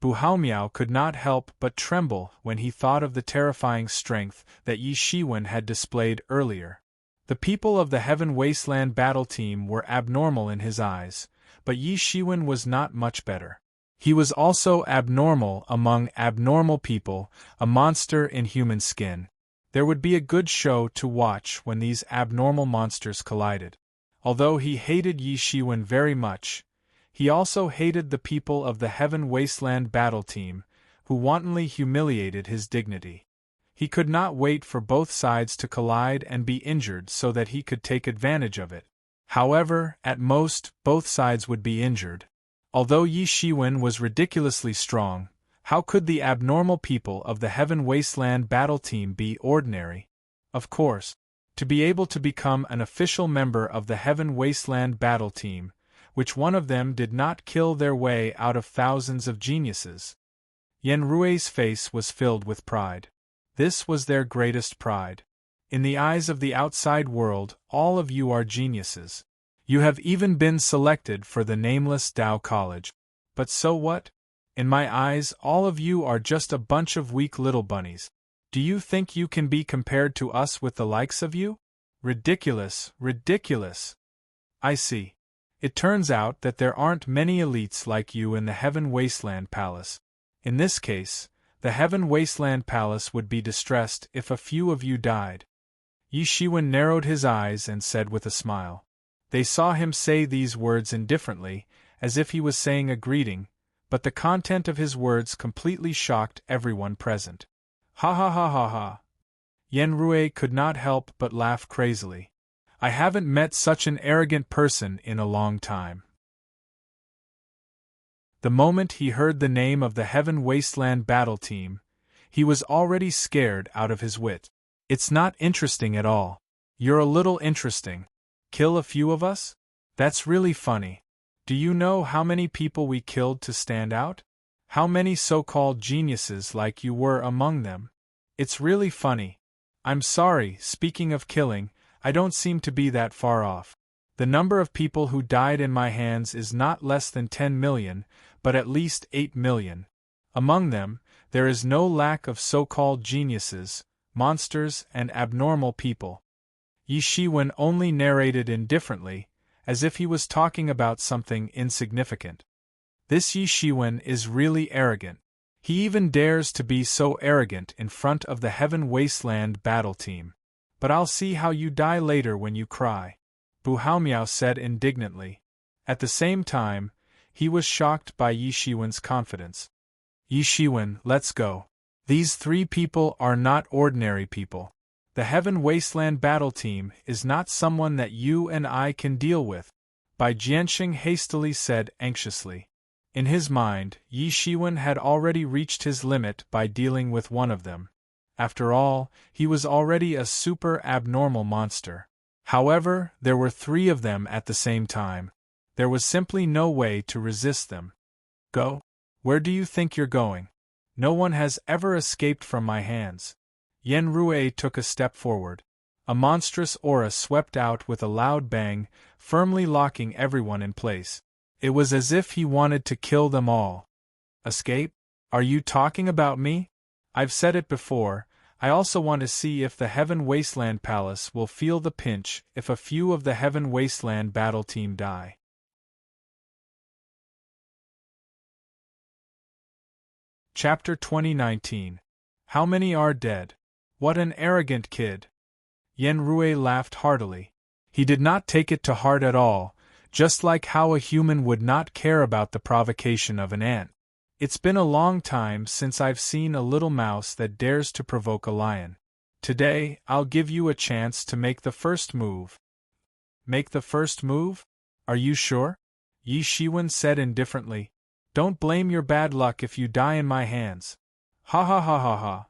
Bu Haomiao could not help but tremble when he thought of the terrifying strength that Yi Shiwen had displayed earlier. The people of the Heaven Wasteland battle team were abnormal in his eyes, but Yi Shiwen was not much better. He was also abnormal among abnormal people, a monster in human skin. There would be a good show to watch when these abnormal monsters collided. Although he hated Yi Shiwen very much, he also hated the people of the Heaven Wasteland battle team, who wantonly humiliated his dignity. He could not wait for both sides to collide and be injured so that he could take advantage of it. However, at most, both sides would be injured. Although Yi Shiwen was ridiculously strong, how could the abnormal people of the Heaven Wasteland battle team be ordinary? Of course, to be able to become an official member of the Heaven Wasteland battle team, which one of them did not kill their way out of thousands of geniuses. Yanrui's face was filled with pride. This was their greatest pride. In the eyes of the outside world, all of you are geniuses. You have even been selected for the nameless Tao College. But so what? In my eyes, all of you are just a bunch of weak little bunnies. Do you think you can be compared to us with the likes of you? Ridiculous, ridiculous. I see. It turns out that there aren't many elites like you in the Heaven Wasteland Palace. In this case, the Heaven Wasteland Palace would be distressed if a few of you died. Yi Shiwen narrowed his eyes and said with a smile. They saw him say these words indifferently, as if he was saying a greeting, but the content of his words completely shocked everyone present. Ha ha ha ha ha. Yanrui could not help but laugh crazily. I haven't met such an arrogant person in a long time. The moment he heard the name of the Heaven Wasteland battle team, he was already scared out of his wit. It's not interesting at all. You're a little interesting. Kill a few of us? That's really funny. Do you know how many people we killed to stand out? How many so-called geniuses like you were among them? It's really funny. I'm sorry, speaking of killing, I don't seem to be that far off. The number of people who died in my hands is not less than 10 million, but at least 8 million. Among them, there is no lack of so-called geniuses, monsters, and abnormal people. Yi Shiwen only narrated indifferently, as if he was talking about something insignificant. This Yi Shiwen is really arrogant. He even dares to be so arrogant in front of the Heaven Wasteland battle team. But I'll see how you die later when you cry, Bu Haomiao said indignantly. At the same time, he was shocked by Yi Shiwen's confidence. Yi Shiwen, let's go. These three people are not ordinary people. The Heaven Wasteland battle team is not someone that you and I can deal with, Bai Jianxing hastily said anxiously. In his mind, Yi Shiwen had already reached his limit by dealing with one of them. After all, he was already a super abnormal monster. However, there were three of them at the same time. There was simply no way to resist them. Go? Where do you think you're going? No one has ever escaped from my hands. Yen Rui took a step forward. A monstrous aura swept out with a loud bang, firmly locking everyone in place. It was as if he wanted to kill them all. Escape? Are you talking about me? I've said it before, I also want to see if the Heaven Wasteland Palace will feel the pinch if a few of the Heaven Wasteland battle team die. Chapter 2019. How many are dead? What an arrogant kid! Yen Rui laughed heartily. He did not take it to heart at all, just like how a human would not care about the provocation of an ant. It's been a long time since I've seen a little mouse that dares to provoke a lion. Today, I'll give you a chance to make the first move. Make the first move? Are you sure? Yi Shiwen said indifferently. Don't blame your bad luck if you die in my hands. Ha ha ha ha ha.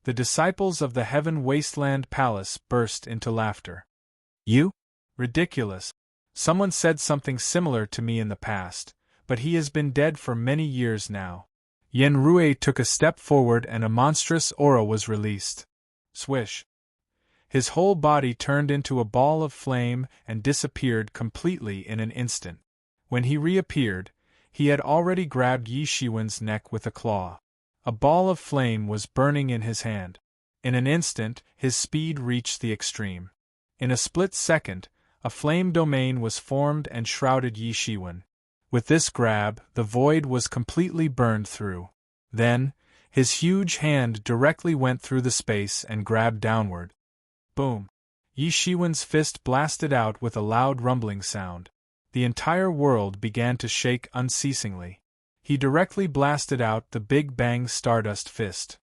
The disciples of the Heaven Wasteland Palace burst into laughter. You? Ridiculous. Someone said something similar to me in the past, but he has been dead for many years now. Yen Rui took a step forward and a monstrous aura was released. Swish. His whole body turned into a ball of flame and disappeared completely in an instant. When he reappeared, he had already grabbed Yi Shiwen's neck with a claw. A ball of flame was burning in his hand. In an instant, his speed reached the extreme. In a split second, a flame domain was formed and shrouded Yi Shiwen. With this grab, the void was completely burned through. Then, his huge hand directly went through the space and grabbed downward. Boom! Yi Shiwen's fist blasted out with a loud rumbling sound. The entire world began to shake unceasingly. He directly blasted out the Big Bang Stardust Fist.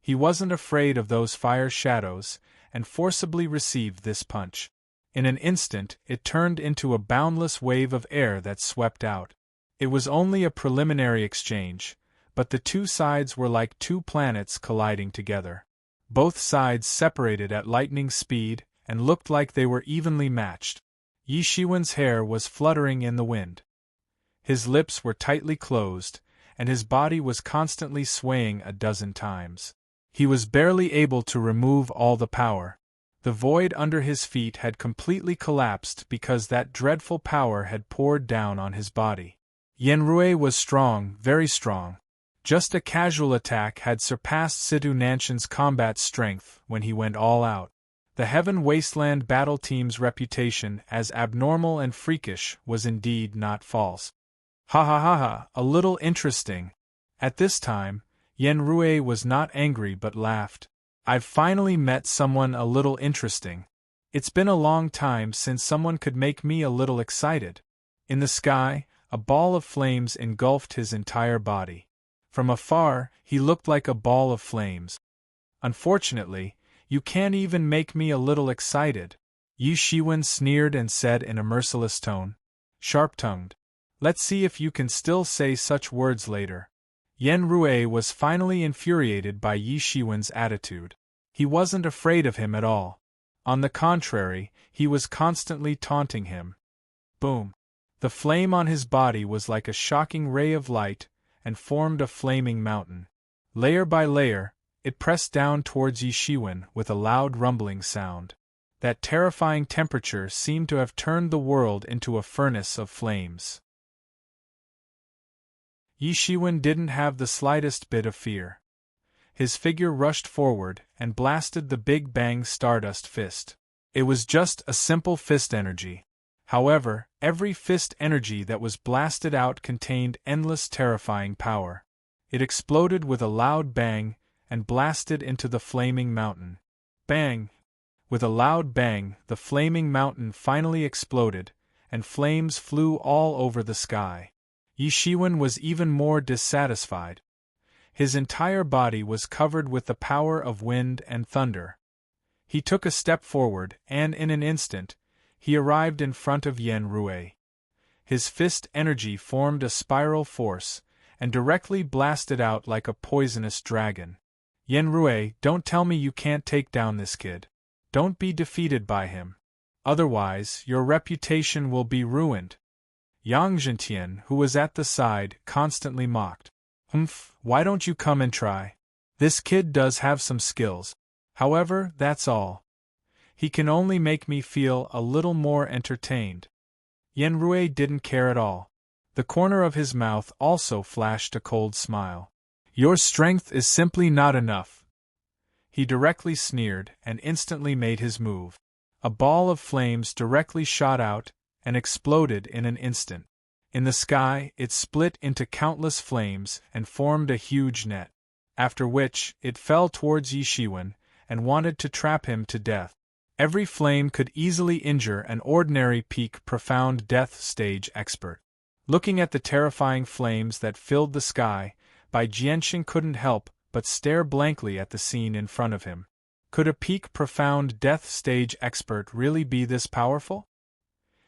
He wasn't afraid of those fire shadows, and forcibly received this punch. In an instant, it turned into a boundless wave of air that swept out. It was only a preliminary exchange, but the two sides were like two planets colliding together. Both sides separated at lightning speed and looked like they were evenly matched. Yi Shiwen's hair was fluttering in the wind. His lips were tightly closed, and his body was constantly swaying a dozen times. He was barely able to remove all the power. The void under his feet had completely collapsed because that dreadful power had poured down on his body. Yen Rui was strong, very strong. Just a casual attack had surpassed Situ Nanshan's combat strength when he went all out. The Heaven Wasteland battle team's reputation as abnormal and freakish was indeed not false. Ha ha ha ha, a little interesting. At this time, Yen Rui was not angry but laughed. I've finally met someone a little interesting. It's been a long time since someone could make me a little excited. In the sky, a ball of flames engulfed his entire body. From afar, he looked like a ball of flames. Unfortunately, you can't even make me a little excited, Yi Shiwen sneered and said in a merciless tone. Sharp-tongued. Let's see if you can still say such words later. Yen Rui was finally infuriated by Yi Shiwen's attitude. He wasn't afraid of him at all. On the contrary, he was constantly taunting him. Boom! The flame on his body was like a shocking ray of light, and formed a flaming mountain. Layer by layer, it pressed down towards Yi Shiwen with a loud rumbling sound. That terrifying temperature seemed to have turned the world into a furnace of flames. Yi Shiwen didn't have the slightest bit of fear. His figure rushed forward and blasted the Big Bang Stardust Fist. It was just a simple fist energy. However, every fist energy that was blasted out contained endless terrifying power. It exploded with a loud bang and blasted into the flaming mountain. Bang! With a loud bang, the flaming mountain finally exploded, and flames flew all over the sky. Yi Shiwen was even more dissatisfied. His entire body was covered with the power of wind and thunder. He took a step forward, and in an instant, he arrived in front of Yen Rui. His fist energy formed a spiral force, and directly blasted out like a poisonous dragon. Yen Rui, don't tell me you can't take down this kid. Don't be defeated by him. Otherwise, your reputation will be ruined. Yang Zhentian, who was at the side, constantly mocked. Why don't you come and try? This kid does have some skills. However, that's all. He can only make me feel a little more entertained. Yen Rui didn't care at all. The corner of his mouth also flashed a cold smile. Your strength is simply not enough. He directly sneered and instantly made his move. A ball of flames directly shot out and exploded in an instant. In the sky, it split into countless flames and formed a huge net, after which it fell towards Yi Shiwen and wanted to trap him to death. Every flame could easily injure an ordinary peak profound death stage expert. Looking at the terrifying flames that filled the sky, Bai Jianxing couldn't help but stare blankly at the scene in front of him. Could a peak profound death stage expert really be this powerful?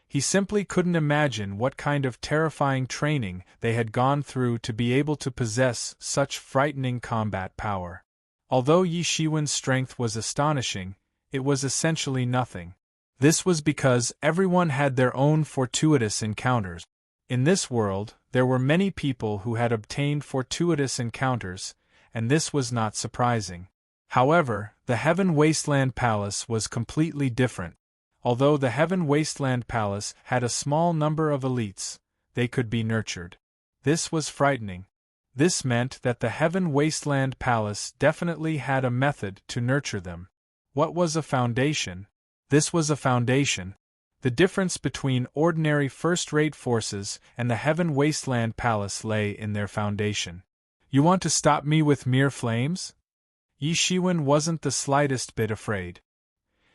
He simply couldn't imagine what kind of terrifying training they had gone through to be able to possess such frightening combat power. Although Yi Shiwen's strength was astonishing, it was essentially nothing. This was because everyone had their own fortuitous encounters. In this world, there were many people who had obtained fortuitous encounters, and this was not surprising. However, the Heaven Wasteland Palace was completely different. Although the Heaven Wasteland Palace had a small number of elites, they could be nurtured. This was frightening. This meant that the Heaven Wasteland Palace definitely had a method to nurture them. What was a foundation? This was a foundation. The difference between ordinary first-rate forces and the Heaven Wasteland Palace lay in their foundation. You want to stop me with mere flames? Yi Shiwen wasn't the slightest bit afraid.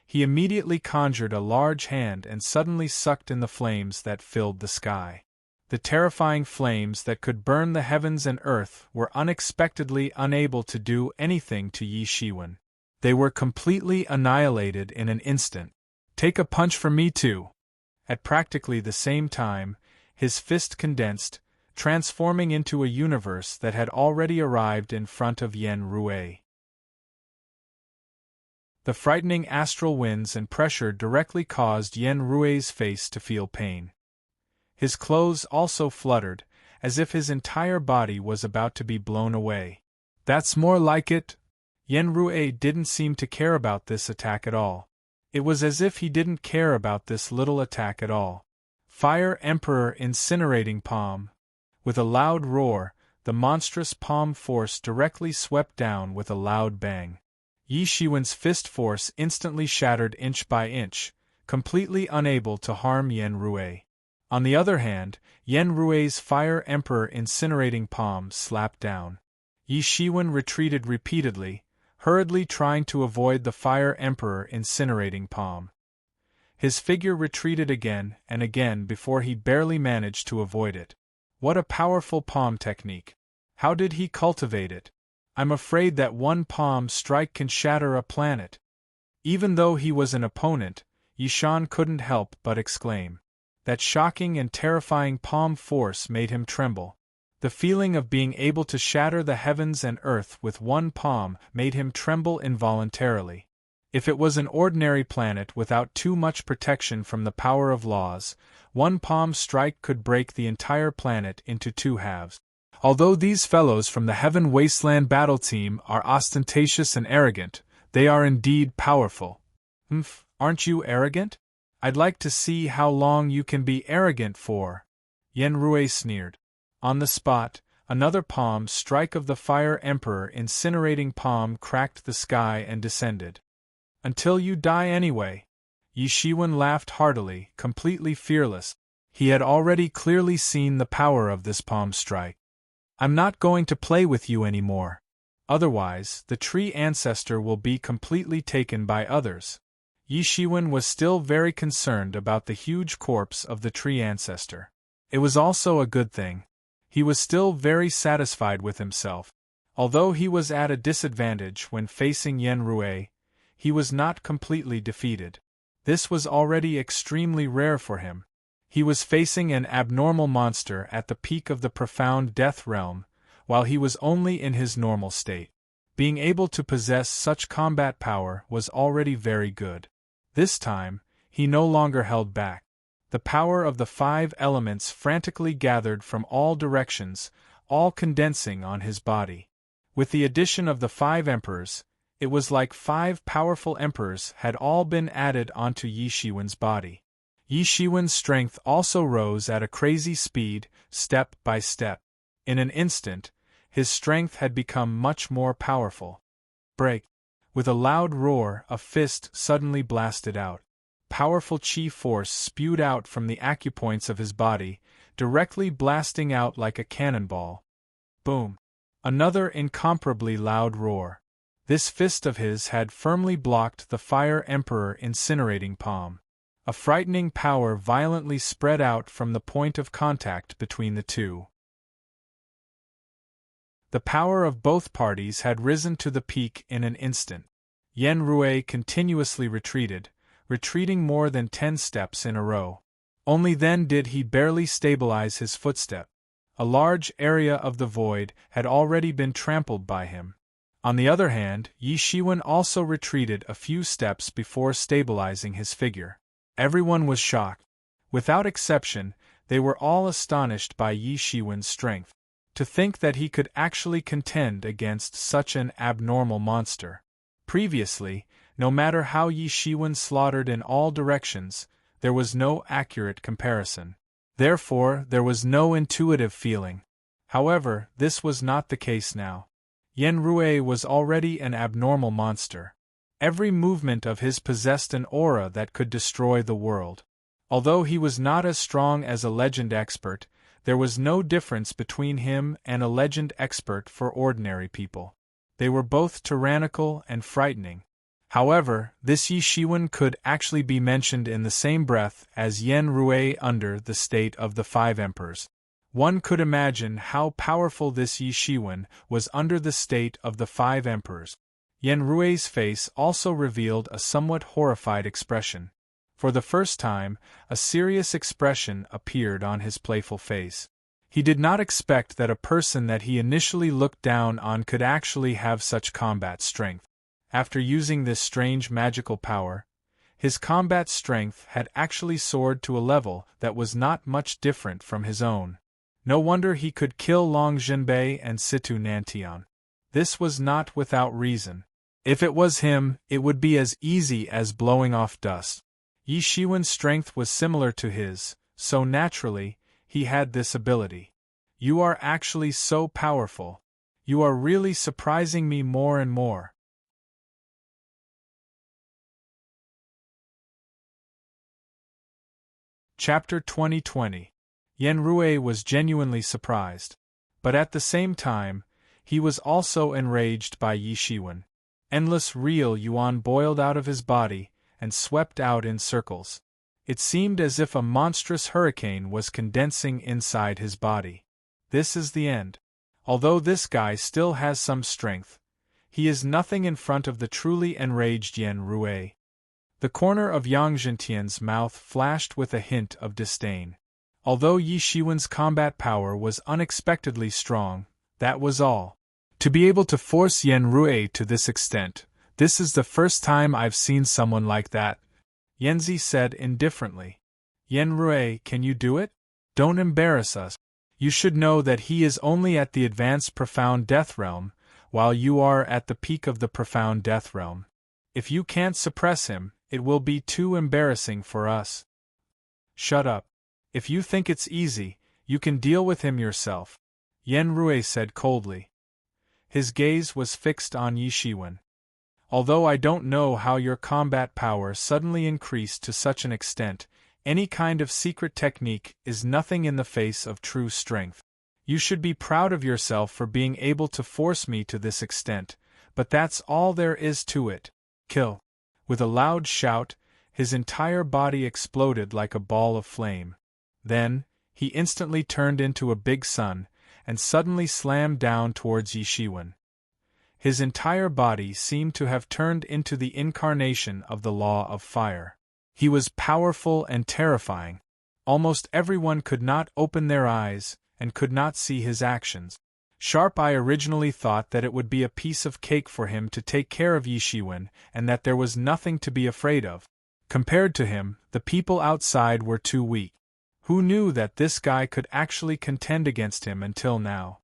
He immediately conjured a large hand and suddenly sucked in the flames that filled the sky. The terrifying flames that could burn the heavens and earth were unexpectedly unable to do anything to Yi Shiwen. They were completely annihilated in an instant. Take a punch from me too. At practically the same time, his fist condensed, transforming into a universe that had already arrived in front of Yen Rui. The frightening astral winds and pressure directly caused Yen Rui's face to feel pain. His clothes also fluttered, as if his entire body was about to be blown away. That's more like it. Yen Rui didn't seem to care about this attack at all. It was as if he didn't care about this little attack at all. Fire Emperor Incinerating Palm. With a loud roar, the monstrous palm force directly swept down with a loud bang. Yi Shiwen's fist force instantly shattered inch by inch, completely unable to harm Yen Rui. On the other hand, Yen Rui's Fire Emperor Incinerating Palm slapped down. Yi Shiwen retreated repeatedly, hurriedly trying to avoid the Fire Emperor Incinerating Palm. His figure retreated again and again before he barely managed to avoid it. What a powerful palm technique! How did he cultivate it? I'm afraid that one palm strike can shatter a planet. Even though he was an opponent, Yishan couldn't help but exclaim. That shocking and terrifying palm force made him tremble. The feeling of being able to shatter the heavens and earth with one palm made him tremble involuntarily. If it was an ordinary planet without too much protection from the power of laws, one palm strike could break the entire planet into two halves. Although these fellows from the Heaven Wasteland battle team are ostentatious and arrogant, they are indeed powerful. Aren't you arrogant? I'd like to see how long you can be arrogant for. Yen Rui sneered. On the spot, another palm strike of the Fire Emperor Incinerating Palm cracked the sky and descended. Until you die anyway. Yi Shiwen laughed heartily, completely fearless. He had already clearly seen the power of this palm strike. I'm not going to play with you anymore. Otherwise, the tree ancestor will be completely taken by others. Yi Shiwen was still very concerned about the huge corpse of the tree ancestor. It was also a good thing. He was still very satisfied with himself. Although he was at a disadvantage when facing Yen Rui, he was not completely defeated. This was already extremely rare for him. He was facing an abnormal monster at the peak of the profound death realm, while he was only in his normal state. Being able to possess such combat power was already very good. This time, he no longer held back. The power of the 5 elements frantically gathered from all directions, all condensing on his body. With the addition of the 5 emperors, it was like 5 powerful emperors had all been added onto Yi Shiwen's body. Yi Shiwen's strength also rose at a crazy speed, step by step. In an instant, his strength had become much more powerful. Break! With a loud roar, a fist suddenly blasted out. Powerful chi force spewed out from the acupoints of his body, directly blasting out like a cannonball. Boom! Another incomparably loud roar. This fist of his had firmly blocked the Fire Emperor incinerating palm. A frightening power violently spread out from the point of contact between the two. The power of both parties had risen to the peak in an instant. Yen Rui continuously retreated, retreating more than 10 steps in a row. Only then did he barely stabilize his footstep. A large area of the void had already been trampled by him. On the other hand, Yi Shiwen also retreated a few steps before stabilizing his figure. Everyone was shocked. Without exception, they were all astonished by Yi Shiwen's strength. To think that he could actually contend against such an abnormal monster. Previously, no matter how Yi Shiwen slaughtered in all directions, there was no accurate comparison. Therefore, there was no intuitive feeling. However, this was not the case now. Yen Rui was already an abnormal monster. Every movement of his possessed an aura that could destroy the world. Although he was not as strong as a legend expert, there was no difference between him and a legend expert for ordinary people. They were both tyrannical and frightening. However, this Yi Shiwen could actually be mentioned in the same breath as Yen Rui under the state of the 5 emperors. One could imagine how powerful this Yi Shiwen was under the state of the 5 emperors. Yen Rui's face also revealed a somewhat horrified expression. For the first time, a serious expression appeared on his playful face. He did not expect that a person that he initially looked down on could actually have such combat strength. After using this strange magical power, his combat strength had actually soared to a level that was not much different from his own. No wonder he could kill Long Zhenbei and Situ Nantian. This was not without reason. If it was him, it would be as easy as blowing off dust. Yi Shiwen's strength was similar to his, so naturally, he had this ability. You are actually so powerful. You are really surprising me more and more. Chapter 2020. Yen Rui was genuinely surprised. But at the same time, he was also enraged by Yi Shiwen. Endless real yuan boiled out of his body and swept out in circles. It seemed as if a monstrous hurricane was condensing inside his body. This is the end. Although this guy still has some strength, he is nothing in front of the truly enraged Yen Rui. The corner of Yang Zhentian's mouth flashed with a hint of disdain. Although Yi Shiwen's combat power was unexpectedly strong, that was all. To be able to force Yen Rui to this extent, this is the first time I've seen someone like that, Yanzi said indifferently. Yen Rui, can you do it? Don't embarrass us. You should know that he is only at the advanced profound death realm, while you are at the peak of the profound death realm. If you can't suppress him, it will be too embarrassing for us. Shut up. If you think it's easy, you can deal with him yourself, Yen Rui said coldly. His gaze was fixed on Yi Shiwen. Although I don't know how your combat power suddenly increased to such an extent, any kind of secret technique is nothing in the face of true strength. You should be proud of yourself for being able to force me to this extent, but that's all there is to it. Kill. With a loud shout, his entire body exploded like a ball of flame. Then, he instantly turned into a big sun, and suddenly slammed down towards Yi Shiwen. His entire body seemed to have turned into the incarnation of the law of fire. He was powerful and terrifying. Almost everyone could not open their eyes, and could not see his actions. Sharp Eye originally thought that it would be a piece of cake for him to take care of Yi Shiwen, and that there was nothing to be afraid of. Compared to him, the people outside were too weak. Who knew that this guy could actually contend against him until now?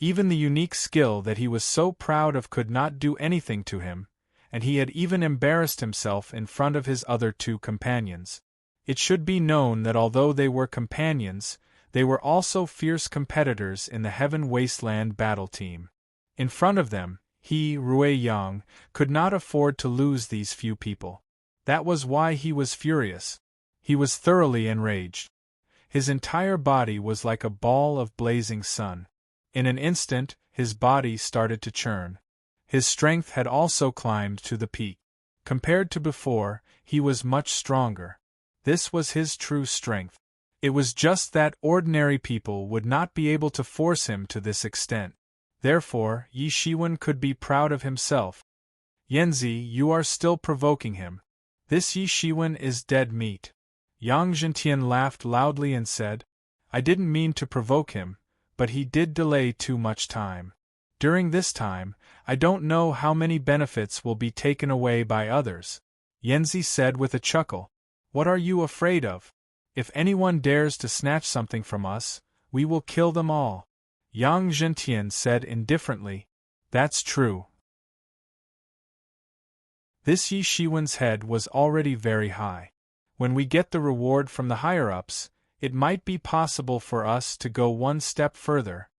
Even the unique skill that he was so proud of could not do anything to him, and he had even embarrassed himself in front of his other two companions. It should be known that although they were companions, they were also fierce competitors in the Heaven Wasteland battle team. In front of them, he, Rui Yang, could not afford to lose these few people. That was why he was furious. He was thoroughly enraged. His entire body was like a ball of blazing sun. In an instant, his body started to churn. His strength had also climbed to the peak. Compared to before, he was much stronger. This was his true strength. It was just that ordinary people would not be able to force him to this extent. Therefore, Yi Shiwen could be proud of himself. Yanzi, you are still provoking him. This Yi Shiwen is dead meat. Yang Zhentian laughed loudly and said, I didn't mean to provoke him, but he did delay too much time. During this time, I don't know how many benefits will be taken away by others. Yanzi said with a chuckle. What are you afraid of? If anyone dares to snatch something from us, we will kill them all. Yang Zhentian said indifferently. That's true. This Yi Shiwen's head was already very high. When we get the reward from the higher-ups, it might be possible for us to go one step further,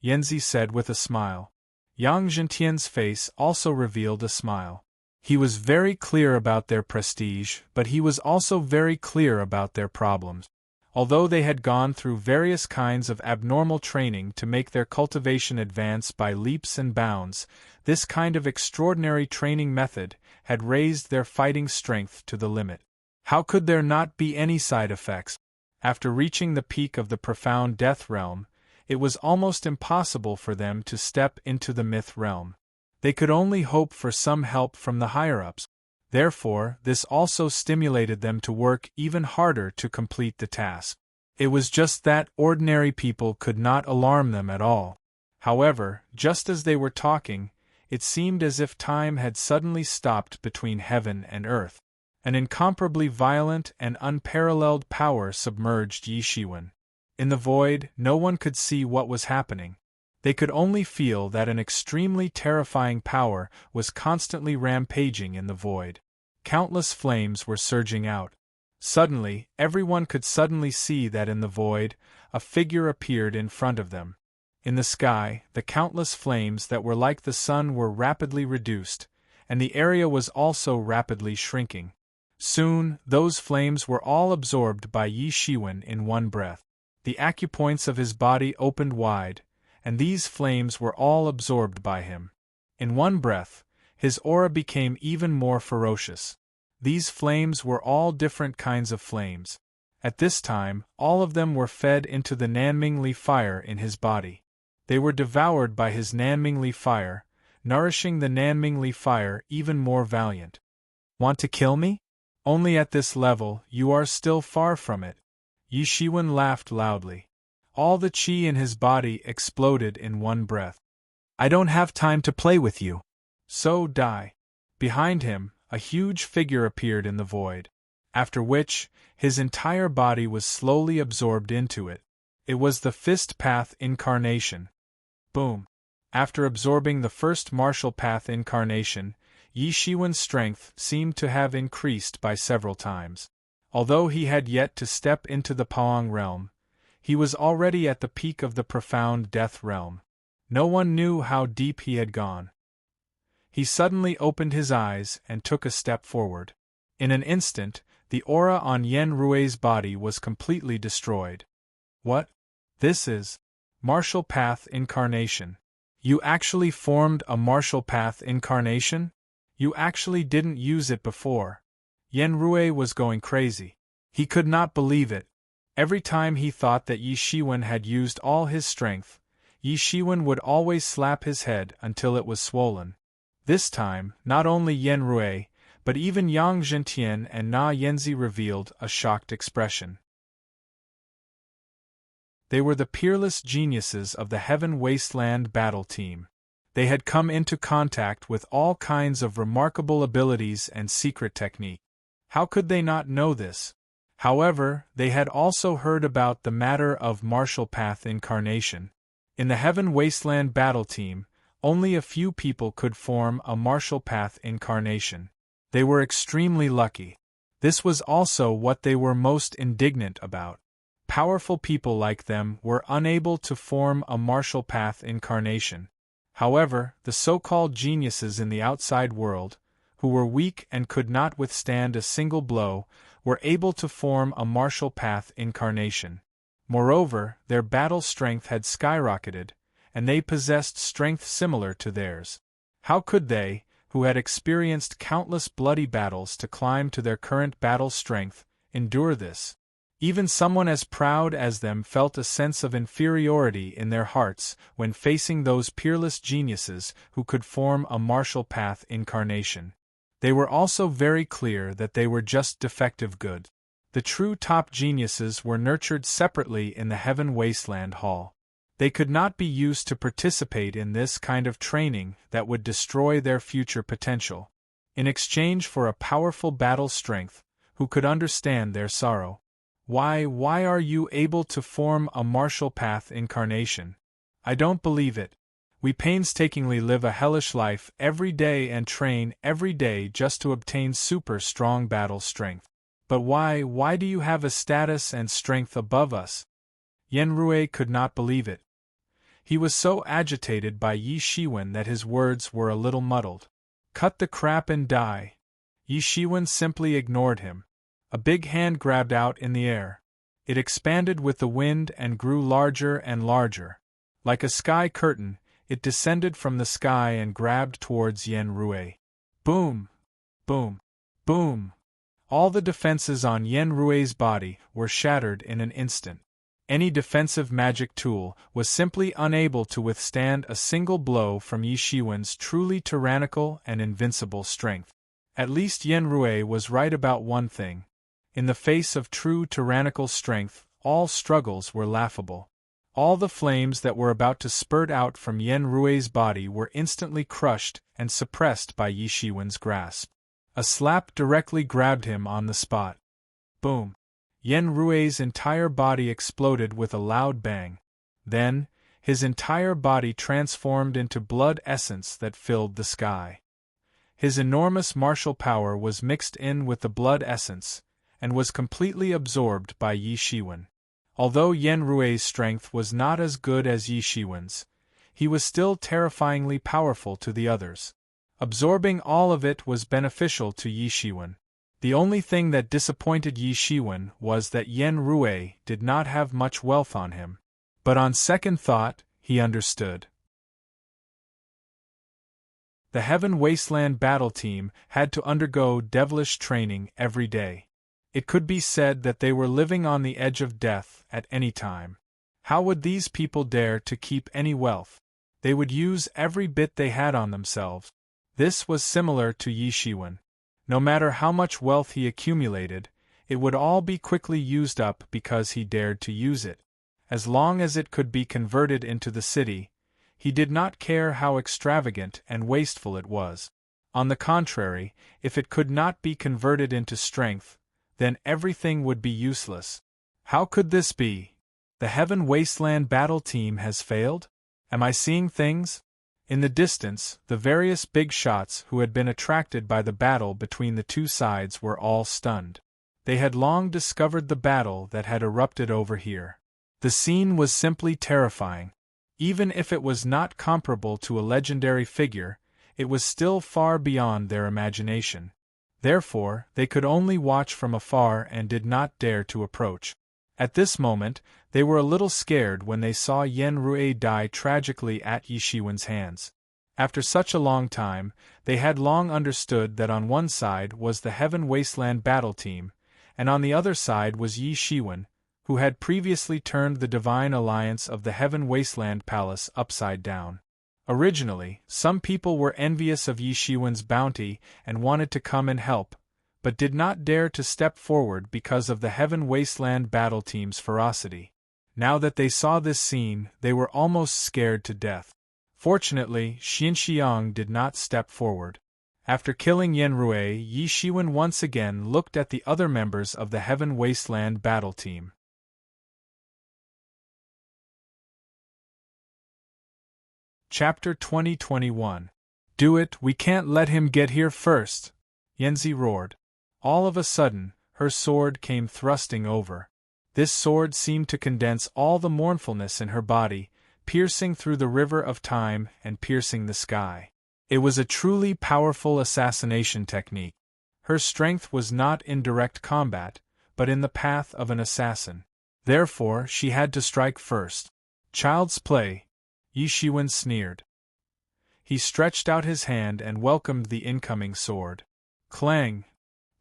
Yanzi said with a smile. Yang Zhentian's face also revealed a smile. He was very clear about their prestige, but he was also very clear about their problems. Although they had gone through various kinds of abnormal training to make their cultivation advance by leaps and bounds, this kind of extraordinary training method had raised their fighting strength to the limit. How could there not be any side effects? After reaching the peak of the profound death realm, it was almost impossible for them to step into the myth realm. They could only hope for some help from the higher-ups. Therefore, this also stimulated them to work even harder to complete the task. It was just that ordinary people could not alarm them at all. However, just as they were talking, it seemed as if time had suddenly stopped between heaven and earth. An incomparably violent and unparalleled power submerged Yi Shiwen. In the void, no one could see what was happening. They could only feel that an extremely terrifying power was constantly rampaging in the void. Countless flames were surging out. Suddenly, everyone could suddenly see that in the void, a figure appeared in front of them. In the sky, the countless flames that were like the sun were rapidly reduced, and the area was also rapidly shrinking. Soon, those flames were all absorbed by Yi Shiwen in one breath. The acupoints of his body opened wide, and these flames were all absorbed by him. In one breath, his aura became even more ferocious. These flames were all different kinds of flames. At this time, all of them were fed into the Nanmingli fire in his body. They were devoured by his Nanmingli fire, nourishing the Nanmingli fire even more valiant. Want to kill me? Only at this level, you are still far from it. Yi Shiwen laughed loudly. All the qi in his body exploded in one breath. I don't have time to play with you. So die. Behind him, a huge figure appeared in the void. After which, his entire body was slowly absorbed into it. It was the Fist Path Incarnation. Boom. After absorbing the first Martial Path Incarnation, Yi Shiwen's strength seemed to have increased by several times. Although he had yet to step into the Paong realm, he was already at the peak of the profound death realm. No one knew how deep he had gone. He suddenly opened his eyes and took a step forward. In an instant, the aura on Yen Rui's body was completely destroyed. What? This is... Martial Path Incarnation. You actually formed a martial path incarnation? You actually didn't use it before. Yen Rui was going crazy. He could not believe it. Every time he thought that Yi Shiwen had used all his strength, Yi Shiwen would always slap his head until it was swollen. This time, not only Yen Rui, but even Yang Zhentian and Na Yanzi revealed a shocked expression. They were the peerless geniuses of the Heaven Wasteland battle team. They had come into contact with all kinds of remarkable abilities and secret technique. How could they not know this? However, they had also heard about the matter of martial path incarnation. In the Heaven Wasteland battle team, only a few people could form a martial path incarnation. They were extremely lucky. This was also what they were most indignant about. Powerful people like them were unable to form a martial path incarnation. However, the so-called geniuses in the outside world, who were weak and could not withstand a single blow, were able to form a martial path incarnation. Moreover, their battle strength had skyrocketed, and they possessed strength similar to theirs. How could they, who had experienced countless bloody battles to climb to their current battle strength, endure this? Even someone as proud as them felt a sense of inferiority in their hearts when facing those peerless geniuses who could form a martial path incarnation. They were also very clear that they were just defective good. The true top geniuses were nurtured separately in the Heaven Wasteland Hall. They could not be used to participate in this kind of training that would destroy their future potential. In exchange for a powerful battle strength, who could understand their sorrow? Why are you able to form a martial path incarnation? I don't believe it. We painstakingly live a hellish life every day and train every day just to obtain super strong battle strength. But why do you have a status and strength above us? Yen Rui could not believe it. He was so agitated by Yi Shiwen that his words were a little muddled. Cut the crap and die. Yi Shiwen simply ignored him. A big hand grabbed out in the air. It expanded with the wind and grew larger and larger. Like a sky curtain, it descended from the sky and grabbed towards Yen Rui. Boom! Boom! Boom! All the defenses on Yen Rui's body were shattered in an instant. Any defensive magic tool was simply unable to withstand a single blow from Yi Shiwen's truly tyrannical and invincible strength. At least Yen Rui was right about one thing. In the face of true tyrannical strength, all struggles were laughable. All the flames that were about to spurt out from Yen Rui's body were instantly crushed and suppressed by Yi Shiwen's grasp. A slap directly grabbed him on the spot. Boom! Yen Rui's entire body exploded with a loud bang. Then, his entire body transformed into blood essence that filled the sky. His enormous martial power was mixed in with the blood essence, and was completely absorbed by Yi Shiwen. Although Yen Rui's strength was not as good as Yi Shiwen's, he was still terrifyingly powerful to the others. Absorbing all of it was beneficial to Yi Shiwen. The only thing that disappointed Yi Shiwen was that Yen Rui did not have much wealth on him. But on second thought, he understood. The Heaven Wasteland battle team had to undergo devilish training every day. It could be said that they were living on the edge of death at any time. How would these people dare to keep any wealth? They would use every bit they had on themselves. This was similar to Yi Shiwen. No matter how much wealth he accumulated, it would all be quickly used up because he dared to use it. As long as it could be converted into the city, he did not care how extravagant and wasteful it was. On the contrary, if it could not be converted into strength, then everything would be useless. How could this be? The Heaven Wasteland battle team has failed? Am I seeing things? In the distance, the various big shots who had been attracted by the battle between the two sides were all stunned. They had long discovered the battle that had erupted over here. The scene was simply terrifying. Even if it was not comparable to a legendary figure, it was still far beyond their imagination. Therefore, they could only watch from afar and did not dare to approach. At this moment, they were a little scared when they saw Yen Rui die tragically at Yi Shiwen's hands. After such a long time, they had long understood that on one side was the Heaven Wasteland battle team, and on the other side was Yi Shiwen, who had previously turned the divine alliance of the Heaven Wasteland Palace upside down. Originally, some people were envious of Yi Shiwen's bounty and wanted to come and help, but did not dare to step forward because of the Heaven Wasteland battle team's ferocity. Now that they saw this scene, they were almost scared to death. Fortunately, Xinxiang did not step forward. After killing Yen Rui, Yi Shiwen once again looked at the other members of the Heaven Wasteland battle team. Chapter 2021. Do it, we can't let him get here first, Yanzi roared. All of a sudden, her sword came thrusting over. This sword seemed to condense all the mournfulness in her body, piercing through the river of time and piercing the sky. It was a truly powerful assassination technique. Her strength was not in direct combat, but in the path of an assassin. Therefore, she had to strike first. Child's play, Yi Shiwen sneered. He stretched out his hand and welcomed the incoming sword. Clang!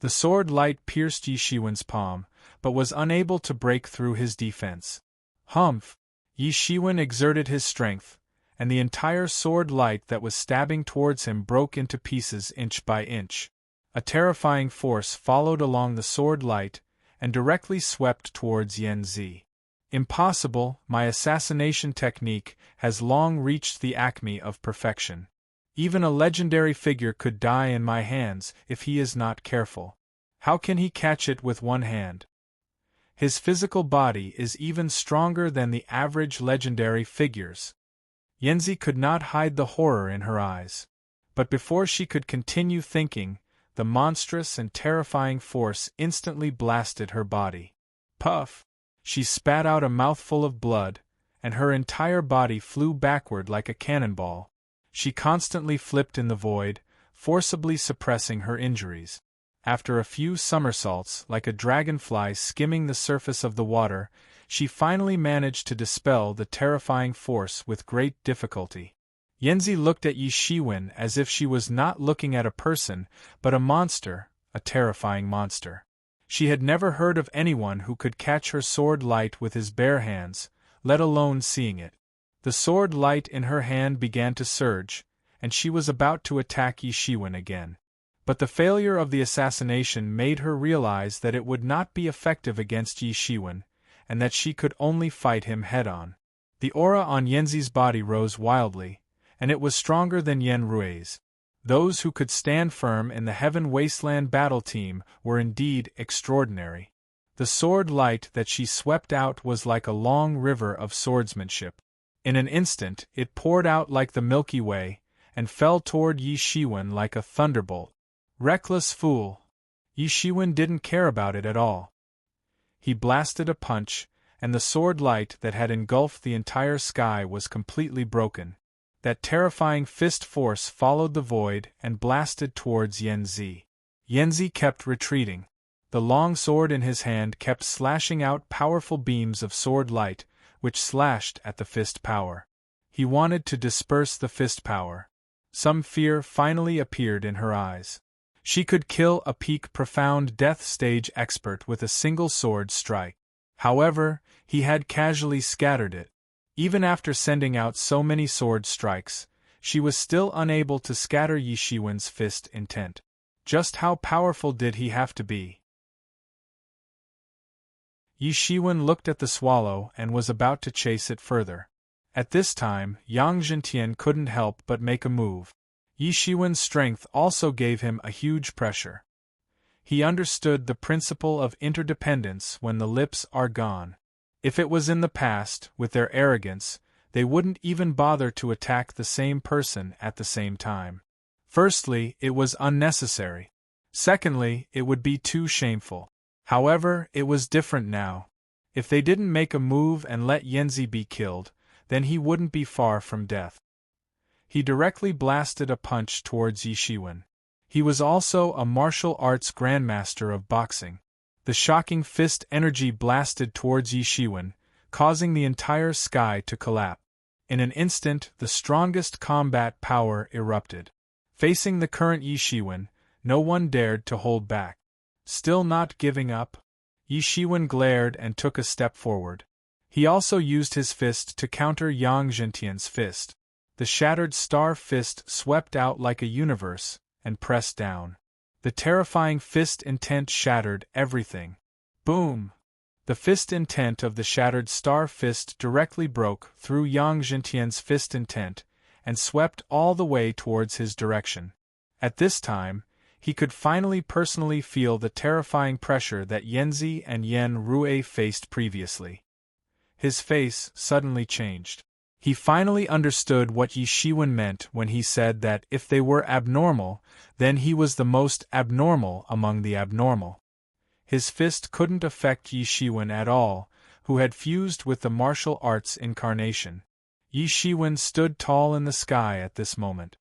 The sword light pierced Yi Shiwen's palm, but was unable to break through his defense. Humph! Yi Shiwen exerted his strength, and the entire sword light that was stabbing towards him broke into pieces inch by inch. A terrifying force followed along the sword light, and directly swept towards Yen Zi. Impossible, my assassination technique has long reached the acme of perfection. Even a legendary figure could die in my hands if he is not careful. How can he catch it with one hand? His physical body is even stronger than the average legendary figures. Yanzi could not hide the horror in her eyes. But before she could continue thinking, the monstrous and terrifying force instantly blasted her body. Puff! She spat out a mouthful of blood, and her entire body flew backward like a cannonball. She constantly flipped in the void, forcibly suppressing her injuries. After a few somersaults, like a dragonfly skimming the surface of the water, she finally managed to dispel the terrifying force with great difficulty. Yanzi looked at Yi Shiwen as if she was not looking at a person, but a monster, a terrifying monster. She had never heard of anyone who could catch her sword light with his bare hands, let alone seeing it. The sword light in her hand began to surge, and she was about to attack Yi Shiwen again. But the failure of the assassination made her realize that it would not be effective against Yi Shiwen, and that she could only fight him head-on. The aura on Yanzi's body rose wildly, and it was stronger than Yen Rui's. Those who could stand firm in the Heaven Wasteland battle team were indeed extraordinary. The sword light that she swept out was like a long river of swordsmanship. In an instant, it poured out like the Milky Way, and fell toward Yi Shiwen like a thunderbolt. Reckless fool! Yi Shiwen didn't care about it at all. He blasted a punch, and the sword light that had engulfed the entire sky was completely broken. That terrifying fist force followed the void and blasted towards Yen Zi. Yen Zi kept retreating. The long sword in his hand kept slashing out powerful beams of sword light, which slashed at the fist power. He wanted to disperse the fist power. Some fear finally appeared in her eyes. She could kill a peak profound death stage expert with a single sword strike. However, he had casually scattered it. Even after sending out so many sword strikes, she was still unable to scatter Yi Shiwen's fist intent. Just how powerful did he have to be? Yi Shiwen looked at the swallow and was about to chase it further. At this time, Yang Zhentian couldn't help but make a move. Yi Shiwen's strength also gave him a huge pressure. He understood the principle of interdependence when the lips are gone. If it was in the past, with their arrogance, they wouldn't even bother to attack the same person at the same time. Firstly, it was unnecessary. Secondly, it would be too shameful. However, it was different now. If they didn't make a move and let Yanzi be killed, then he wouldn't be far from death. He directly blasted a punch towards Yi Shiwen. He was also a martial arts grandmaster of boxing. The shocking fist energy blasted towards Yi Shiwen, causing the entire sky to collapse. In an instant, the strongest combat power erupted. Facing the current Yi Shiwen, no one dared to hold back. Still not giving up, Yi Shiwen glared and took a step forward. He also used his fist to counter Yang Zhentian's fist. The shattered star fist swept out like a universe and pressed down. The terrifying fist intent shattered everything. Boom! The fist intent of the shattered star fist directly broke through Yang Zhentian's fist intent and swept all the way towards his direction. At this time, he could finally personally feel the terrifying pressure that Yanzi and Yen Rue faced previously. His face suddenly changed. He finally understood what Yi Shiwen meant when he said that if they were abnormal, then he was the most abnormal among the abnormal. His fist couldn't affect Yi Shiwen at all, who had fused with the martial arts incarnation. Yi Shiwen stood tall in the sky at this moment.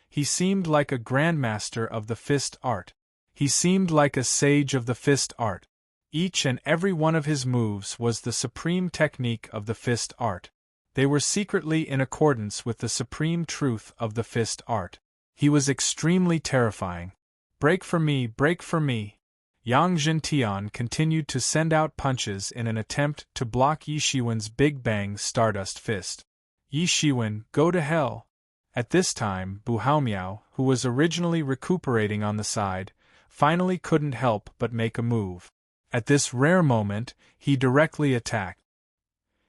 He seemed like a grandmaster of the fist art. He seemed like a sage of the fist art. Each and every one of his moves was the supreme technique of the fist art. They were secretly in accordance with the supreme truth of the fist art. He was extremely terrifying. Break for me, break for me. Yang Zhentian continued to send out punches in an attempt to block Yi Shiwen's Big Bang Stardust fist. Yi Shiwen, go to hell! At this time, Bu Haomiao, who was originally recuperating on the side, finally couldn't help but make a move. At this rare moment, he directly attacked.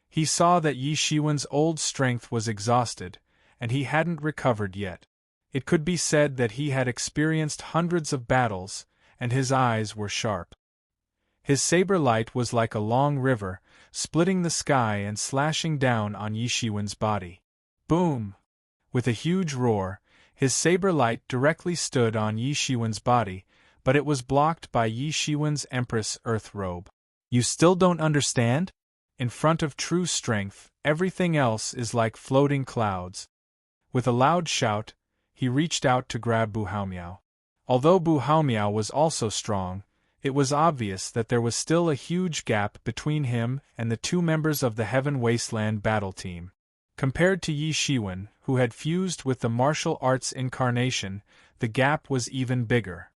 He saw that Yi Shiwen's old strength was exhausted, and he hadn't recovered yet. It could be said that he had experienced hundreds of battles, and his eyes were sharp. His saber light was like a long river, splitting the sky and slashing down on Yi Shiwen's body. Boom! With a huge roar, his saber light directly stood on Yi Shiwen's body, but it was blocked by Yi Shiwen's Empress Earth robe. You still don't understand? In front of true strength, everything else is like floating clouds. With a loud shout, he reached out to grab Bu Haomiao. Although Bu Haomiao was also strong, it was obvious that there was still a huge gap between him and the two members of the Heaven Wasteland battle team. Compared to Yi Shiwen, who had fused with the martial arts incarnation, the gap was even bigger.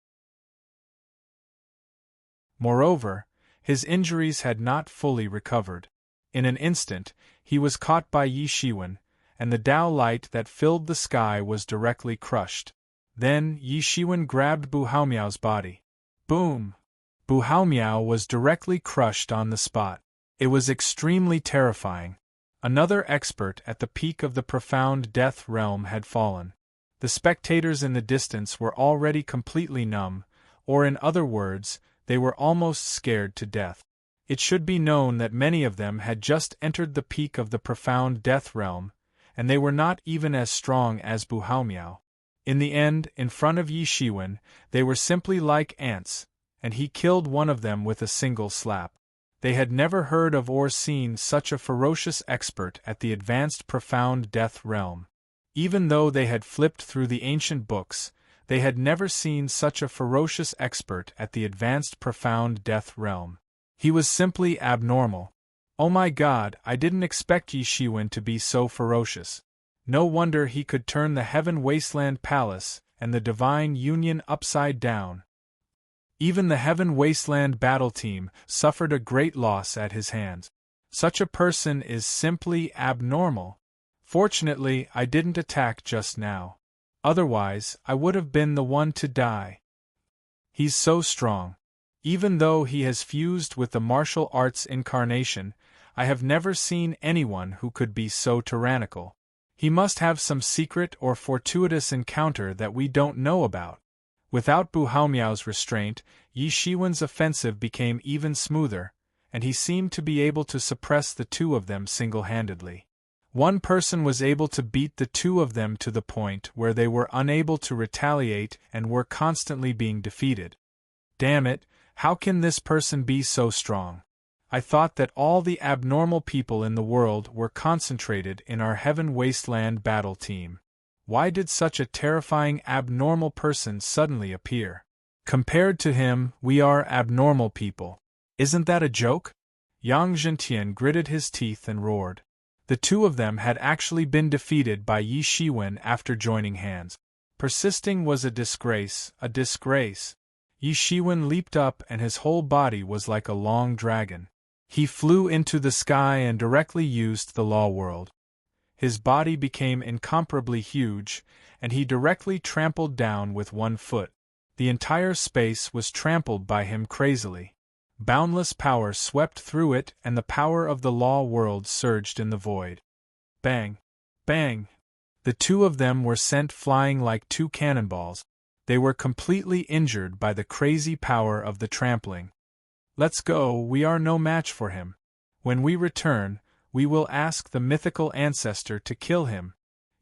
Moreover, his injuries had not fully recovered. In an instant, he was caught by Yi Shiwen, and the Tao light that filled the sky was directly crushed. Then Yi Shiwen grabbed Bu Haomiao's body. Boom! Bu Haomiao was directly crushed on the spot. It was extremely terrifying. Another expert at the peak of the profound death realm had fallen. The spectators in the distance were already completely numb, or in other words, they were almost scared to death. It should be known that many of them had just entered the peak of the profound death realm, and they were not even as strong as Bu Haomiao. In the end, in front of Yi Shiwen, they were simply like ants, and he killed one of them with a single slap. They had never heard of or seen such a ferocious expert at the advanced profound death realm. Even though they had flipped through the ancient books, they had never seen such a ferocious expert at the advanced profound death realm. He was simply abnormal. Oh my God, I didn't expect Yi Shiwen to be so ferocious. No wonder he could turn the Heaven Wasteland Palace and the Divine Union upside down. Even the Heaven Wasteland battle team suffered a great loss at his hands. Such a person is simply abnormal. Fortunately, I didn't attack just now. Otherwise, I would have been the one to die. He's so strong. Even though he has fused with the martial arts incarnation, I have never seen anyone who could be so tyrannical. He must have some secret or fortuitous encounter that we don't know about. Without Bu Haomiao's restraint, Yi Shiwen's offensive became even smoother, and he seemed to be able to suppress the two of them single-handedly. One person was able to beat the two of them to the point where they were unable to retaliate and were constantly being defeated. Damn it, how can this person be so strong? I thought that all the abnormal people in the world were concentrated in our Heaven Wasteland battle team. Why did such a terrifying abnormal person suddenly appear? Compared to him, we are abnormal people. Isn't that a joke? Yang Zhentian gritted his teeth and roared. The two of them had actually been defeated by Yi Shiwen after joining hands. Persisting was a disgrace, a disgrace. Yi Shiwen leaped up and his whole body was like a long dragon. He flew into the sky and directly used the law world. His body became incomparably huge, and he directly trampled down with 1 foot. The entire space was trampled by him crazily. Boundless power swept through it and the power of the law world surged in the void. Bang! Bang! The two of them were sent flying like 2 cannonballs. They were completely injured by the crazy power of the trampling. Let's go, we are no match for him. When we return, we will ask the mythical ancestor to kill him.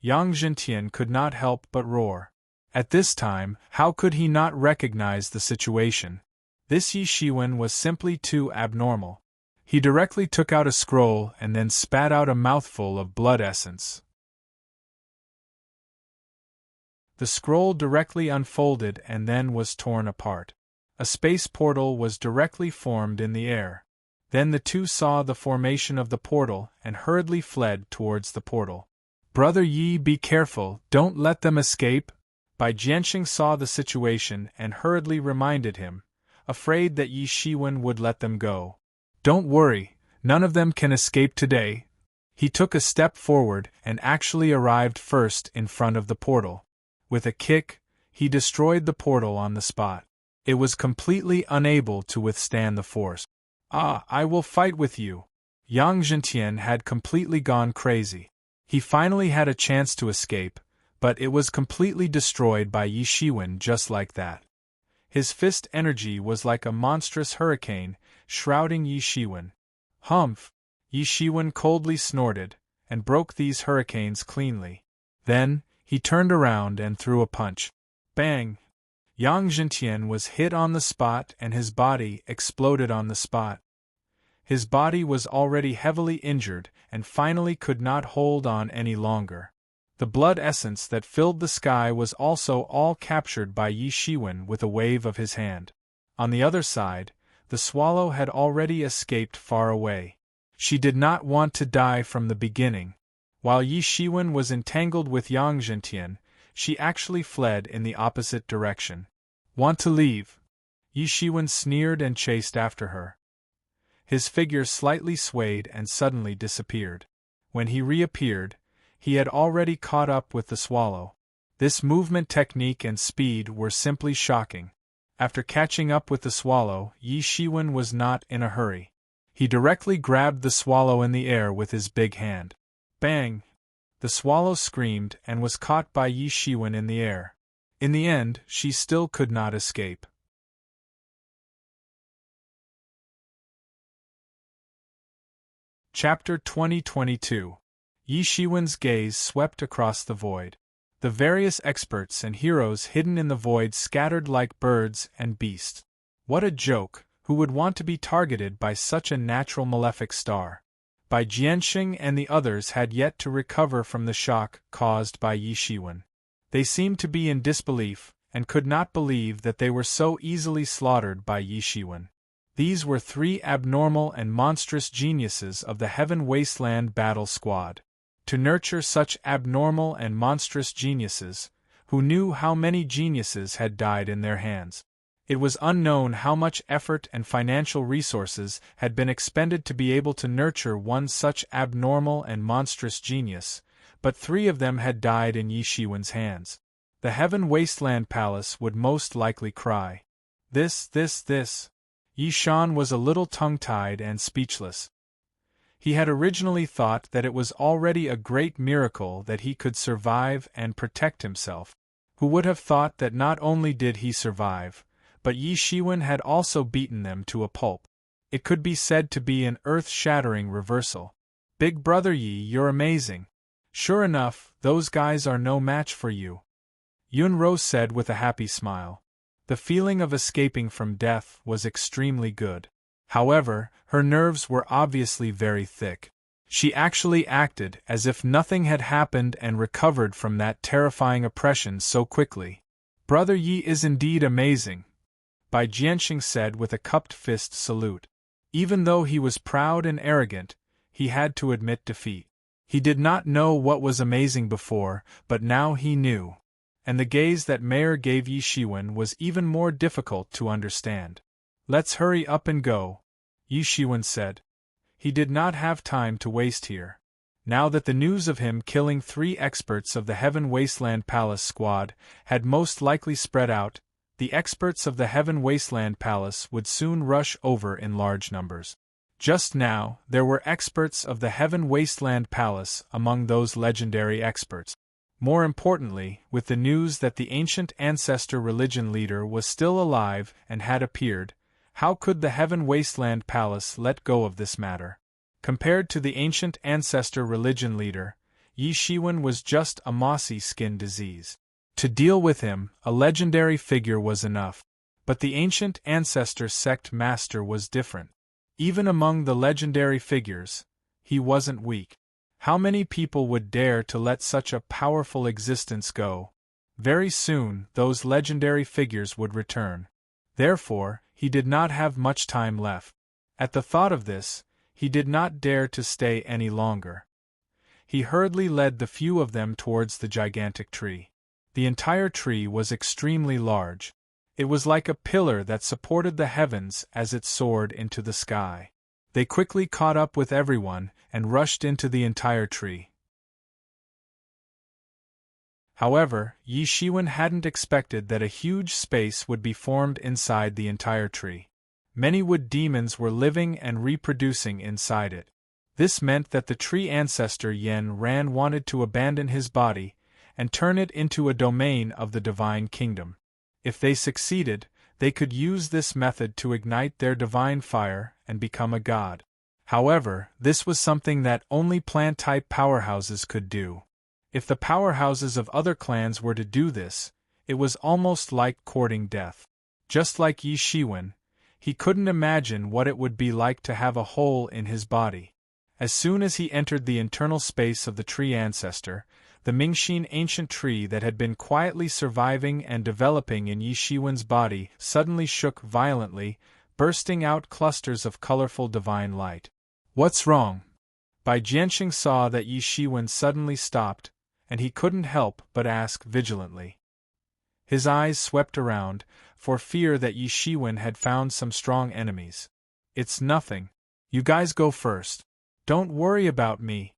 Yang Zhentian could not help but roar. At this time, how could he not recognize the situation? This Yi Shiwen was simply too abnormal. He directly took out a scroll and then spat out a mouthful of blood essence. The scroll directly unfolded and then was torn apart. A space portal was directly formed in the air. Then the two saw the formation of the portal and hurriedly fled towards the portal. Brother Yi, be careful, don't let them escape. Bai Jianxing saw the situation and hurriedly reminded him, afraid that Yi Shiwen would let them go. Don't worry, none of them can escape today. He took a step forward and actually arrived first in front of the portal. With a kick, he destroyed the portal on the spot. It was completely unable to withstand the force. Ah, I will fight with you. Yang Zhentian had completely gone crazy. He finally had a chance to escape, but it was completely destroyed by Yi Shiwen just like that. His fist energy was like a monstrous hurricane, shrouding Yi Shiwen. Humph! Yi Shiwen coldly snorted, and broke these hurricanes cleanly. Then, he turned around and threw a punch. Bang! Yang Zhentian was hit on the spot and his body exploded on the spot. His body was already heavily injured and finally could not hold on any longer. The blood essence that filled the sky was also all captured by Yi Shiwen with a wave of his hand. On the other side, the swallow had already escaped far away. She did not want to die from the beginning. While Yi Shiwen was entangled with Yang Zhentian, she actually fled in the opposite direction. Want to leave? Yi Shiwen sneered and chased after her. His figure slightly swayed and suddenly disappeared. When he reappeared, he had already caught up with the swallow. This movement technique and speed were simply shocking. After catching up with the swallow, Yi Shiwen was not in a hurry. He directly grabbed the swallow in the air with his big hand. Bang! The swallow screamed and was caught by Yi Shiwen in the air. In the end, she still could not escape. Chapter 2022. Yi Shiwen's gaze swept across the void. The various experts and heroes hidden in the void scattered like birds and beasts. What a joke! Who would want to be targeted by such a natural malefic star? Bai Jianxing and the others had yet to recover from the shock caused by Yi Shiwen. They seemed to be in disbelief, and could not believe that they were so easily slaughtered by Yi Shiwen. These were 3 abnormal and monstrous geniuses of the Heaven Wasteland Battle Squad. To nurture such abnormal and monstrous geniuses, who knew how many geniuses had died in their hands? It was unknown how much effort and financial resources had been expended to be able to nurture one such abnormal and monstrous genius, but 3 of them had died in Yi Shiwen's hands. The Heaven Wasteland Palace would most likely cry. This. Yi Shan was a little tongue-tied and speechless. He had originally thought that it was already a great miracle that he could survive and protect himself. Who would have thought that not only did he survive, but Yi Shiwen had also beaten them to a pulp. It could be said to be an earth-shattering reversal. Big Brother Yi, you're amazing. Sure enough, those guys are no match for you. Yunro said with a happy smile. The feeling of escaping from death was extremely good. However, her nerves were obviously very thick. She actually acted as if nothing had happened and recovered from that terrifying oppression so quickly. Brother Yi is indeed amazing. Bai Jianxing said with a cupped fist salute. Even though he was proud and arrogant, he had to admit defeat. He did not know what was amazing before, but now he knew. And the gaze that Mayor gave Yi Shiwen was even more difficult to understand. Let's hurry up and go, Yi Shiwen said. He did not have time to waste here. Now that the news of him killing 3 experts of the Heaven Wasteland Palace squad had most likely spread out, the experts of the Heaven Wasteland Palace would soon rush over in large numbers. Just now, there were experts of the Heaven Wasteland Palace among those legendary experts. More importantly, with the news that the ancient ancestor religion leader was still alive and had appeared, how could the Heaven Wasteland Palace let go of this matter? Compared to the ancient ancestor religion leader, Yi Shiwen was just a mossy skin disease. To deal with him, a legendary figure was enough. But the ancient ancestor sect master was different. Even among the legendary figures, he wasn't weak. How many people would dare to let such a powerful existence go? Very soon, those legendary figures would return. Therefore, he did not have much time left. At the thought of this, he did not dare to stay any longer. He hurriedly led the few of them towards the gigantic tree. The entire tree was extremely large. It was like a pillar that supported the heavens as it soared into the sky. They quickly caught up with everyone and rushed into the entire tree. However, Yi Shiwen hadn't expected that a huge space would be formed inside the entire tree. Many wood demons were living and reproducing inside it. This meant that the tree ancestor Yen Ran wanted to abandon his body and turn it into a domain of the divine kingdom. If they succeeded, they could use this method to ignite their divine fire and become a god. However, this was something that only plant-type powerhouses could do. If the powerhouses of other clans were to do this, it was almost like courting death. Just like Yi Shiwen, he couldn't imagine what it would be like to have a hole in his body. As soon as he entered the internal space of the tree ancestor, the Mingxin ancient tree that had been quietly surviving and developing in Yi Shiwen's body suddenly shook violently, bursting out clusters of colorful divine light. What's wrong? Bai Jianxing saw that Yi Shiwen suddenly stopped, and he couldn't help but ask vigilantly. His eyes swept around, for fear that Yi Shiwen had found some strong enemies. It's nothing. You guys go first. Don't worry about me.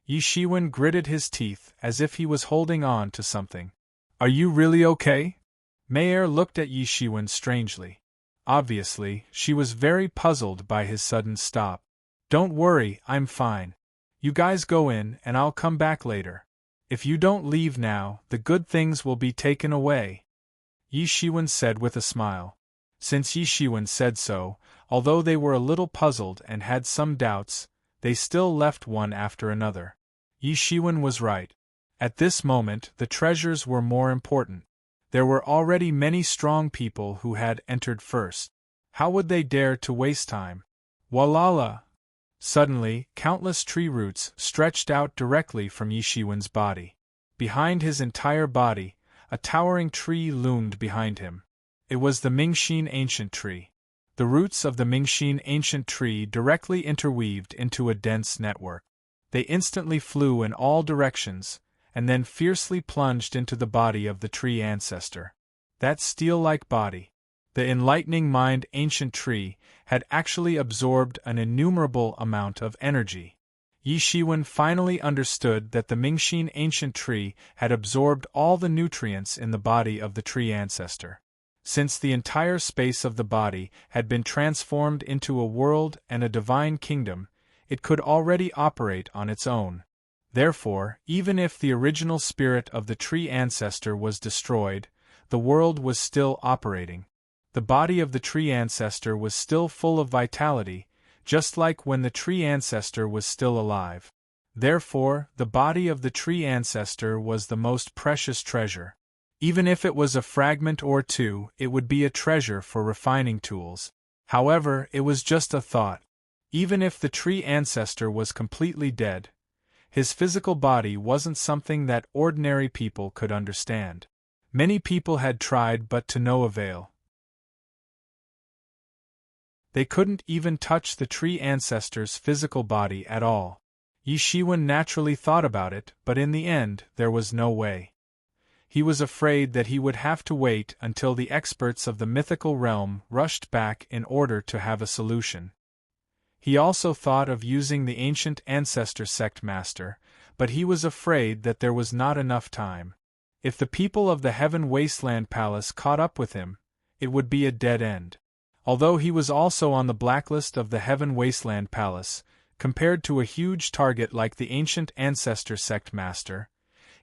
Yi Shiwen gritted his teeth as if he was holding on to something. Are you really okay? Mayer looked at Yi Shiwen strangely. Obviously, she was very puzzled by his sudden stop. Don't worry, I'm fine. You guys go in and I'll come back later. If you don't leave now, the good things will be taken away. Yi Shiwen said with a smile. Since Yi Shiwen said so, although they were a little puzzled and had some doubts, they still left one after another. Yi Shiwen was right. At this moment, the treasures were more important. There were already many strong people who had entered first. How would they dare to waste time? Walala! Suddenly, countless tree roots stretched out directly from Yi Shiwen's body. Behind his entire body, a towering tree loomed behind him. It was the Mingxin ancient tree. The roots of the Mingxin ancient tree directly interweaved into a dense network. They instantly flew in all directions, and then fiercely plunged into the body of the tree ancestor. That steel-like body, the enlightening mind ancient tree, had actually absorbed an innumerable amount of energy. Yi Shiwen finally understood that the Mingxin ancient tree had absorbed all the nutrients in the body of the tree ancestor. Since the entire space of the body had been transformed into a world and a divine kingdom, it could already operate on its own. Therefore, even if the original spirit of the tree ancestor was destroyed, the world was still operating. The body of the tree ancestor was still full of vitality, just like when the tree ancestor was still alive. Therefore, the body of the tree ancestor was the most precious treasure. Even if it was a fragment or two, it would be a treasure for refining tools. However, it was just a thought. Even if the tree ancestor was completely dead, his physical body wasn't something that ordinary people could understand. Many people had tried but to no avail. They couldn't even touch the tree ancestor's physical body at all. Yi Shiwen naturally thought about it, but in the end, there was no way. He was afraid that he would have to wait until the experts of the mythical realm rushed back in order to have a solution. He also thought of using the ancient ancestor sect master, but he was afraid that there was not enough time. If the people of the Heaven Wasteland Palace caught up with him, it would be a dead end. Although he was also on the blacklist of the Heaven Wasteland Palace, compared to a huge target like the ancient ancestor sect master,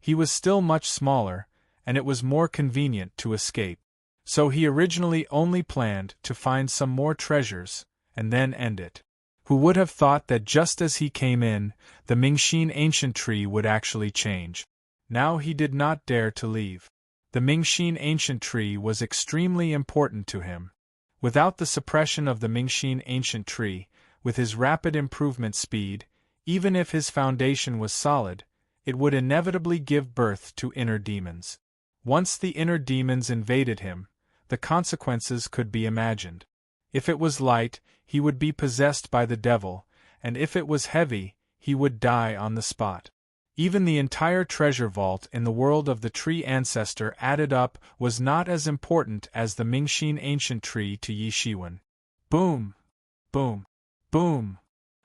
he was still much smaller, and it was more convenient to escape. So he originally only planned to find some more treasures, and then end it. Who would have thought that just as he came in, the Mingxin ancient tree would actually change? Now he did not dare to leave. The Mingxin ancient tree was extremely important to him. Without the suppression of the Mingxin ancient tree, with his rapid improvement speed, even if his foundation was solid, it would inevitably give birth to inner demons. Once the inner demons invaded him, the consequences could be imagined. If it was light, he would be possessed by the devil, and if it was heavy, he would die on the spot. Even the entire treasure vault in the world of the tree ancestor added up was not as important as the Mingxin ancient tree to Yi Shiwen. Boom! Boom! Boom!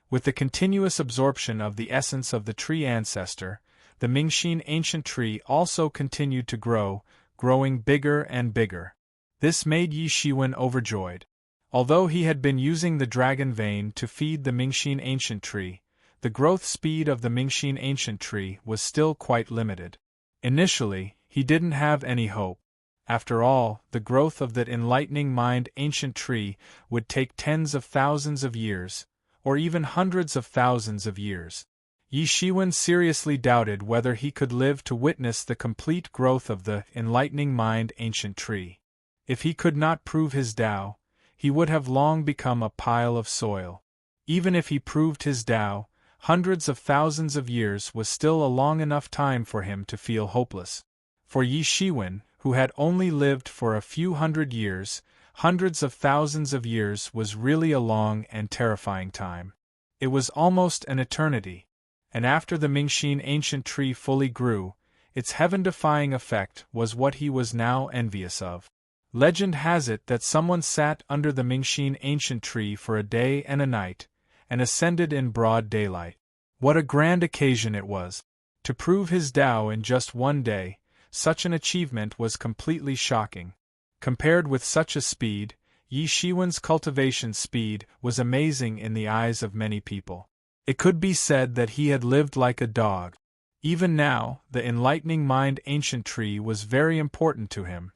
With the continuous absorption of the essence of the tree ancestor, the Mingxin ancient tree also continued to grow, growing bigger and bigger. This made Yi Shiwen overjoyed. Although he had been using the dragon vein to feed the Mingxin ancient tree, the growth speed of the Mingxin ancient tree was still quite limited. Initially, he didn't have any hope. After all, the growth of that enlightening mind ancient tree would take tens of thousands of years, or even hundreds of thousands of years. Yi Shiwen seriously doubted whether he could live to witness the complete growth of the enlightening mind ancient tree. If he could not prove his Tao, he would have long become a pile of soil. Even if he proved his Tao, hundreds of thousands of years was still a long enough time for him to feel hopeless. For Yi Shiwen, who had only lived for a few hundred years, hundreds of thousands of years was really a long and terrifying time. It was almost an eternity. And after the Mingxin ancient tree fully grew, its heaven-defying effect was what he was now envious of. Legend has it that someone sat under the Mingxin ancient tree for a day and a night, and ascended in broad daylight. What a grand occasion it was! To prove his Tao in just one day, such an achievement was completely shocking. Compared with such a speed, Yi Shiwen's cultivation speed was amazing in the eyes of many people. It could be said that he had lived like a dog. Even now, the enlightening mind ancient tree was very important to him.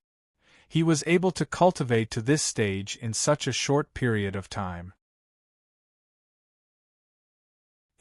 He was able to cultivate to this stage in such a short period of time.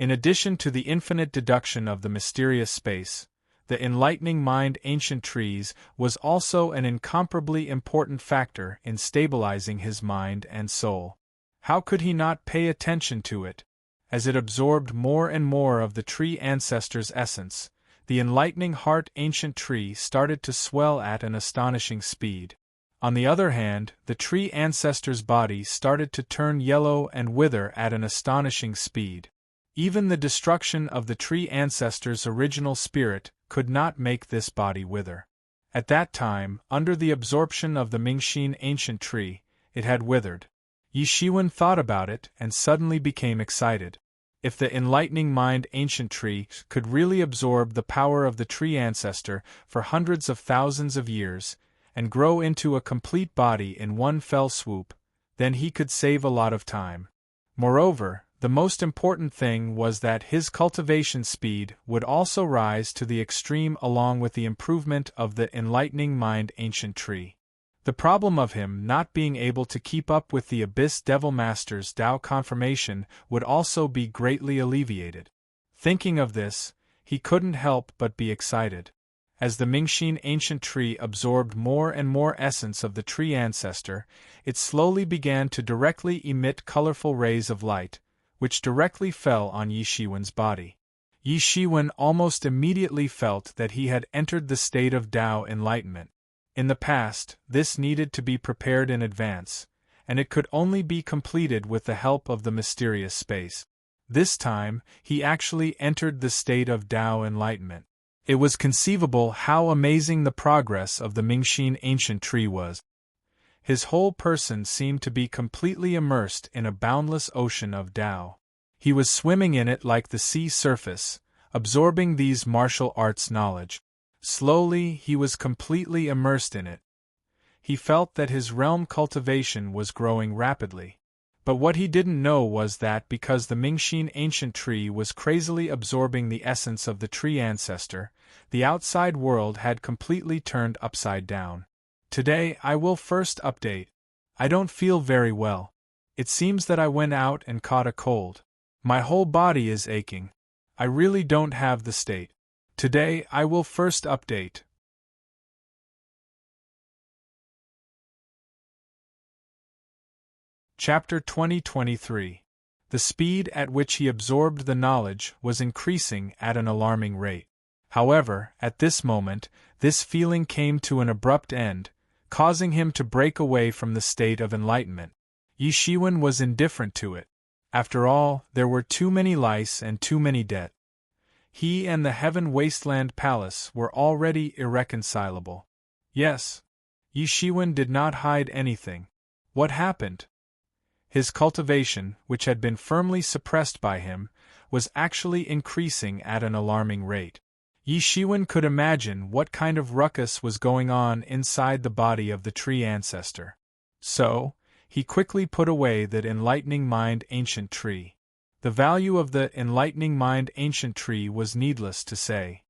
In addition to the infinite deduction of the mysterious space, the enlightening mind ancient trees was also an incomparably important factor in stabilizing his mind and soul. How could he not pay attention to it? As it absorbed more and more of the tree ancestor's essence, the enlightening heart ancient tree started to swell at an astonishing speed. On the other hand, the tree ancestor's body started to turn yellow and wither at an astonishing speed. Even the destruction of the tree ancestor's original spirit could not make this body wither. At that time, under the absorption of the Mingxin ancient tree, it had withered. Yi Shiwen thought about it and suddenly became excited. If the enlightening mind ancient tree could really absorb the power of the tree ancestor for hundreds of thousands of years, and grow into a complete body in one fell swoop, then he could save a lot of time. Moreover, the most important thing was that his cultivation speed would also rise to the extreme along with the improvement of the enlightening mind ancient tree. The problem of him not being able to keep up with the Abyss Devil Master's Tao confirmation would also be greatly alleviated. Thinking of this, he couldn't help but be excited. As the Mingxin ancient tree absorbed more and more essence of the tree ancestor, it slowly began to directly emit colorful rays of light, which directly fell on Yi Shiwen's body. Yi Shiwen almost immediately felt that he had entered the state of Tao enlightenment. In the past, this needed to be prepared in advance, and it could only be completed with the help of the mysterious space. This time, he actually entered the state of Tao enlightenment. It was conceivable how amazing the progress of the Mingxin ancient tree was. His whole person seemed to be completely immersed in a boundless ocean of Tao. He was swimming in it like the sea surface, absorbing these martial arts knowledge. Slowly, he was completely immersed in it. He felt that his realm cultivation was growing rapidly. But what he didn't know was that because the Mingxin ancient tree was crazily absorbing the essence of the tree ancestor, the outside world had completely turned upside down. Today I will first update. I don't feel very well. It seems that I went out and caught a cold. My whole body is aching. I really don't have the state. Today I will first update. Chapter 2023. The speed at which he absorbed the knowledge was increasing at an alarming rate. However, at this moment, this feeling came to an abrupt end, causing him to break away from the state of enlightenment. Yi Shiwen was indifferent to it. After all, there were too many lice and too many debt. He and the Heaven Wasteland Palace were already irreconcilable. Yes, Yi Shiwen did not hide anything. What happened? His cultivation, which had been firmly suppressed by him, was actually increasing at an alarming rate. Yi Shiwen could imagine what kind of ruckus was going on inside the body of the tree ancestor. So, he quickly put away that enlightening mind ancient tree. The value of the enlightening mind ancient tree was needless to say.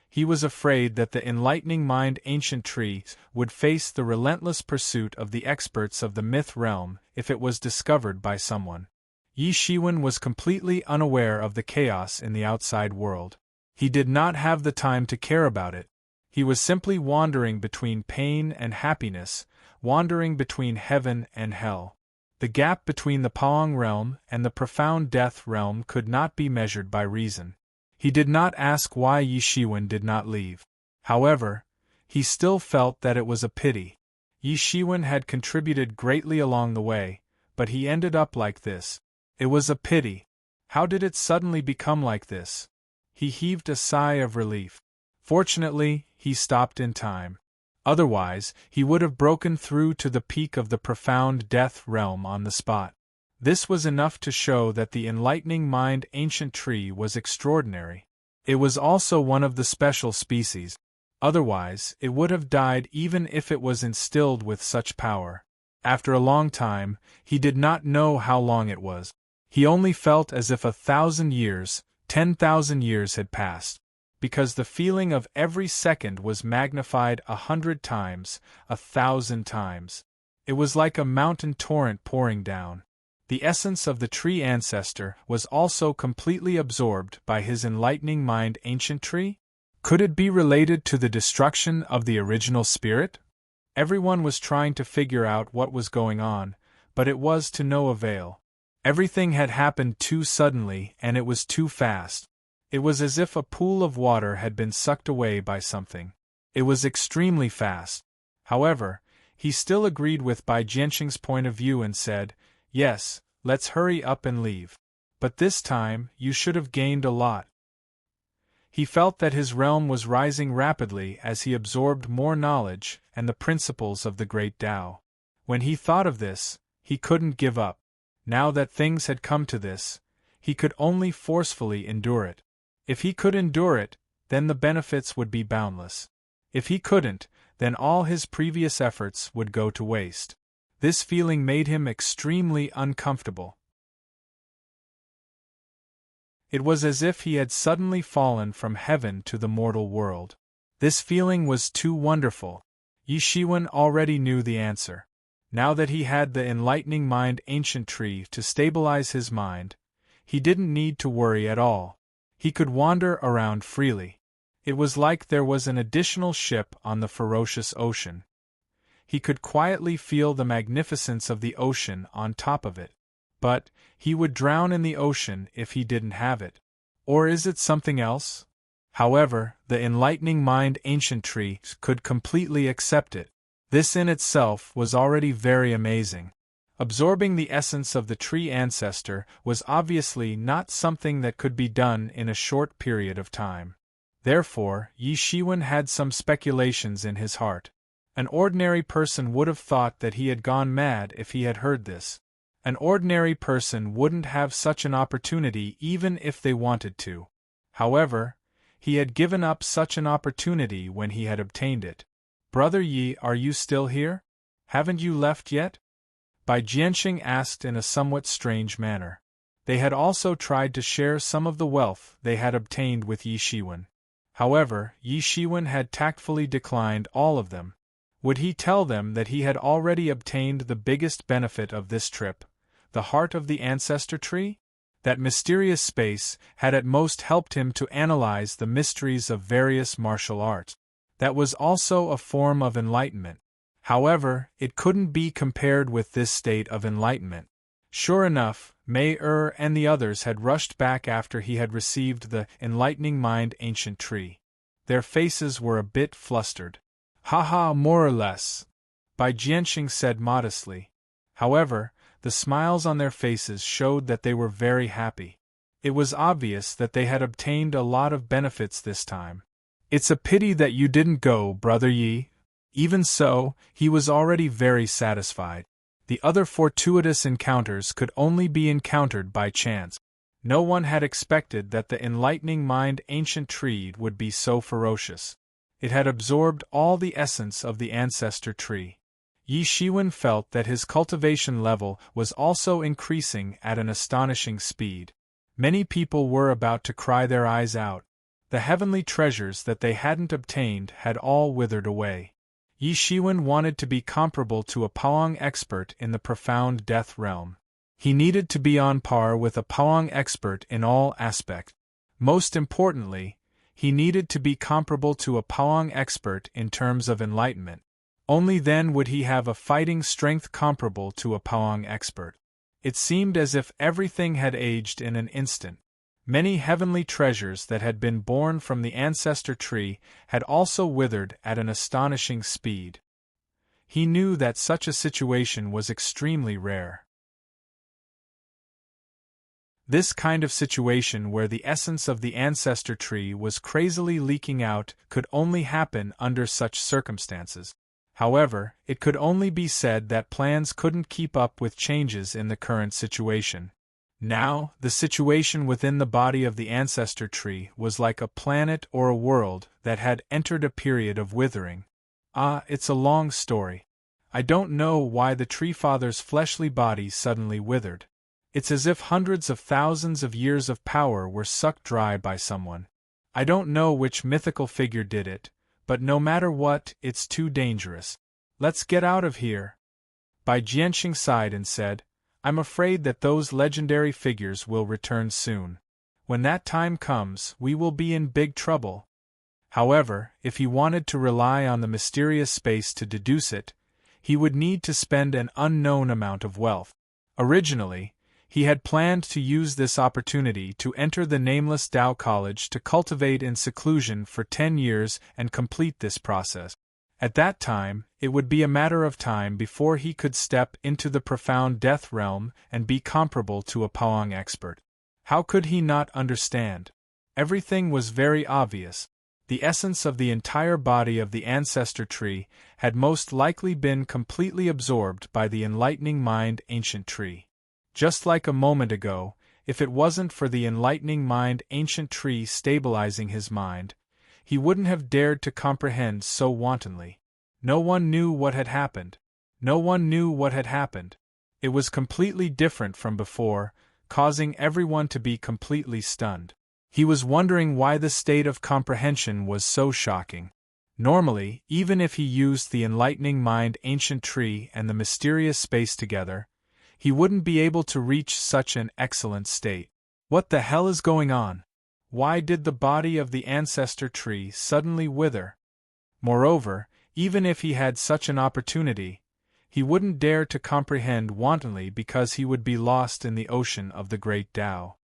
He was afraid that the enlightening mind ancient tree would face the relentless pursuit of the experts of the myth realm if it was discovered by someone. Yi Shiwen was completely unaware of the chaos in the outside world. He did not have the time to care about it. He was simply wandering between pain and happiness, wandering between heaven and hell. The gap between the Paong realm and the profound death realm could not be measured by reason. He did not ask why Yi Shiwen did not leave. However, he still felt that it was a pity. Yi Shiwen had contributed greatly along the way, but he ended up like this. It was a pity. How did it suddenly become like this? He heaved a sigh of relief. Fortunately, he stopped in time. Otherwise, he would have broken through to the peak of the profound death realm on the spot. This was enough to show that the enlightening mind ancient tree was extraordinary. It was also one of the special species. Otherwise, it would have died even if it was instilled with such power. After a long time, he did not know how long it was. He only felt as if 1,000 years, 10,000 years had passed. Because the feeling of every second was magnified 100 times, 1,000 times. It was like a mountain torrent pouring down. The essence of the tree ancestor was also completely absorbed by his enlightening mind ancient tree? Could it be related to the destruction of the original spirit? Everyone was trying to figure out what was going on, but it was to no avail. Everything had happened too suddenly and it was too fast. It was as if a pool of water had been sucked away by something. It was extremely fast. However, he still agreed with Bai Jianqing's point of view and said, "Yes, let's hurry up and leave. But this time, you should have gained a lot." He felt that his realm was rising rapidly as he absorbed more knowledge and the principles of the great Tao. When he thought of this, he couldn't give up. Now that things had come to this, he could only forcefully endure it. If he could endure it, then the benefits would be boundless. If he couldn't, then all his previous efforts would go to waste. This feeling made him extremely uncomfortable. It was as if he had suddenly fallen from heaven to the mortal world. This feeling was too wonderful. Yi Shiwen already knew the answer. Now that he had the enlightening mind ancient tree to stabilize his mind, he didn't need to worry at all. He could wander around freely. It was like there was an additional ship on the ferocious ocean. He could quietly feel the magnificence of the ocean on top of it. But, he would drown in the ocean if he didn't have it. Or is it something else? However, the enlightening mind ancient tree could completely accept it. This in itself was already very amazing. Absorbing the essence of the tree ancestor was obviously not something that could be done in a short period of time. Therefore, Yi Shiwen had some speculations in his heart. An ordinary person would have thought that he had gone mad if he had heard this. An ordinary person wouldn't have such an opportunity even if they wanted to. However, he had given up such an opportunity when he had obtained it. "Brother Yi, are you still here? Haven't you left yet?" Bai Jianxing asked in a somewhat strange manner. They had also tried to share some of the wealth they had obtained with Yi Shiwen. However, Yi Shiwen had tactfully declined all of them. Would he tell them that he had already obtained the biggest benefit of this trip, the heart of the ancestor tree? That mysterious space had at most helped him to analyze the mysteries of various martial arts. That was also a form of enlightenment. However, it couldn't be compared with this state of enlightenment. Sure enough, Mei and the others had rushed back after he had received the enlightening mind ancient tree. Their faces were a bit flustered. "Haha, more or less," Bai Jianxing said modestly. However, the smiles on their faces showed that they were very happy. It was obvious that they had obtained a lot of benefits this time. "It's a pity that you didn't go, Brother Yi." Even so, he was already very satisfied. The other fortuitous encounters could only be encountered by chance. No one had expected that the enlightening mind ancient tree would be so ferocious. It had absorbed all the essence of the ancestor tree. Yi Shiwen felt that his cultivation level was also increasing at an astonishing speed. Many people were about to cry their eyes out. The heavenly treasures that they hadn't obtained had all withered away. Yi Shiwen wanted to be comparable to a Paoang expert in the profound death realm. He needed to be on par with a Paoang expert in all aspects. Most importantly, he needed to be comparable to a Paoang expert in terms of enlightenment. Only then would he have a fighting strength comparable to a Paoang expert. It seemed as if everything had aged in an instant. Many heavenly treasures that had been born from the ancestor tree had also withered at an astonishing speed. He knew that such a situation was extremely rare. This kind of situation where the essence of the ancestor tree was crazily leaking out could only happen under such circumstances. However, it could only be said that plans couldn't keep up with changes in the current situation. Now, the situation within the body of the ancestor tree was like a planet or a world that had entered a period of withering. It's a long story. I don't know why the tree father's fleshly body suddenly withered. It's as if hundreds of thousands of years of power were sucked dry by someone. I don't know which mythical figure did it, but no matter what, it's too dangerous. Let's get out of here. Bai Jianxing sighed and said, "I'm afraid that those legendary figures will return soon. When that time comes, we will be in big trouble." However, if he wanted to rely on the mysterious space to deduce it, he would need to spend an unknown amount of wealth. Originally, he had planned to use this opportunity to enter the nameless Tao College to cultivate in seclusion for 10 years and complete this process. At that time, it would be a matter of time before he could step into the profound death realm and be comparable to a Paoang expert. How could he not understand? Everything was very obvious. The essence of the entire body of the ancestor tree had most likely been completely absorbed by the enlightening mind ancient tree. Just like a moment ago, if it wasn't for the enlightening mind ancient tree stabilizing his mind, he wouldn't have dared to comprehend so wantonly. No one knew what had happened. No one knew what had happened. It was completely different from before, causing everyone to be completely stunned. He was wondering why the state of comprehension was so shocking. Normally, even if he used the enlightening mind ancient tree and the mysterious space together, he wouldn't be able to reach such an excellent state. What the hell is going on? Why did the body of the ancestor tree suddenly wither? Moreover, even if he had such an opportunity, he wouldn't dare to comprehend wantonly because he would be lost in the ocean of the great Tao.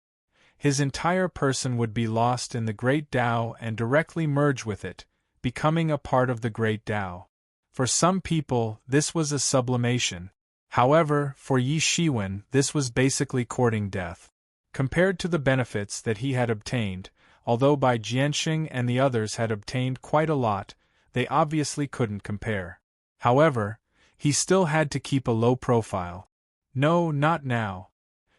His entire person would be lost in the great Tao and directly merge with it, becoming a part of the great Tao. For some people, this was a sublimation. However, for Yi Shiwen, this was basically courting death. Compared to the benefits that he had obtained, although Bai Jianxing and the others had obtained quite a lot, they obviously couldn't compare. However, he still had to keep a low profile. No, not now.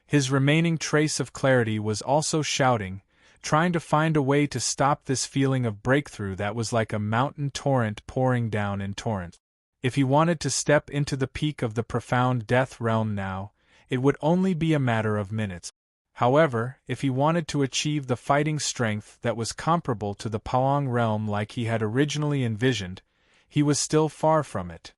His remaining trace of clarity was also shouting, trying to find a way to stop this feeling of breakthrough that was like a mountain torrent pouring down in torrents. If he wanted to step into the peak of the profound death realm now, it would only be a matter of minutes. However, if he wanted to achieve the fighting strength that was comparable to the Paong realm like he had originally envisioned, he was still far from it.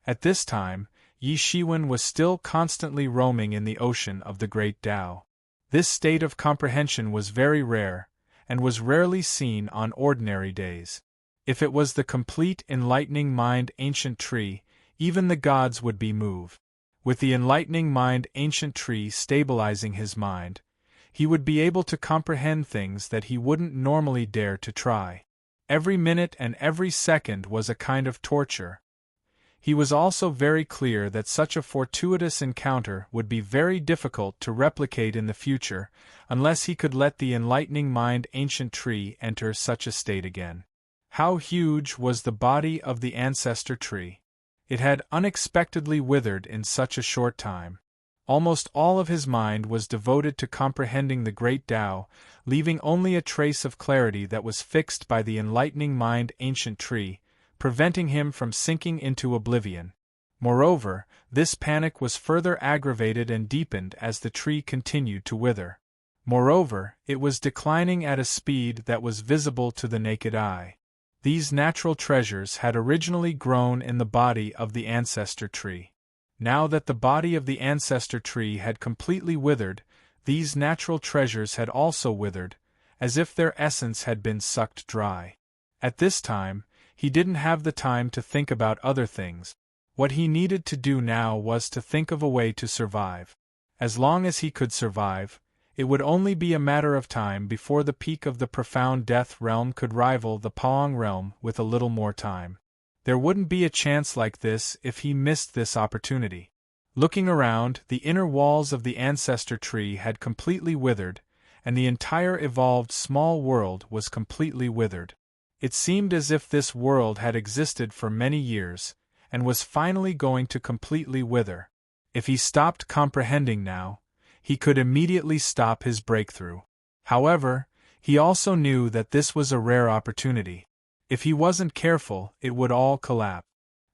At this time, Yi Shiwen was still constantly roaming in the ocean of the Great Tao. This state of comprehension was very rare, and was rarely seen on ordinary days. If it was the complete enlightening mind ancient tree, even the gods would be moved. With the enlightening mind ancient tree stabilizing his mind, he would be able to comprehend things that he wouldn't normally dare to try. Every minute and every second was a kind of torture. He was also very clear that such a fortuitous encounter would be very difficult to replicate in the future, unless he could let the enlightening mind ancient tree enter such a state again. How huge was the body of the ancestor tree? It had unexpectedly withered in such a short time. Almost all of his mind was devoted to comprehending the great Tao, leaving only a trace of clarity that was fixed by the enlightening mind ancient tree, preventing him from sinking into oblivion. Moreover, this panic was further aggravated and deepened as the tree continued to wither. Moreover, it was declining at a speed that was visible to the naked eye. These natural treasures had originally grown in the body of the ancestor tree. Now that the body of the ancestor tree had completely withered, these natural treasures had also withered, as if their essence had been sucked dry. At this time, he didn't have the time to think about other things. What he needed to do now was to think of a way to survive. As long as he could survive, it would only be a matter of time before the peak of the profound death realm could rival the Paong realm with a little more time. There wouldn't be a chance like this if he missed this opportunity. Looking around, the inner walls of the ancestor tree had completely withered, and the entire evolved small world was completely withered. It seemed as if this world had existed for many years, and was finally going to completely wither. If he stopped comprehending now, he could immediately stop his breakthrough. However, he also knew that this was a rare opportunity. If he wasn't careful, it would all collapse.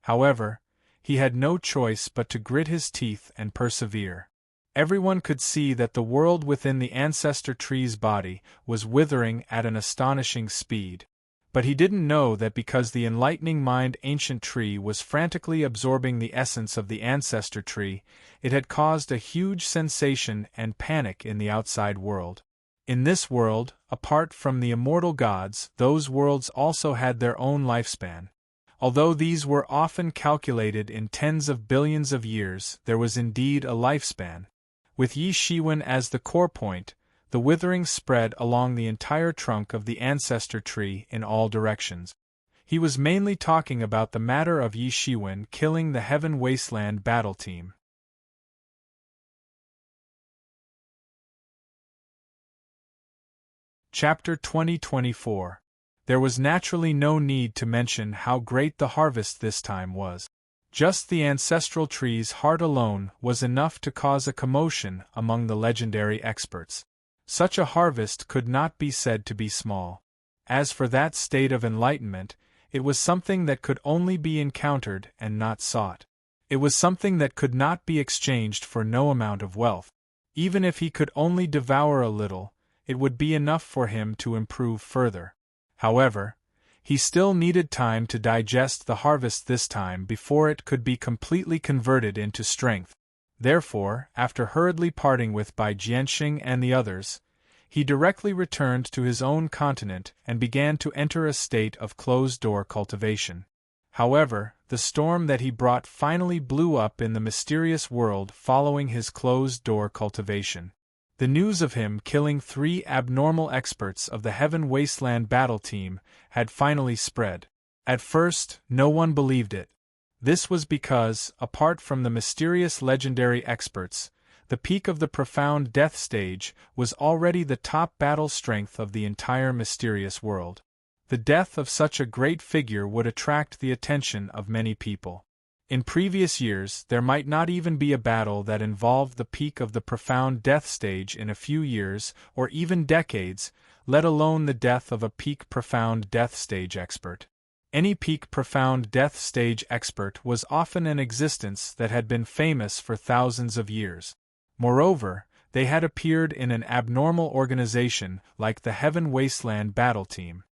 However, he had no choice but to grit his teeth and persevere. Everyone could see that the world within the ancestor tree's body was withering at an astonishing speed. But he didn't know that because the enlightening mind ancient tree was frantically absorbing the essence of the ancestor tree, it had caused a huge sensation and panic in the outside world. In this world, apart from the immortal gods, those worlds also had their own lifespan. Although these were often calculated in tens of billions of years, there was indeed a lifespan. With Yi Shiwen as the core point, the withering spread along the entire trunk of the ancestor tree in all directions. He was mainly talking about the matter of Yi Shiwen killing the Heaven Wasteland battle team. Chapter 2024. There was naturally no need to mention how great the harvest this time was. Just the ancestral tree's heart alone was enough to cause a commotion among the legendary experts. Such a harvest could not be said to be small. As for that state of enlightenment, it was something that could only be encountered and not sought. It was something that could not be exchanged for no amount of wealth. Even if he could only devour a little, it would be enough for him to improve further. However, he still needed time to digest the harvest this time before it could be completely converted into strength. Therefore, after hurriedly parting with Bai Jianxing and the others, he directly returned to his own continent and began to enter a state of closed-door cultivation. However, the storm that he brought finally blew up in the mysterious world following his closed-door cultivation. The news of him killing 3 abnormal experts of the Heaven Wasteland battle team had finally spread. At first, no one believed it. This was because, apart from the mysterious legendary experts, the peak of the profound death stage was already the top battle strength of the entire mysterious world. The death of such a great figure would attract the attention of many people. In previous years, there might not even be a battle that involved the peak of the profound death stage in a few years or even decades, let alone the death of a peak profound death stage expert. Any peak profound death stage expert was often an existence that had been famous for thousands of years. Moreover, they had appeared in an abnormal organization like the Heaven Wasteland Battle Team.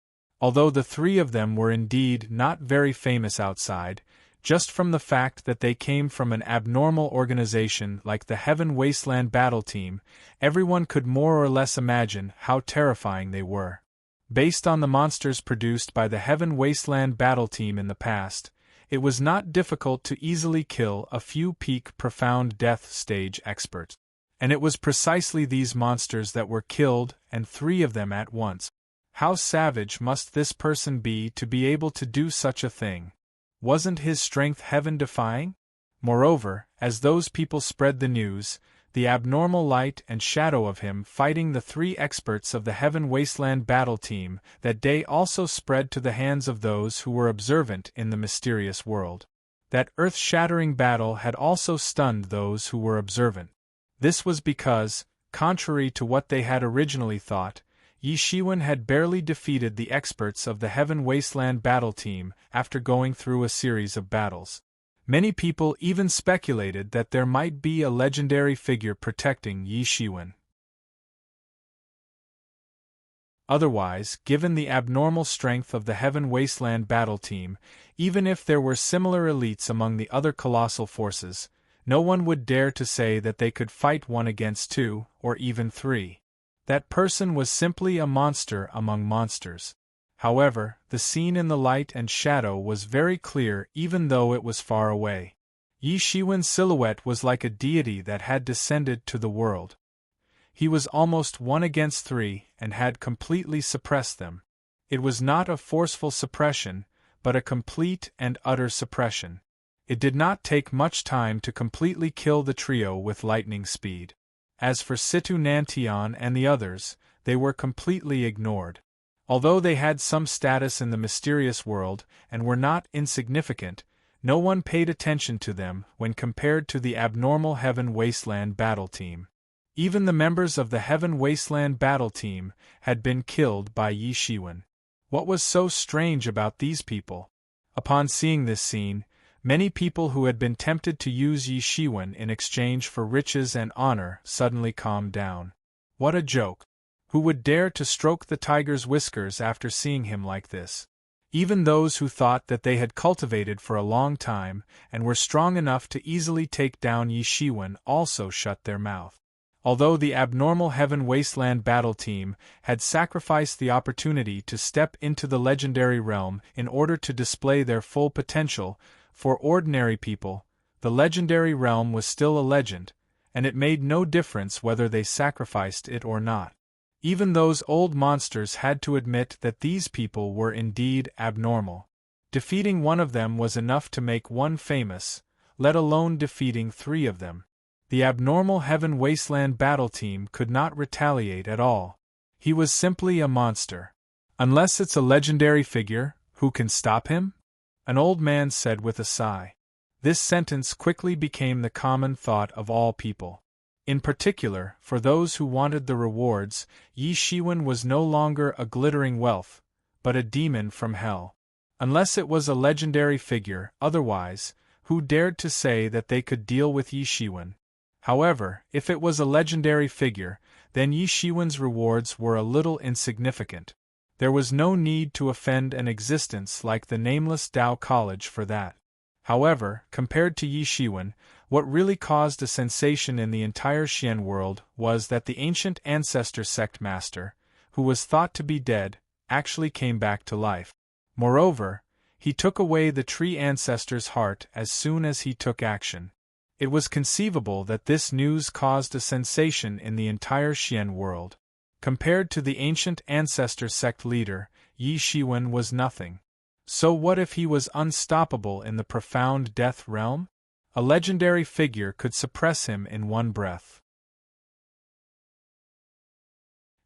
Although the three of them were indeed not very famous outside, just from the fact that they came from an abnormal organization like the Heaven Wasteland Battle Team, everyone could more or less imagine how terrifying they were. Based on the monsters produced by the Heaven Wasteland Battle Team in the past, it was not difficult to easily kill a few peak profound death stage experts. And it was precisely these monsters that were killed, and three of them at once. How savage must this person be to be able to do such a thing? Wasn't his strength heaven-defying? Moreover, as those people spread the news, the abnormal light and shadow of him fighting the three experts of the Heaven Wasteland Battle Team that day also spread to the hands of those who were observant in the mysterious world. That earth-shattering battle had also stunned those who were observant. This was because, contrary to what they had originally thought, Yi Shiwen had barely defeated the experts of the Heaven Wasteland Battle Team after going through a series of battles. Many people even speculated that there might be a legendary figure protecting Yi Shiwen. Otherwise, given the abnormal strength of the Heaven Wasteland Battle Team, even if there were similar elites among the other colossal forces, no one would dare to say that they could fight one against two, or even three. That person was simply a monster among monsters. However, the scene in the light and shadow was very clear even though it was far away. Yi Shiwen's silhouette was like a deity that had descended to the world. He was almost one against three and had completely suppressed them. It was not a forceful suppression, but a complete and utter suppression. It did not take much time to completely kill the trio with lightning speed. As for Situ Nantian and the others, they were completely ignored. Although they had some status in the mysterious world and were not insignificant, no one paid attention to them when compared to the abnormal Heaven Wasteland Battle Team. Even the members of the Heaven Wasteland Battle Team had been killed by Yi Shiwen. What was so strange about these people? Upon seeing this scene, many people who had been tempted to use Yi Shiwen in exchange for riches and honor suddenly calmed down. What a joke! Who would dare to stroke the tiger's whiskers after seeing him like this? Even those who thought that they had cultivated for a long time and were strong enough to easily take down Yi Shiwen also shut their mouth. Although the abnormal Heaven Wasteland Battle Team had sacrificed the opportunity to step into the legendary realm in order to display their full potential, for ordinary people, the legendary realm was still a legend, and it made no difference whether they sacrificed it or not. Even those old monsters had to admit that these people were indeed abnormal. Defeating one of them was enough to make one famous, let alone defeating three of them. The abnormal Heaven Wasteland Battle Team could not retaliate at all. He was simply a monster. Unless it's a legendary figure, who can stop him? An old man said with a sigh. This sentence quickly became the common thought of all people. In particular, for those who wanted the rewards, Yi Shiwen was no longer a glittering wealth, but a demon from hell. Unless it was a legendary figure, otherwise, who dared to say that they could deal with Yi Shiwen? However, if it was a legendary figure, then Yi Shiwen's rewards were a little insignificant. There was no need to offend an existence like the nameless Tao College for that. However, compared to Yi Shiwen, what really caused a sensation in the entire Xian world was that the ancient ancestor sect master, who was thought to be dead, actually came back to life. Moreover, he took away the tree ancestor's heart as soon as he took action. It was conceivable that this news caused a sensation in the entire Xian world. Compared to the ancient ancestor sect leader, Yi Shiwen was nothing. So what if he was unstoppable in the profound death realm? A legendary figure could suppress him in one breath.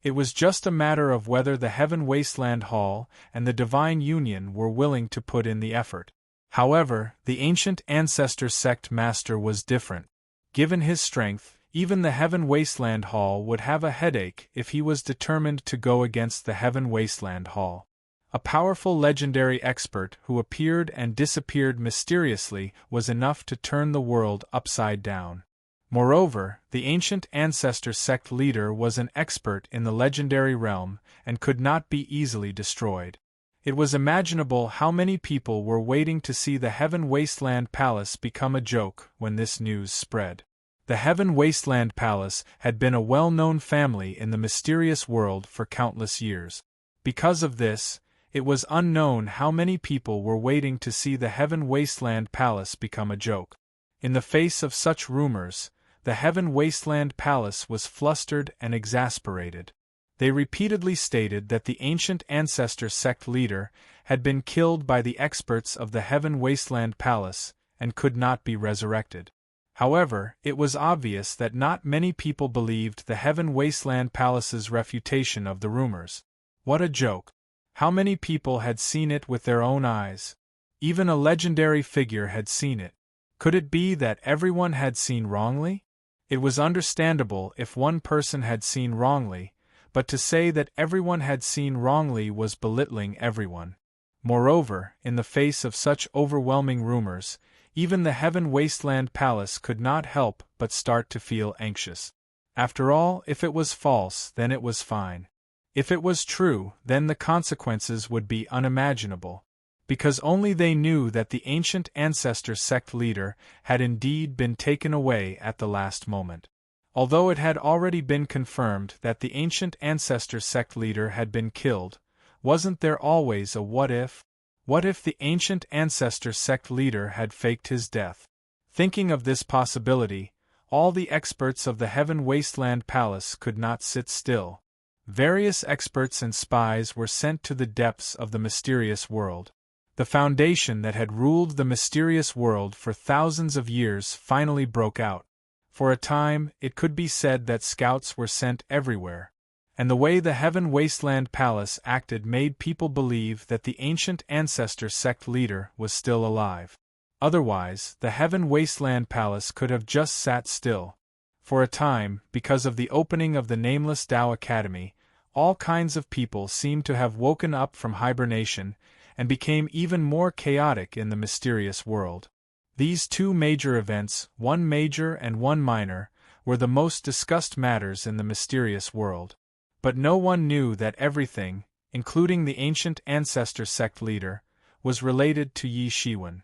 It was just a matter of whether the Heaven Wasteland Hall and the Divine Union were willing to put in the effort. However, the ancient ancestor sect master was different. Given his strength, even the Heaven Wasteland Hall would have a headache if he was determined to go against the Heaven Wasteland Hall. A powerful legendary expert who appeared and disappeared mysteriously was enough to turn the world upside down. Moreover, the ancient ancestor sect leader was an expert in the legendary realm and could not be easily destroyed. It was imaginable how many people were waiting to see the Heaven Wasteland Palace become a joke when this news spread. The Heaven Wasteland Palace had been a well-known family in the mysterious world for countless years. Because of this, it was unknown how many people were waiting to see the Heaven Wasteland Palace become a joke. In the face of such rumors, the Heaven Wasteland Palace was flustered and exasperated. They repeatedly stated that the ancient ancestor sect leader had been killed by the experts of the Heaven Wasteland Palace and could not be resurrected. However, it was obvious that not many people believed the Heaven Wasteland Palace's refutation of the rumors. What a joke! How many people had seen it with their own eyes? Even a legendary figure had seen it. Could it be that everyone had seen wrongly? It was understandable if one person had seen wrongly, but to say that everyone had seen wrongly was belittling everyone. Moreover, in the face of such overwhelming rumors, even the Heaven Wasteland Palace could not help but start to feel anxious. After all, if it was false, then it was fine. If it was true, then the consequences would be unimaginable. Because only they knew that the ancient ancestor sect leader had indeed been taken away at the last moment. Although it had already been confirmed that the ancient ancestor sect leader had been killed, wasn't there always a what if? What if the ancient ancestor sect leader had faked his death? Thinking of this possibility, all the experts of the Heaven Wasteland Palace could not sit still. Various experts and spies were sent to the depths of the mysterious world. The foundation that had ruled the mysterious world for thousands of years finally broke out. For a time, it could be said that scouts were sent everywhere. And the way the Heaven Wasteland Palace acted made people believe that the ancient ancestor sect leader was still alive. Otherwise, the Heaven Wasteland Palace could have just sat still. For a time, because of the opening of the nameless Tao Academy, all kinds of people seemed to have woken up from hibernation and became even more chaotic in the mysterious world. These two major events, one major and one minor, were the most discussed matters in the mysterious world. But no one knew that everything, including the ancient ancestor sect leader, was related to Yi Shiwen.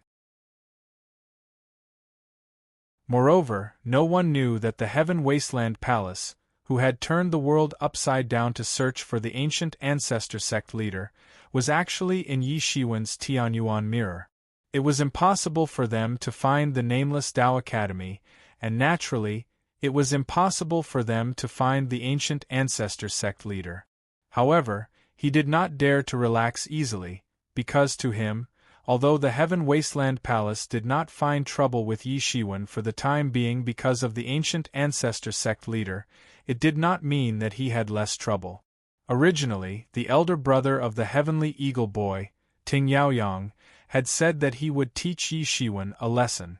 Moreover, no one knew that the Heaven Wasteland Palace, who had turned the world upside down to search for the ancient ancestor sect leader, was actually in Yi Shiwen's Tianyuan mirror. It was impossible for them to find the nameless Tao Academy, and naturally, it was impossible for them to find the ancient ancestor sect leader. However, he did not dare to relax easily, because to him, although the Heaven Wasteland Palace did not find trouble with Yi Shiwen for the time being because of the ancient ancestor sect leader, it did not mean that he had less trouble. Originally, the elder brother of the Heavenly Eagle Boy, Ting Yaoyang, had said that he would teach Yi Shiwen a lesson.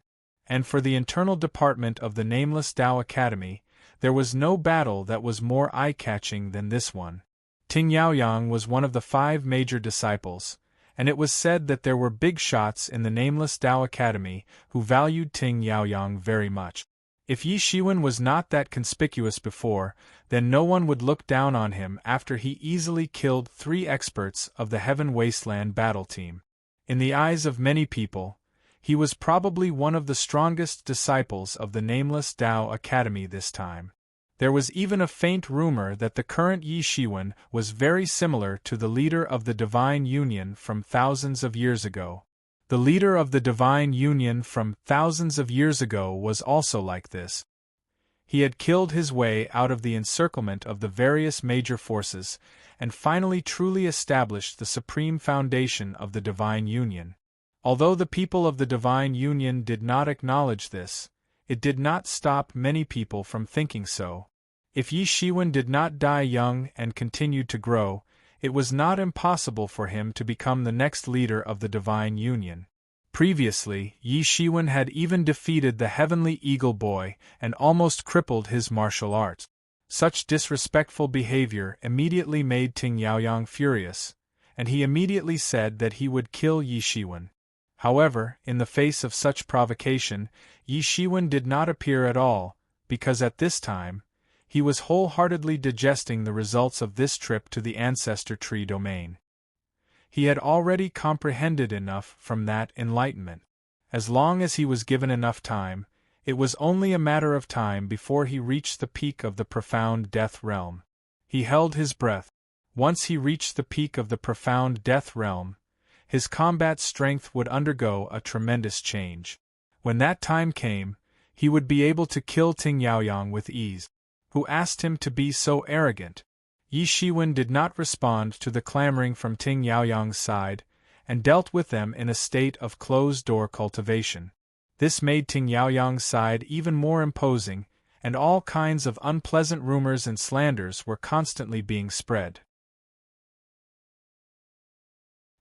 And for the internal department of the nameless Tao Academy, there was no battle that was more eye-catching than this one. Ting Yaoyang was one of the 5 major disciples, and it was said that there were big shots in the nameless Tao Academy who valued Ting Yaoyang very much. If Yi Shiwen was not that conspicuous before, then no one would look down on him after he easily killed 3 experts of the Heaven Wasteland battle team. In the eyes of many people, he was probably one of the strongest disciples of the nameless Tao Academy this time. There was even a faint rumor that the current Yi Shiwen was very similar to the leader of the Divine Union from thousands of years ago. The leader of the Divine Union from thousands of years ago was also like this. He had killed his way out of the encirclement of the various major forces, and finally truly established the supreme foundation of the divine union. Although the people of the divine union did not acknowledge this, it did not stop many people from thinking so. If Yi Shiwen did not die young and continued to grow, it was not impossible for him to become the next leader of the divine union. Previously, Yi Shiwen had even defeated the heavenly eagle boy and almost crippled his martial arts. Such disrespectful behavior immediately made Ting Yaoyang furious, and he immediately said that he would kill Yi Shiwen. However, in the face of such provocation, Yi Shiwen did not appear at all, because at this time, he was wholeheartedly digesting the results of this trip to the ancestor tree domain. He had already comprehended enough from that enlightenment. As long as he was given enough time, it was only a matter of time before he reached the peak of the profound death realm. He held his breath. Once he reached the peak of the profound death realm, his combat strength would undergo a tremendous change. When that time came, he would be able to kill Ting Yaoyang with ease. Who asked him to be so arrogant? Yi Shiwen did not respond to the clamoring from Ting Yaoyang's side, and dealt with them in a state of closed-door cultivation. This made Ting Yaoyang's side even more imposing, and all kinds of unpleasant rumors and slanders were constantly being spread.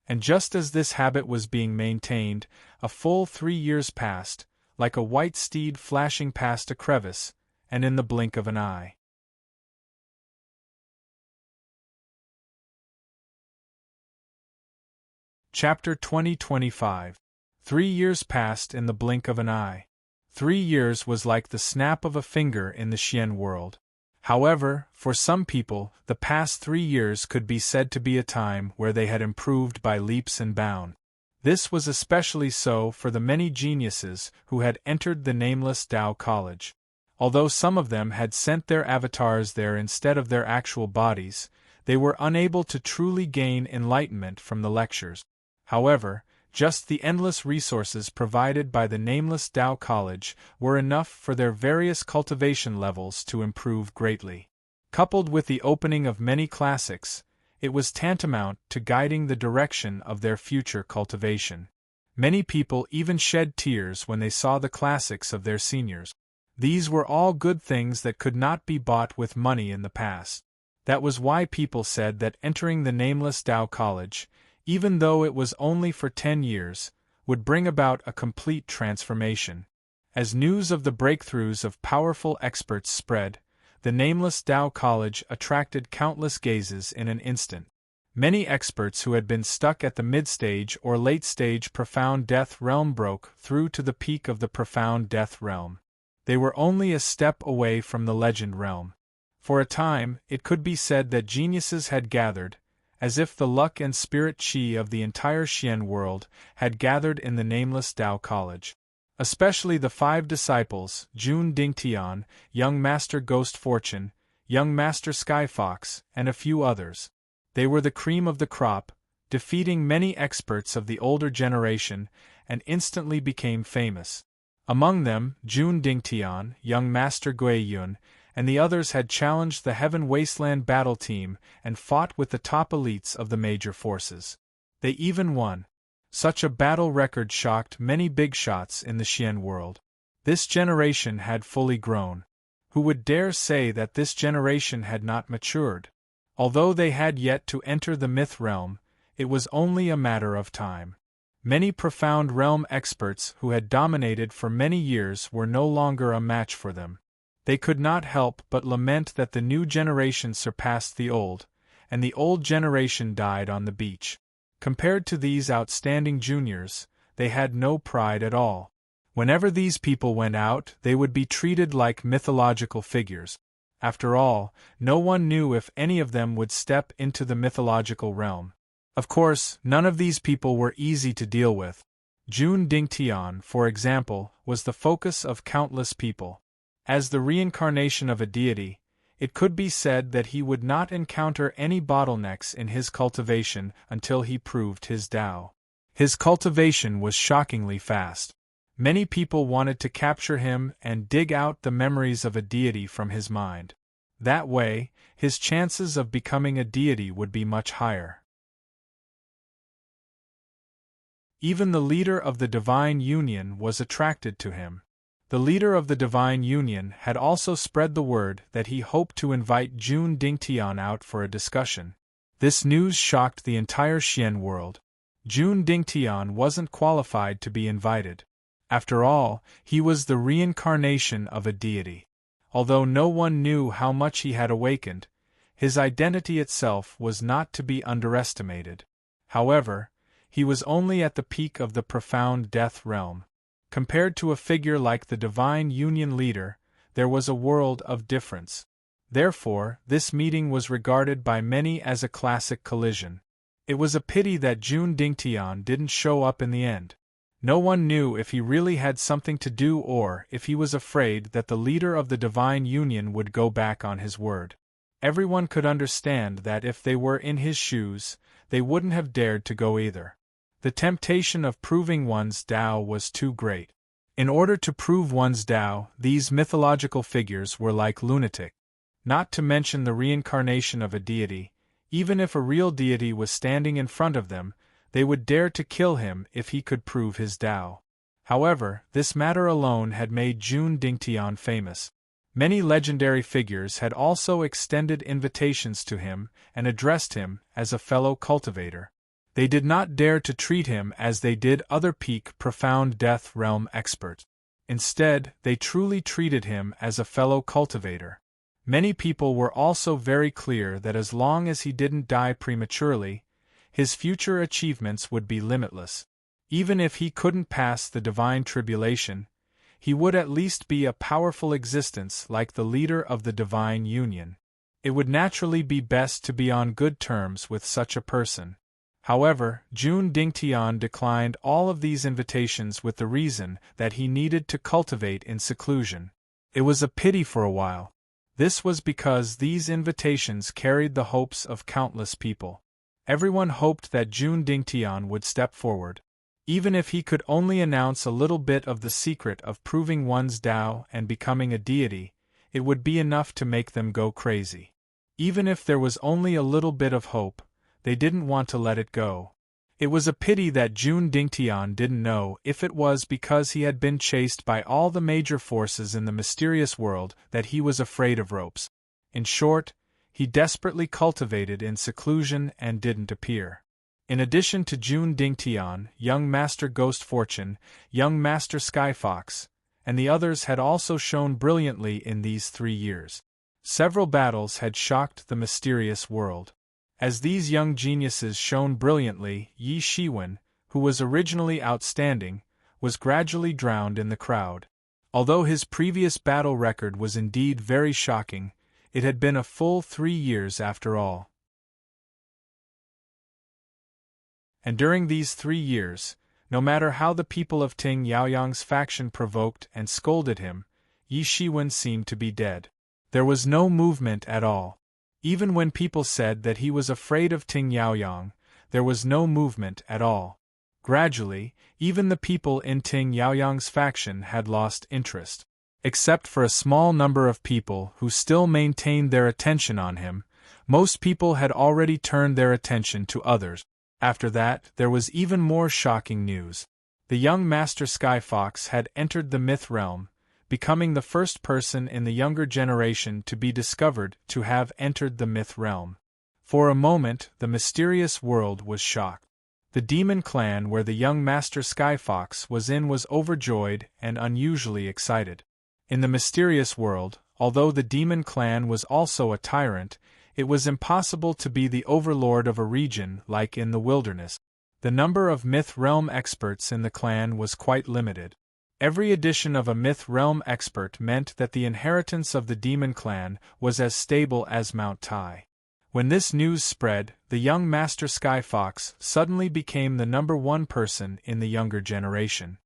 And just as this habit was being maintained, a full 3 years passed, like a white steed flashing past a crevice, and in the blink of an eye. Chapter 2025. 3 years passed in the blink of an eye. 3 years was like the snap of a finger in the Xian world. However, for some people, the past 3 years could be said to be a time where they had improved by leaps and bounds. This was especially so for the many geniuses who had entered the nameless Tao College. Although some of them had sent their avatars there instead of their actual bodies, they were unable to truly gain enlightenment from the lectures. However, just the endless resources provided by the nameless Tao College were enough for their various cultivation levels to improve greatly. Coupled with the opening of many classics, it was tantamount to guiding the direction of their future cultivation. Many people even shed tears when they saw the classics of their seniors. These were all good things that could not be bought with money in the past. That was why people said that entering the nameless Tao College, even though it was only for 10 years, would bring about a complete transformation. As news of the breakthroughs of powerful experts spread, the nameless Tao College attracted countless gazes in an instant. Many experts who had been stuck at the mid-stage or late-stage profound death realm broke through to the peak of the profound death realm. They were only a step away from the legend realm. For a time, it could be said that geniuses had gathered, as if the luck and spirit qi of the entire Xian world had gathered in the nameless Tao College. Especially the 5 disciples, Jun Dingtian, young Master Ghost Fortune, young Master Skyfox, and a few others. They were the cream of the crop, defeating many experts of the older generation, and instantly became famous. Among them, Jun Dingtian, young Master Guiyun, and the others had challenged the Heaven Wasteland battle team and fought with the top elites of the major forces. They even won. Such a battle record shocked many big shots in the Xian world. This generation had fully grown. Who would dare say that this generation had not matured? Although they had yet to enter the myth realm, it was only a matter of time. Many profound realm experts who had dominated for many years were no longer a match for them. They could not help but lament that the new generation surpassed the old, and the old generation died on the beach. Compared to these outstanding juniors, they had no pride at all. Whenever these people went out, they would be treated like mythological figures. After all, no one knew if any of them would step into the mythological realm. Of course, none of these people were easy to deal with. Jun Dingtian, for example, was the focus of countless people. As the reincarnation of a deity, it could be said that he would not encounter any bottlenecks in his cultivation until he proved his Tao. His cultivation was shockingly fast. Many people wanted to capture him and dig out the memories of a deity from his mind. That way, his chances of becoming a deity would be much higher. Even the leader of the Divine Union was attracted to him. The leader of the Divine Union had also spread the word that he hoped to invite Jun Dingtian out for a discussion. This news shocked the entire Xian world. Jun Dingtian wasn't qualified to be invited. After all, he was the reincarnation of a deity. Although no one knew how much he had awakened, his identity itself was not to be underestimated. However, he was only at the peak of the profound death realm. Compared to a figure like the Divine Union leader, there was a world of difference. Therefore, this meeting was regarded by many as a classic collision. It was a pity that Jun Dingtian didn't show up in the end. No one knew if he really had something to do or if he was afraid that the leader of the Divine Union would go back on his word. Everyone could understand that if they were in his shoes, they wouldn't have dared to go either. The temptation of proving one's Tao was too great. In order to prove one's Tao, these mythological figures were like lunatic. Not to mention the reincarnation of a deity, even if a real deity was standing in front of them, they would dare to kill him if he could prove his Tao. However, this matter alone had made Jun Dingtian famous. Many legendary figures had also extended invitations to him and addressed him as a fellow cultivator. They did not dare to treat him as they did other peak profound death realm experts. Instead, they truly treated him as a fellow cultivator. Many people were also very clear that as long as he didn't die prematurely, his future achievements would be limitless. Even if he couldn't pass the divine tribulation, he would at least be a powerful existence like the leader of the Divine Union. It would naturally be best to be on good terms with such a person. However, Jun Dingtian declined all of these invitations with the reason that he needed to cultivate in seclusion. It was a pity for a while. This was because these invitations carried the hopes of countless people. Everyone hoped that Jun Dingtian would step forward. Even if he could only announce a little bit of the secret of proving one's Tao and becoming a deity, it would be enough to make them go crazy. Even if there was only a little bit of hope, they didn't want to let it go. It was a pity that Jun Dingtian didn't know if it was because he had been chased by all the major forces in the mysterious world that he was afraid of ropes. In short, he desperately cultivated in seclusion and didn't appear. In addition to Jun Dingtian, young Master Ghost Fortune, young Master Skyfox, and the others had also shone brilliantly in these 3 years. Several battles had shocked the mysterious world. As these young geniuses shone brilliantly, Yi Shiwen, who was originally outstanding, was gradually drowned in the crowd. Although his previous battle record was indeed very shocking, it had been a full 3 years after all. And during these 3 years, no matter how the people of Ting Yaoyang's faction provoked and scolded him, Yi Shiwen seemed to be dead. There was no movement at all. Even when people said that he was afraid of Ting Yaoyang, there was no movement at all. Gradually, even the people in Ting Yaoyang's faction had lost interest. Except for a small number of people who still maintained their attention on him, most people had already turned their attention to others. After that, there was even more shocking news. The young Master Skyfox had entered the myth realm, becoming the first person in the younger generation to be discovered to have entered the myth realm. For a moment, the mysterious world was shocked. The demon clan where the young Master Skyfox was in was overjoyed and unusually excited. In the mysterious world, although the demon clan was also a tyrant, it was impossible to be the overlord of a region like in the wilderness. The number of myth realm experts in the clan was quite limited. Every addition of a myth realm expert meant that the inheritance of the demon clan was as stable as Mount Tai. When this news spread, the young Master Skyfox suddenly became the #1 person in the younger generation.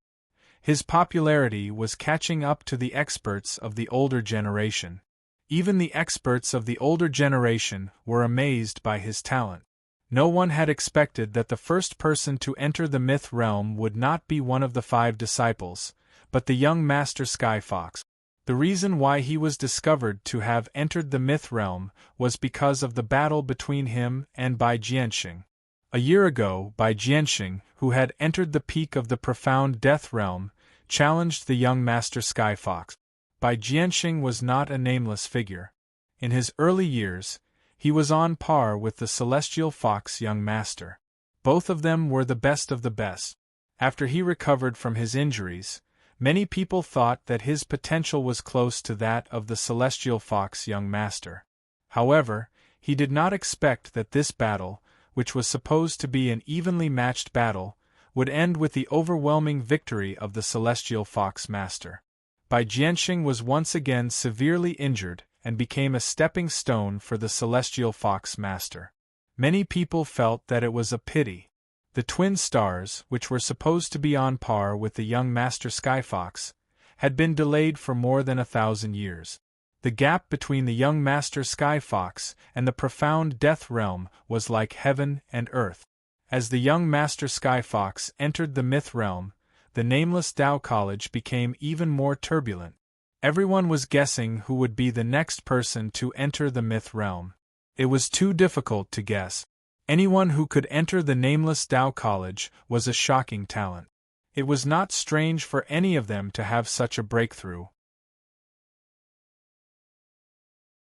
His popularity was catching up to the experts of the older generation. Even the experts of the older generation were amazed by his talent. No one had expected that the first person to enter the myth realm would not be one of the 5 disciples, but the young Master Sky Fox. The reason why he was discovered to have entered the myth realm was because of the battle between him and Bai Jianxing. A year ago, Bai Jianxing, who had entered the peak of the profound death realm, challenged the young Master Sky Fox. Bai Jianxing was not a nameless figure. In his early years, he was on par with the celestial fox young master. Both of them were the best of the best. After he recovered from his injuries, many people thought that his potential was close to that of the celestial fox young master. However, he did not expect that this battle, which was supposed to be an evenly matched battle, would end with the overwhelming victory of the celestial fox master. Bai Jianxing was once again severely injured and became a stepping stone for the celestial fox master. Many people felt that it was a pity. The twin stars, which were supposed to be on par with the young Master Sky Fox, had been delayed for more than 1,000 years. The gap between the young Master Sky Fox and the profound death realm was like heaven and earth. As the young Master Sky Fox entered the myth realm, the nameless Tao College became even more turbulent. Everyone was guessing who would be the next person to enter the myth realm. It was too difficult to guess. Anyone who could enter the nameless Tao College was a shocking talent. It was not strange for any of them to have such a breakthrough.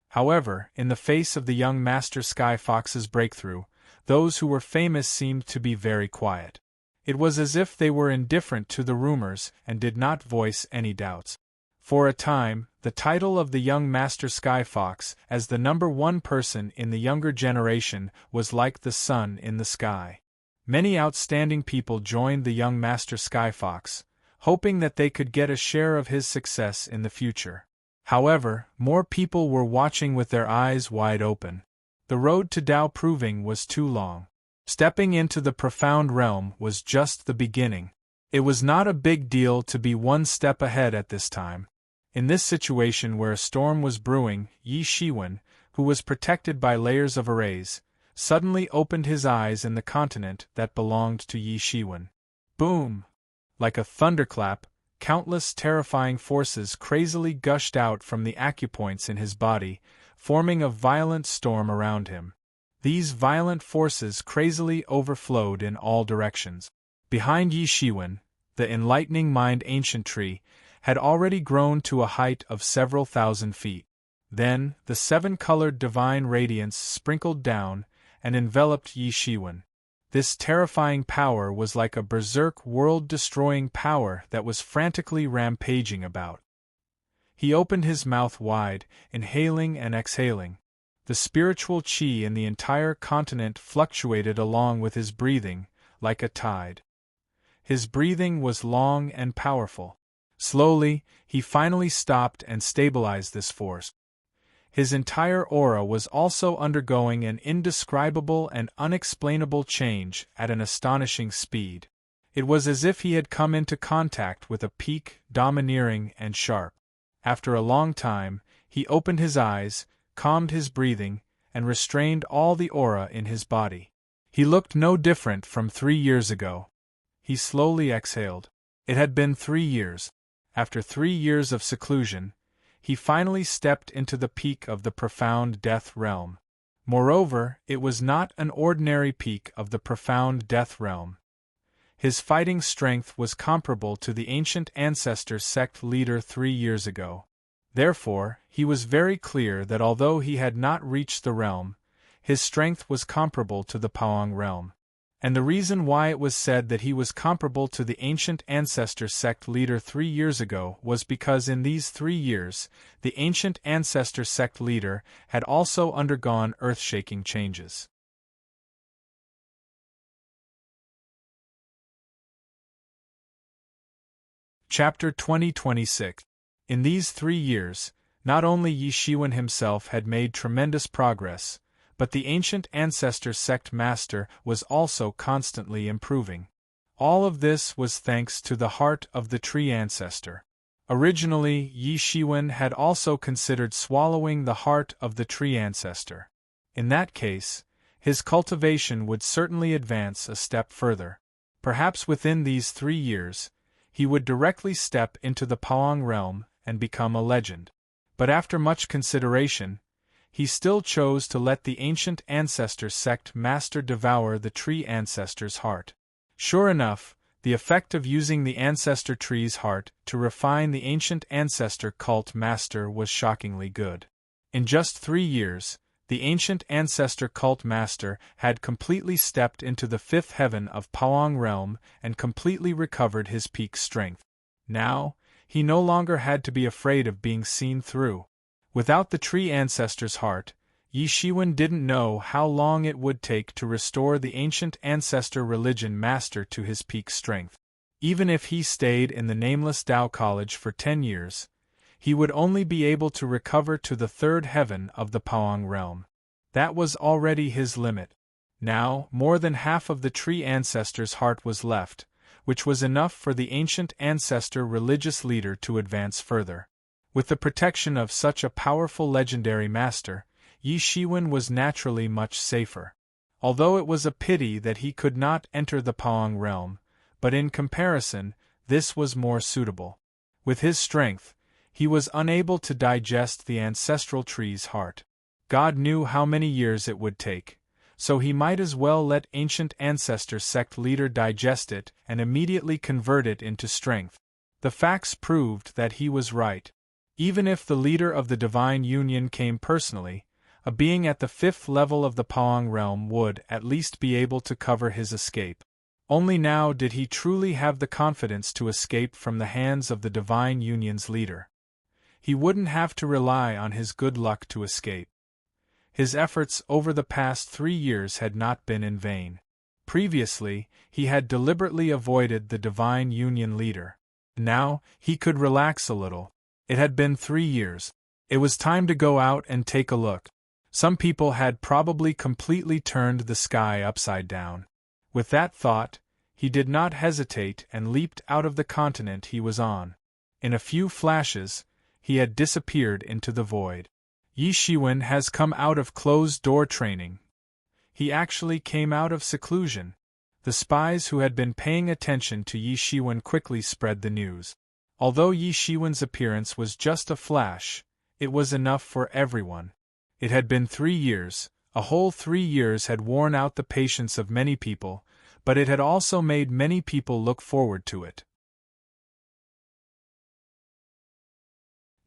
However, in the face of the young Master Sky Fox's breakthrough, those who were famous seemed to be very quiet. It was as if they were indifferent to the rumors and did not voice any doubts. For a time, the title of the young Master Sky Fox as the #1 person in the younger generation was like the sun in the sky. Many outstanding people joined the young Master Sky Fox, hoping that they could get a share of his success in the future. However, more people were watching with their eyes wide open. The road to Tao proving was too long. Stepping into the profound realm was just the beginning. It was not a big deal to be one step ahead at this time. In this situation where a storm was brewing, Yi Shiwen, who was protected by layers of arrays, suddenly opened his eyes in the continent that belonged to Yi Shiwen. Boom! Like a thunderclap, countless terrifying forces crazily gushed out from the acupoints in his body, forming a violent storm around him. These violent forces crazily overflowed in all directions. Behind Yi Shiwen, the enlightening mind ancient tree had already grown to a height of several thousand feet. Then, the 7-colored divine radiance sprinkled down and enveloped Yi Shiwen. This terrifying power was like a berserk world-destroying power that was frantically rampaging about. He opened his mouth wide, inhaling and exhaling. The spiritual qi in the entire continent fluctuated along with his breathing, like a tide. His breathing was long and powerful. Slowly, he finally stopped and stabilized this force. His entire aura was also undergoing an indescribable and unexplainable change at an astonishing speed. It was as if he had come into contact with a peak, domineering and sharp. After a long time, he opened his eyes, calmed his breathing, and restrained all the aura in his body. He looked no different from 3 years ago. He slowly exhaled. It had been 3 years. After 3 years of seclusion, he finally stepped into the peak of the profound death realm. Moreover, it was not an ordinary peak of the profound death realm. His fighting strength was comparable to the ancient ancestor sect leader 3 years ago. Therefore, he was very clear that although he had not reached the realm, his strength was comparable to the Paong realm. And the reason why it was said that he was comparable to the ancient ancestor sect leader 3 years ago was because in these 3 years, the ancient ancestor sect leader had also undergone earth-shaking changes. Chapter 2026. In these 3 years, not only Yi Shiwen himself had made tremendous progress, but the ancient ancestor sect master was also constantly improving. All of this was thanks to the heart of the tree ancestor. Originally, Yi Shiwen had also considered swallowing the heart of the tree ancestor. In that case, his cultivation would certainly advance a step further. Perhaps within these 3 years, he would directly step into the Paong realm and become a legend. But after much consideration, he still chose to let the ancient ancestor sect master devour the tree ancestor's heart. Sure enough, the effect of using the ancestor tree's heart to refine the ancient ancestor cult master was shockingly good. In just 3 years, the ancient ancestor cult master had completely stepped into the fifth heaven of Paong realm and completely recovered his peak strength. Now, he no longer had to be afraid of being seen through. Without the tree ancestor's heart, Yi Shiwen didn't know how long it would take to restore the ancient ancestor religion master to his peak strength. Even if he stayed in the nameless Tao College for 10 years, he would only be able to recover to the third heaven of the Paong realm. That was already his limit. Now, more than half of the tree ancestor's heart was left, which was enough for the ancient ancestor religious leader to advance further. With the protection of such a powerful legendary master, Yi Shiwen was naturally much safer. Although it was a pity that he could not enter the Paong realm, but in comparison, this was more suitable. With his strength, he was unable to digest the ancestral tree's heart. God knew how many years it would take, so he might as well let ancient ancestor sect leader digest it and immediately convert it into strength. The facts proved that he was right. Even if the leader of the Divine Union came personally, a being at the 5th level of the Paong realm would at least be able to cover his escape. Only now did he truly have the confidence to escape from the hands of the Divine Union's leader. He wouldn't have to rely on his good luck to escape. His efforts over the past 3 years had not been in vain. Previously, he had deliberately avoided the Divine Union leader. Now, he could relax a little. It had been 3 years. It was time to go out and take a look. Some people had probably completely turned the sky upside down. With that thought, he did not hesitate and leaped out of the continent he was on. In a few flashes, he had disappeared into the void. Yi Shiwen has come out of closed-door training. He actually came out of seclusion. The spies who had been paying attention to Yi Shiwen quickly spread the news. Although Yi Shiwen's appearance was just a flash, it was enough for everyone. It had been 3 years, a whole 3 years had worn out the patience of many people, but it had also made many people look forward to it.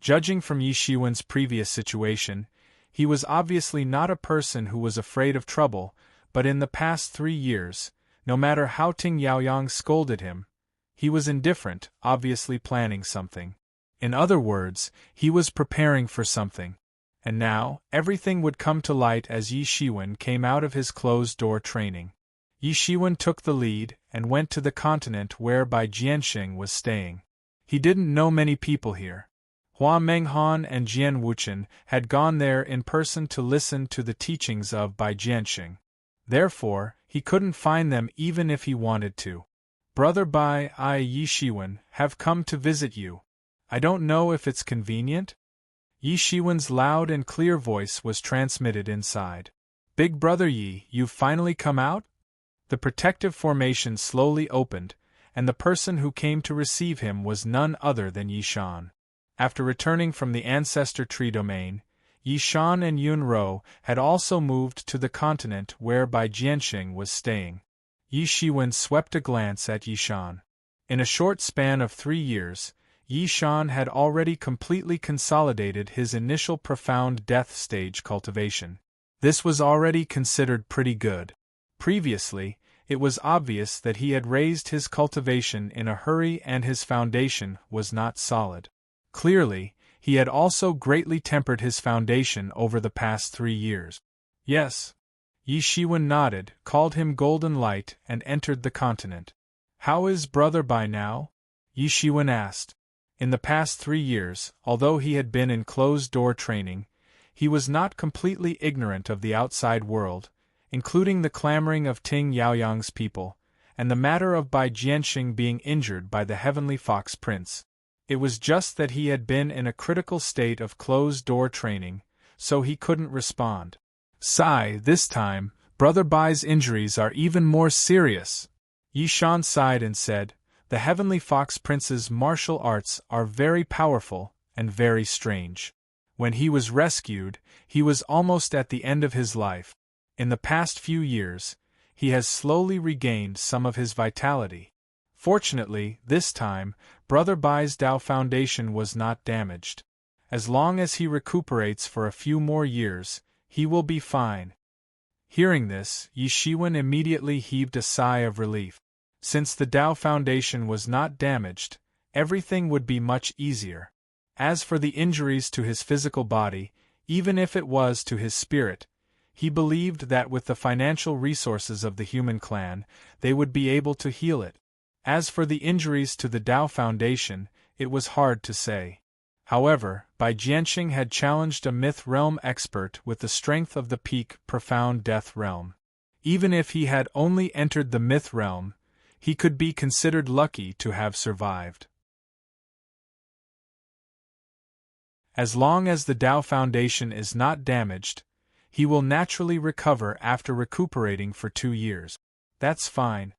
Judging from Yi Shiwen's previous situation, he was obviously not a person who was afraid of trouble, but in the past 3 years, no matter how Ting Yaoyang scolded him, he was indifferent, obviously planning something. In other words, he was preparing for something. And now, everything would come to light as Yi Shiwen came out of his closed-door training. Yi Shiwen took the lead and went to the continent where Bai Jianxing was staying. He didn't know many people here. Hua Menghan and Jian Wuchen had gone there in person to listen to the teachings of Bai Jianxing. Therefore, he couldn't find them even if he wanted to. Brother Bai, I, Yi Shiwen, have come to visit you. I don't know if it's convenient? Yi Shiwen's loud and clear voice was transmitted inside. Big Brother Yi, you've finally come out? The protective formation slowly opened, and the person who came to receive him was none other than Yi Shan. After returning from the ancestor tree domain, Yi Shan and Yun Ro had also moved to the continent where Bai Jianxing was staying. Yi Shiwen swept a glance at Yi Shan. In a short span of 3 years, Yi Shan had already completely consolidated his initial profound death stage cultivation. This was already considered pretty good. Previously, it was obvious that he had raised his cultivation in a hurry and his foundation was not solid. Clearly, he had also greatly tempered his foundation over the past 3 years. Yes. Yi Shiwen nodded, called him Golden Light, and entered the continent. How is Brother Bai now? Yi Shiwen asked. In the past 3 years, although he had been in closed-door training, he was not completely ignorant of the outside world, including the clamoring of Ting Yaoyang's people, and the matter of Bai Jianxing being injured by the Heavenly Fox Prince. It was just that he had been in a critical state of closed-door training, so he couldn't respond. Sigh, this time, Brother Bai's injuries are even more serious. Yi Shan sighed and said, The Heavenly Fox Prince's martial arts are very powerful and very strange. When he was rescued, he was almost at the end of his life. In the past few years, he has slowly regained some of his vitality. Fortunately, this time, Brother Bai's Tao Foundation was not damaged. As long as he recuperates for a few more years, he will be fine. Hearing this, Yi Shiwen immediately heaved a sigh of relief. Since the Tao Foundation was not damaged, everything would be much easier. As for the injuries to his physical body, even if it was to his spirit, he believed that with the financial resources of the human clan, they would be able to heal it. As for the injuries to the Tao Foundation, it was hard to say. However, Bai Jianxing had challenged a myth realm expert with the strength of the peak profound death realm. Even if he had only entered the myth realm, he could be considered lucky to have survived. As long as the Tao Foundation is not damaged, he will naturally recover after recuperating for 2 years. That's fine.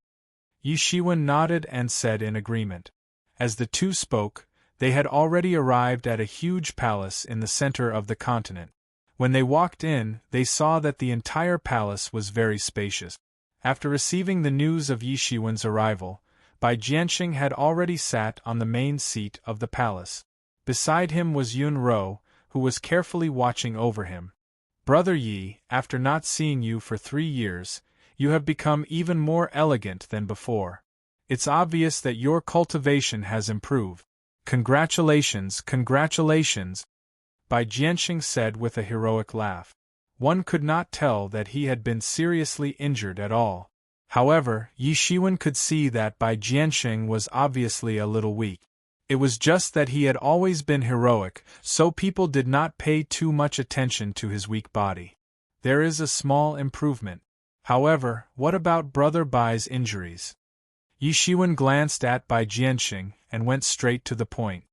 Yi Shiwen nodded and said in agreement. As the two spoke, they had already arrived at a huge palace in the center of the continent. When they walked in, they saw that the entire palace was very spacious. After receiving the news of Yi Shiwen's arrival, Bai Jianxing had already sat on the main seat of the palace. Beside him was Yun Ro, who was carefully watching over him. Brother Yi, after not seeing you for 3 years, you have become even more elegant than before. It's obvious that your cultivation has improved. Congratulations, congratulations, Bai Jianxing said with a heroic laugh. One could not tell that he had been seriously injured at all. However, Yi Shiwen could see that Bai Jianxing was obviously a little weak. It was just that he had always been heroic, so people did not pay too much attention to his weak body. There is a small improvement. However, what about Brother Bai's injuries? Yi Shiwen glanced at Bai Jianxing and went straight to the point.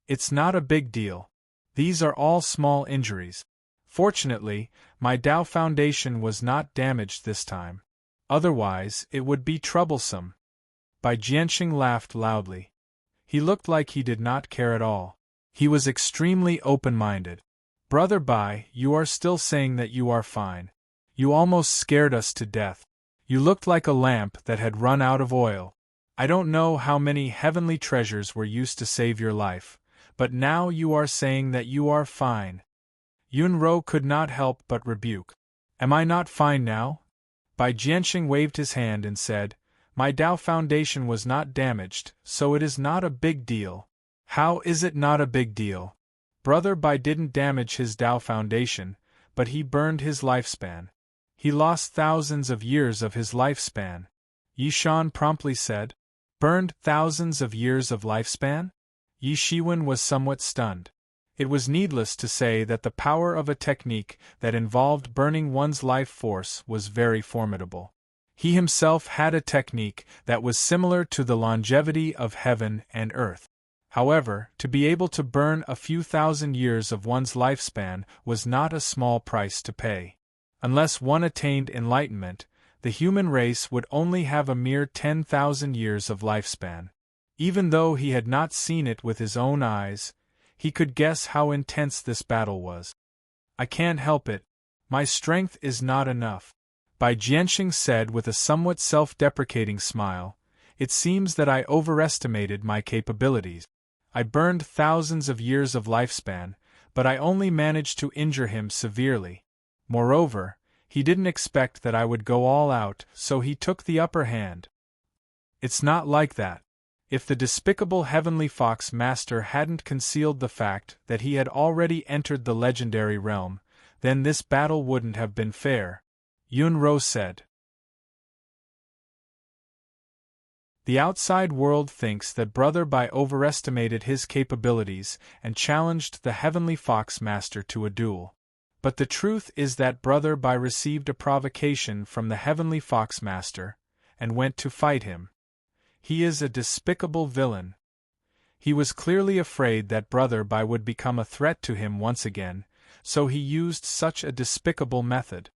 It's not a big deal. These are all small injuries. Fortunately, my Tao Foundation was not damaged this time. Otherwise, it would be troublesome. Bai Jianxing laughed loudly. He looked like he did not care at all. He was extremely open-minded. Brother Bai, you are still saying that you are fine. You almost scared us to death. You looked like a lamp that had run out of oil. I don't know how many heavenly treasures were used to save your life, but now you are saying that you are fine. Yun Ro could not help but rebuke. Am I not fine now? Bai Jianxing waved his hand and said, My Tao Foundation was not damaged, so it is not a big deal. How is it not a big deal? Brother Bai didn't damage his Tao Foundation, but he burned his lifespan. He lost thousands of years of his lifespan. Yi Shan promptly said, Burned thousands of years of lifespan? Yi Shiwen was somewhat stunned. It was needless to say that the power of a technique that involved burning one's life force was very formidable. He himself had a technique that was similar to the longevity of heaven and earth. However, to be able to burn a few thousand years of one's lifespan was not a small price to pay. Unless one attained enlightenment, the human race would only have a mere 10,000 years of lifespan. Even though he had not seen it with his own eyes, he could guess how intense this battle was. I can't help it. My strength is not enough. Bai Jianxing said with a somewhat self-deprecating smile, It seems that I overestimated my capabilities. I burned thousands of years of lifespan, but I only managed to injure him severely. Moreover, he didn't expect that I would go all out, so he took the upper hand. It's not like that. If the despicable Heavenly Fox Master hadn't concealed the fact that he had already entered the legendary realm, then this battle wouldn't have been fair, Yun Ro said. The outside world thinks that Brother Bai overestimated his capabilities and challenged the Heavenly Fox Master to a duel. But the truth is that Brother Bai received a provocation from the Heavenly Fox Master, and went to fight him. He is a despicable villain. He was clearly afraid that Brother Bai would become a threat to him once again, so he used such a despicable method.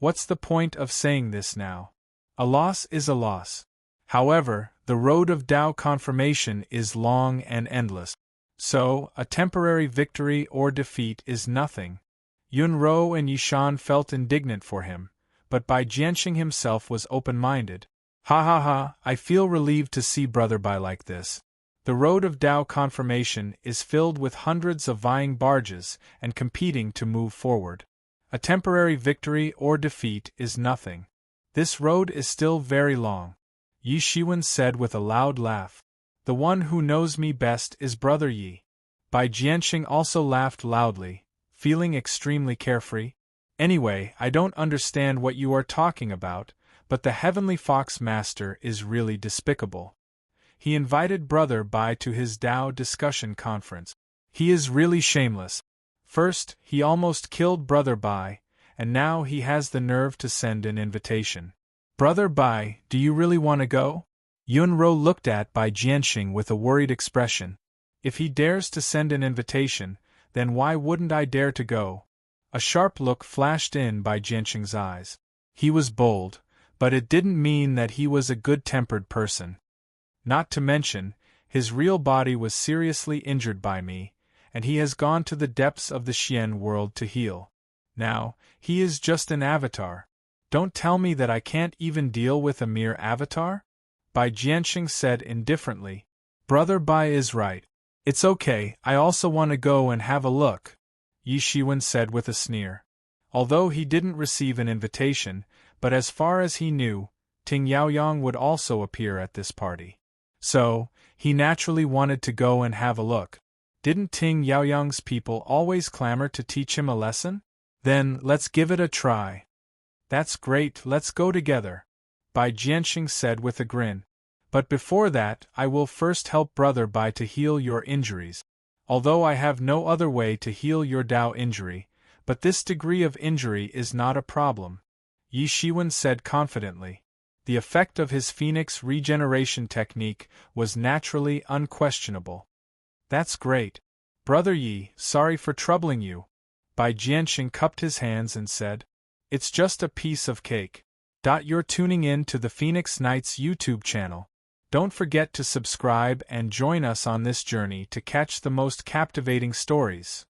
What's the point of saying this now? A loss is a loss. However, the road of Tao confirmation is long and endless. So, a temporary victory or defeat is nothing. Yunro and Yishan felt indignant for him, but Bai Jianxing himself was open-minded. Ha ha ha, I feel relieved to see Brother Bai like this. The road of Tao confirmation is filled with hundreds of vying barges and competing to move forward. A temporary victory or defeat is nothing. This road is still very long. Yi Shiwen said with a loud laugh. The one who knows me best is Brother Yi. Bai Jianxing also laughed loudly, feeling extremely carefree. Anyway, I don't understand what you are talking about, but the Heavenly Fox Master is really despicable. He invited Brother Bai to his Tao discussion conference. He is really shameless. First, he almost killed Brother Bai, and now he has the nerve to send an invitation. Brother Bai, do you really want to go? Yunro looked at Bai Jianxing with a worried expression. If he dares to send an invitation, then why wouldn't I dare to go? A sharp look flashed in Bai Jianxing's eyes. He was bold, but it didn't mean that he was a good-tempered person. Not to mention, his real body was seriously injured by me, and he has gone to the depths of the Xian world to heal. Now, he is just an avatar. Don't tell me that I can't even deal with a mere avatar? Bai Jianxing said indifferently. Brother Bai is right. It's okay, I also want to go and have a look, Yi Shiwen said with a sneer. Although he didn't receive an invitation, but as far as he knew, Ting Yaoyang would also appear at this party. So, he naturally wanted to go and have a look. Didn't Ting Yaoyang's people always clamor to teach him a lesson? Then, let's give it a try. That's great, let's go together, Bai Jianxing said with a grin. But before that, I will first help Brother Bai to heal your injuries. Although I have no other way to heal your Tao injury, but this degree of injury is not a problem, Yi Shiwen said confidently. The effect of his phoenix regeneration technique was naturally unquestionable. That's great. Brother Yi, sorry for troubling you. Bai Jianxing cupped his hands and said, It's just a piece of cake. You're tuning in to the Phoenix Knights YouTube channel. Don't forget to subscribe and join us on this journey to catch the most captivating stories.